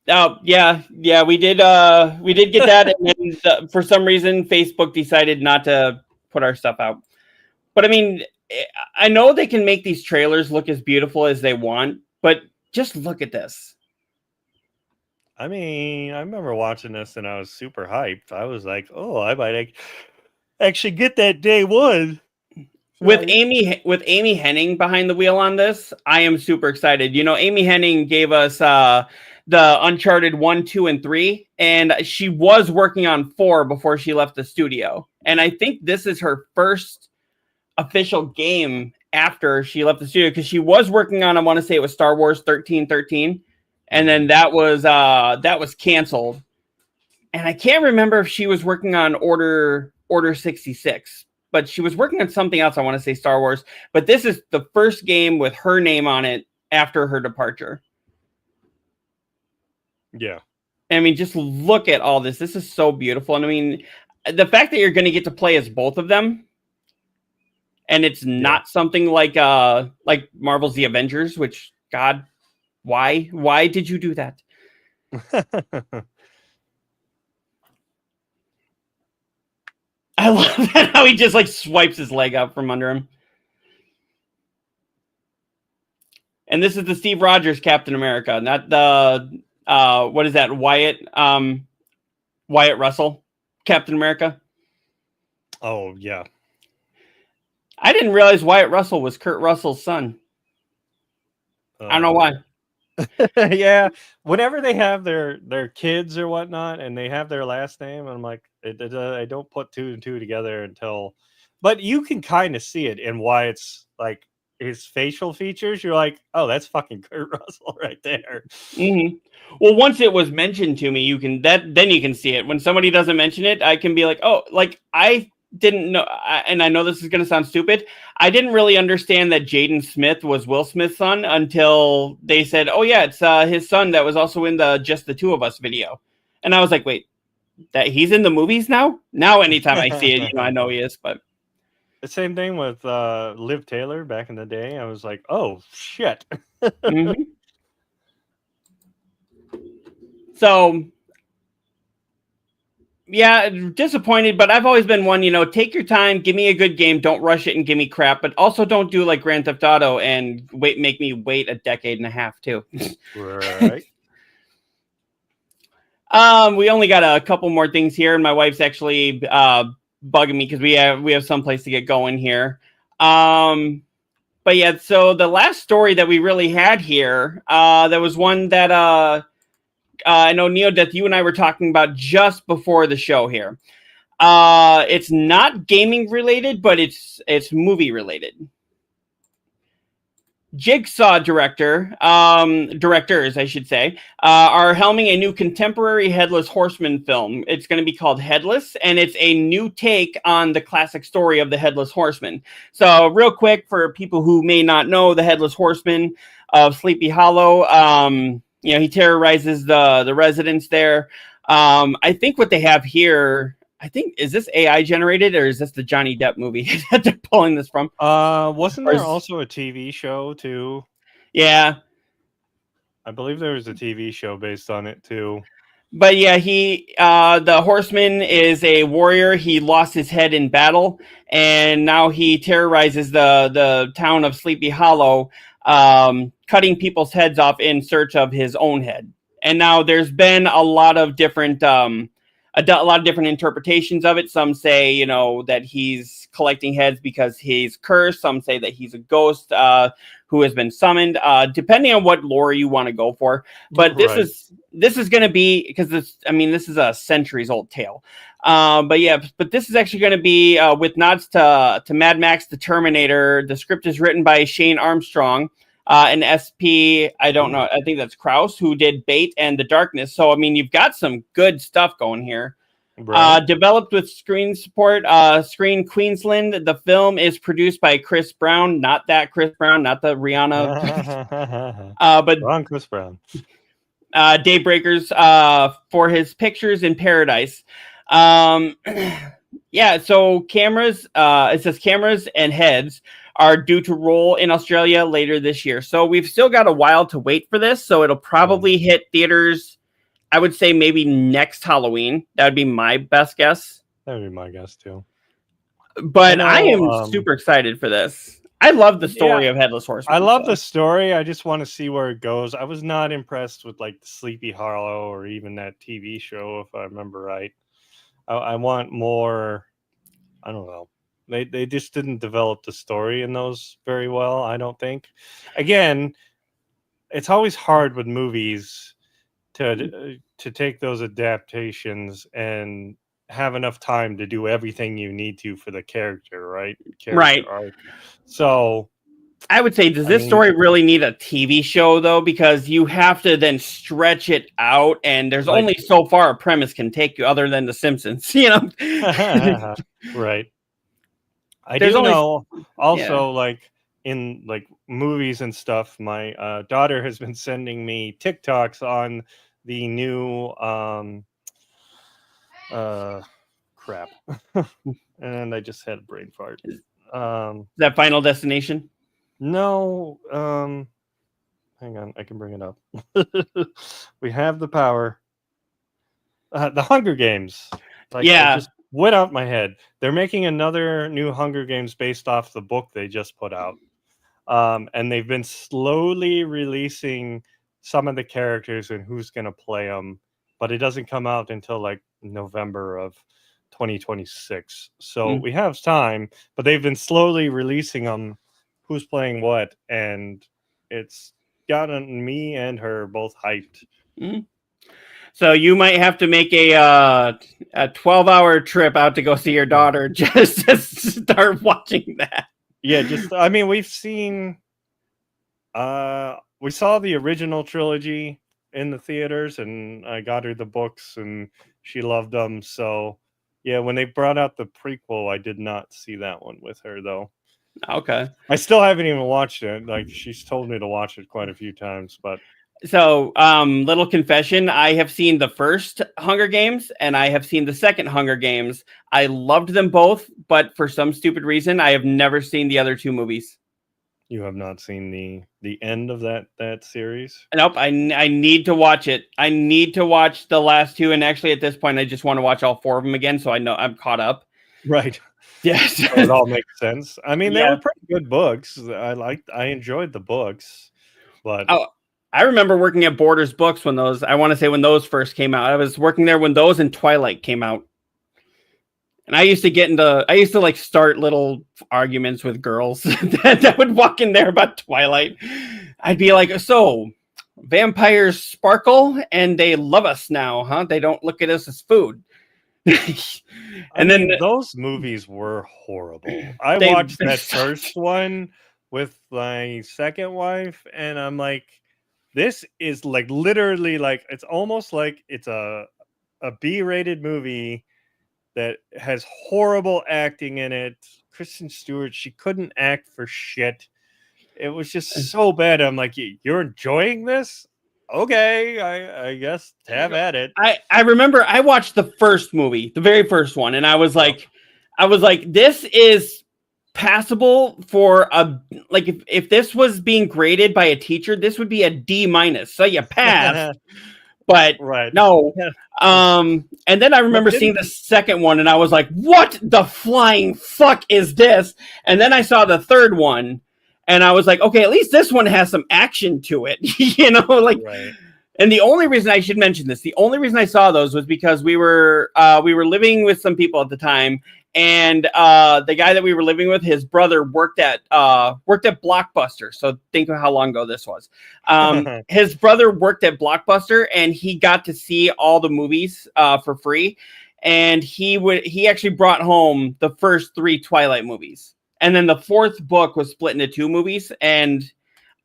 Oh yeah, we did get that, and then for some reason, Facebook decided not to put our stuff out. But I mean, I know they can make these trailers look as beautiful as they want, but just look at this. I mean, I remember watching this and I was super hyped. I was like, "Oh, I might actually get that day one." With Amy Hennig behind the wheel on this, I am super excited. You know, Amy Hennig gave us the Uncharted 1, 2, and 3, and she was working on 4 before she left the studio. And I think this is her first official game after she left the studio, because she was working on, I want to say it was Star Wars 1313. and then that was canceled. And I can't remember if she was working on Order 66, but she was working on something else. I want to say Star Wars, but this is the first game with her name on it after her departure. Yeah. I mean, just look at all this. This is so beautiful. And I mean, the fact that you're going to get to play as both of them, and it's not something like Marvel's The Avengers, which, God, why did you do that? I love that how he just like swipes his leg out from under him. And this is the Steve Rogers Captain America, not the what is that? Wyatt Russell Captain America. Oh yeah. I didn't realize Wyatt Russell was Kurt Russell's son. I don't know why. Yeah, whenever they have their kids or whatnot, and they have their last name, I'm like, I don't put two and two together until. But you can kind of see it in why it's like his facial features. You're like, oh, that's fucking Kurt Russell right there. Mm-hmm. Well, once it was mentioned to me, then you can see it. When somebody doesn't mention it, I can be like, oh, like I didn't know, and I know this is going to sound stupid. I didn't really understand that Jaden Smith was Will Smith's son until they said, "Oh yeah, it's his son that was also in the Just the Two of Us video," and I was like, "Wait, that he's in the movies now?" Now, anytime I see it, I know he is. But the same thing with Liv Taylor back in the day. I was like, "Oh shit." Mm-hmm. So. Yeah, disappointed, but I've always been one, take your time, give me a good game, don't rush it and give me crap, but also don't do like Grand Theft Auto and make me wait a decade and a half too. Right. We only got a couple more things here, and my wife's actually bugging me because we have someplace to get going here. But yeah, so the last story that we really had here, there was one that I know, Neo Deth, you and I were talking about just before the show here. It's not gaming related, but it's movie related. Jigsaw directors, I should say, are helming a new contemporary Headless Horseman film. It's going to be called Headless, and it's a new take on the classic story of the Headless Horseman. So real quick, for people who may not know, the Headless Horseman of Sleepy Hollow, he terrorizes the residents there. I think what they have here, is this AI generated, or is this the Johnny Depp movie that they're pulling this from? Wasn't there also a TV show too? Yeah. I believe there was a TV show based on it too. But yeah, the Horseman is a warrior. He lost his head in battle, and now he terrorizes the town of Sleepy Hollow, cutting people's heads off in search of his own head. And now there's been a lot of different interpretations of it. Some say, that he's collecting heads because he's cursed. Some say that he's a ghost who has been summoned, depending on what lore you want to go for. But this is going to be, because this is a centuries old tale. But this is actually going to be with nods to Mad Max, the Terminator. The script is written by Shane Armstrong, and SP, I don't know, I think that's Krause, who did Bait and The Darkness. So, you've got some good stuff going here. Right. Developed with screen support, Screen Queensland. The film is produced by Chris Brown, not that Chris Brown, not the Rihanna. But wrong Chris Brown. Daybreakers for his Pictures in Paradise. Yeah, so cameras, it says cameras and heads are due to roll in Australia later this year. So we've still got a while to wait for this. So it'll probably hit theaters, I would say maybe next Halloween. That would be my best guess. That would be my guess too. But I am super excited for this. I love the story of Headless Horseman. I love the story. I just want to see where it goes. I was not impressed with like the Sleepy Hollow or even that TV show, if I remember right. I want more. I don't know. They just didn't develop the story in those very well, I don't think. Again, it's always hard with movies to take those adaptations and have enough time to do everything you need to for the character, right? Arc. So I would say, does this story really need a TV show though? Because you have to then stretch it out, and there's only so far a premise can take you, other than The Simpsons. Right. I There's do only- know also like in like movies and stuff, my daughter has been sending me TikToks on the new crap. And I just had a brain fart. That Final Destination. No, hang on, I can bring it up. We have the power. The Hunger Games. Like, Yeah. it just went out my head. They're making another new Hunger Games based off the book they just put out. And they've been slowly releasing some of the characters and who's going to play them, but it doesn't come out until like November of 2026. So we have time, but they've been slowly releasing them, who's playing what, and it's gotten me and her both hyped. So you might have to make a 12-hour trip out to go see your daughter just to start watching that. Yeah, just I mean, we've seen we saw the original trilogy in the theaters, and I got her the books and she loved them. So yeah, when they brought out the prequel, I did not see that one with her though. Okay. I still haven't even watched it. Like, she's told me to watch it quite a few times, but So, little confession, I have seen the first Hunger Games and I have seen the second Hunger Games. I loved them both, but for some stupid reason, I have never seen the other two movies. you have not seen the end of that series? Nope, I need to watch it. I need to watch the last two, and actually at this point, I just want to watch all four of them again, so I know I'm caught up. Right. Yes. So it all makes sense. I mean, they Yeah. were pretty good books. I enjoyed the books, but Oh, I remember working at Borders Books when those, I want to say when those first came out. I was working there when those and Twilight came out. And I used to like start little arguments with girls that would walk in there about Twilight. I'd be like, so vampires sparkle and they love us now, huh? They don't look at us as food. and then those movies were horrible. I They- watched that first one with my second wife, and I'm like, this is like literally like, it's almost like it's a B-rated movie that has horrible acting in it. Kristen Stewart, she couldn't act for shit. It was just so bad. I'm like, you're enjoying this? Okay, I guess have at it. I remember I watched the first movie, the very first one, and I was like, this is passable for a, like, if this was being graded by a teacher, this would be a D-. So you passed. But Right. no. And then I remember seeing the second one and I was like, what the flying fuck is this? And then I saw the third one and I was like, okay, at least this one has some action to it. Right. And the only reason I should mention this, the only reason I saw those was because we were living with some people at the time, and the guy that we were living with, his brother worked at Blockbuster. So think of how long ago this was. His brother worked at Blockbuster, and he got to see all the movies for free. And he actually brought home the first 3 Twilight movies, and then the fourth book was split into 2 movies. And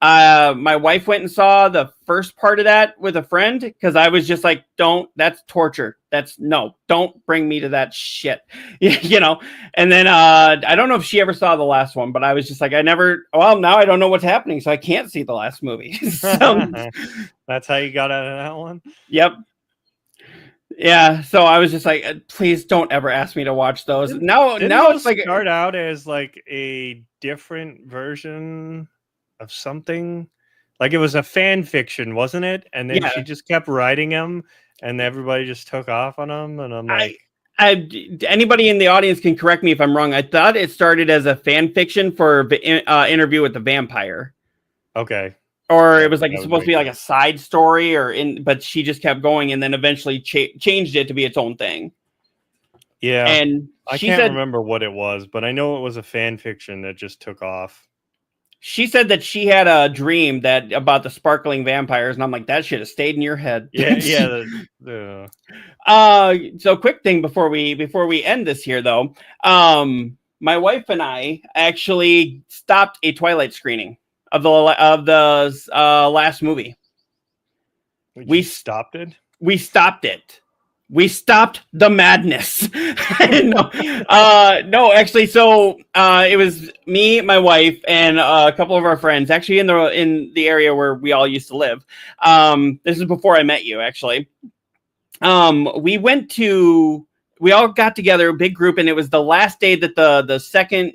my wife went and saw the first part of that with a friend because I was just like, that's torture. Don't bring me to that shit, And then I don't know if she ever saw the last one, but I was just like, now I don't know what's happening, so I can't see the last movie. So, that's how you got out of that one? Yep. Yeah, so I was just like, please don't ever ask me to watch those. Now it's like start out as like a different version of something, like it was a fan fiction, wasn't it? And then she just kept writing them, and everybody just took off on them. And I'm like, anybody in the audience can correct me if I'm wrong. I thought it started as a fan fiction for Interview with the Vampire. Okay. Or it was like supposed to be like a side story, but she just kept going, and then eventually changed it to be its own thing. Yeah, and I can't remember what it was, but I know it was a fan fiction that just took off. She said that she had a dream about the sparkling vampires, and I'm like, that should have stayed in your head. Yeah. So quick thing before we end this here, though. my wife and I actually stopped a Twilight screening of the last movie. We stopped it. We stopped it. We stopped the madness. No, actually, so it was me, my wife, and a couple of our friends, actually in the area where we all used to live. This is before I met you, actually. We all got together, a big group, and it was the last day that the second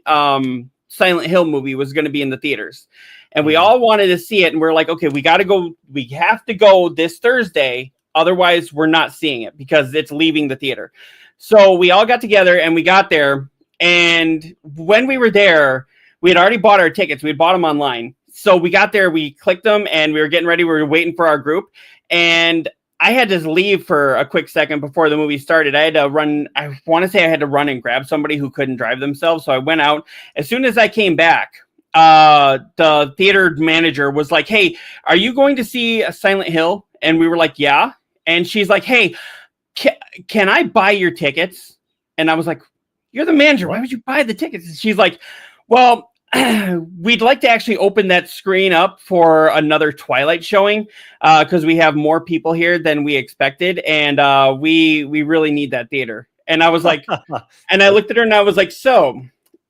Silent Hill movie was going to be in the theaters. And we all wanted to see it, and we're like, okay, we got to go. We have to go this Thursday. Otherwise, we're not seeing it because it's leaving the theater. So we all got together and we got there. And when we were there, we had already bought our tickets. We had bought them online. So we got there, we clicked them, and we were getting ready. We were waiting for our group. And I had to leave for a quick second before the movie started. I had to run. I want to say I had to run and grab somebody who couldn't drive themselves. So I went out. As soon as I came back, the theater manager was like, "Hey, are you going to see a Silent Hill?" And we were like, "Yeah." And she's like, "Hey, can I buy your tickets?" And I was like, "You're the manager. Why would you buy the tickets?" And she's like, "Well, we'd like to actually open that screen up for another Twilight showing because we have more people here than we expected. And we really need that theater." And I was like, and I looked at her and I was like, "So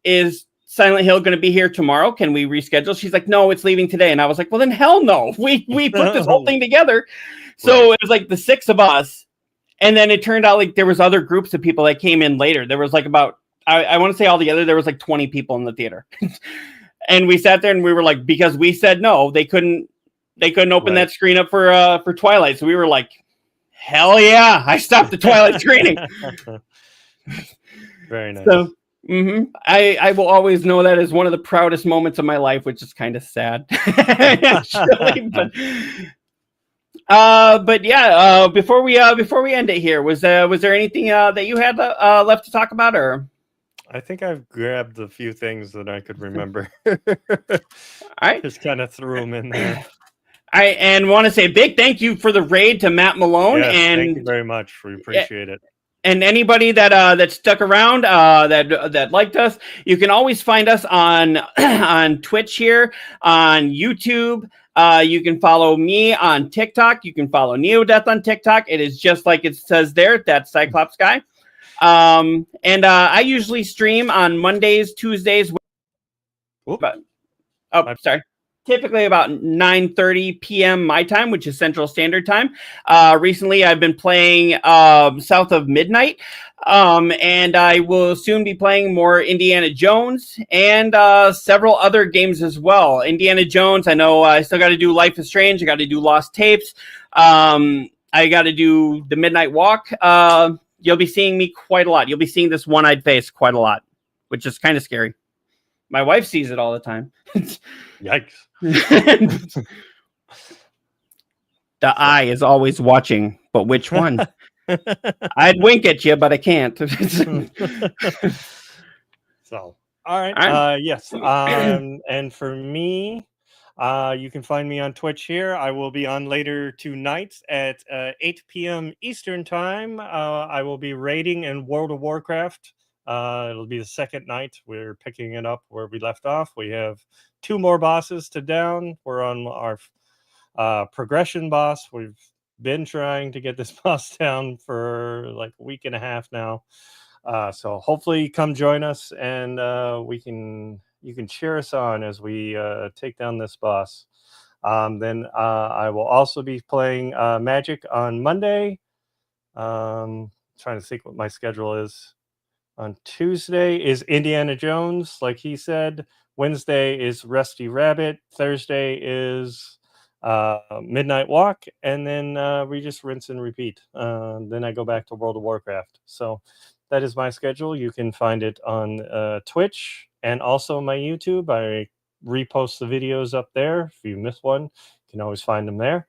is Silent Hill going to be here tomorrow? Can we reschedule?" She's like, "No, it's leaving today." And I was like, "Well, then hell no. We put this whole thing together." So it was like the 6 of us. And then it turned out like there was other groups of people that came in later. There was like about, I want to say altogether, there was like 20 people in the theater. And we sat there and we were like, because we said no, they couldn't open that screen up for Twilight. So we were like, hell yeah, I stopped the Twilight screening. Very nice. So I will always know that as one of the proudest moments of my life, which is kind of sad. Actually, but yeah, before we end it here, was there anything that you had left to talk about, or? I think I've grabbed a few things that I could remember. All right, just kind of threw them in there. And want to say a big thank you for the raid to Matt Malone. Yes, and thank you very much. We appreciate it. And anybody that stuck around, that liked us, you can always find us on on Twitch here, on YouTube. You can follow me on TikTok. You can follow Neo Deth on TikTok. It is just like it says there, That Cyclops Guy. And I usually stream on Mondays, Tuesdays. Sorry. Typically about 9:30 p.m. my time, which is Central Standard Time. Recently, I've been playing South of Midnight, and I will soon be playing more Indiana Jones and several other games as well. Indiana Jones, I know I still got to do Life is Strange. I got to do Lost Tapes. I got to do the Midnight Walk. You'll be seeing me quite a lot. You'll be seeing this one-eyed face quite a lot, which is kind of scary. My wife sees it all the time. Yikes. The eye is always watching, but which one? I'd wink at you, but I can't. So, all right. Yes. And for me, you can find me on Twitch here. I will be on later tonight at 8 p.m. Eastern Time. I will be raiding in World of Warcraft. It'll be the second night. We're picking it up where we left off. We have 2 more bosses to down. We're on our progression boss. We've been trying to get this boss down for like a week and a half now. So hopefully come join us and you can cheer us on as we take down this boss. Then I will also be playing Magic on Monday. Trying to think what my schedule is. On Tuesday is Indiana Jones, like he said. Wednesday is Rusty Rabbit. Thursday is Midnight Walk. And then we just rinse and repeat. Then I go back to World of Warcraft. So that is my schedule. You can find it on Twitch and also my YouTube. I repost the videos up there. If you miss one, you can always find them there.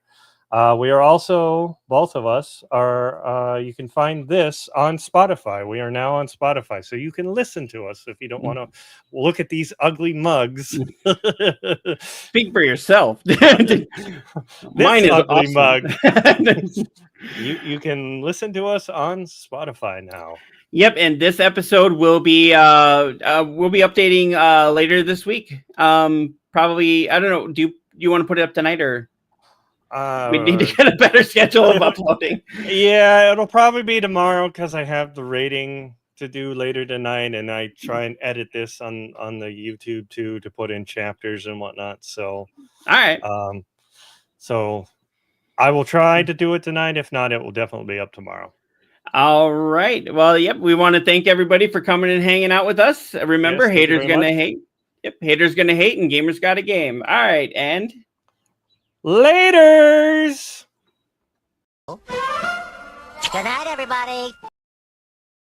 We are also, both of us are, you can find this on Spotify. We are now on Spotify, so you can listen to us if you don't want to look at these ugly mugs. Speak for yourself. Mine is ugly awesome. mug. You can listen to us on Spotify now. Yep, and this episode will be we'll be updating later this week. Probably, I don't know. Do you want to put it up tonight, or we need to get a better schedule of uploading? Yeah, it'll probably be tomorrow because I have the rating to do later tonight, and I try and edit this on the YouTube too to put in chapters and whatnot. So, All right. So I will try to do it tonight. If not, it will definitely be up tomorrow. All right. Well, yep. We want to thank everybody for coming and hanging out with us. Remember, Yes, thank you haters very gonna much. hate. Yep, haters gonna hate, and gamers got a game. All right, and Laters. Good night, everybody.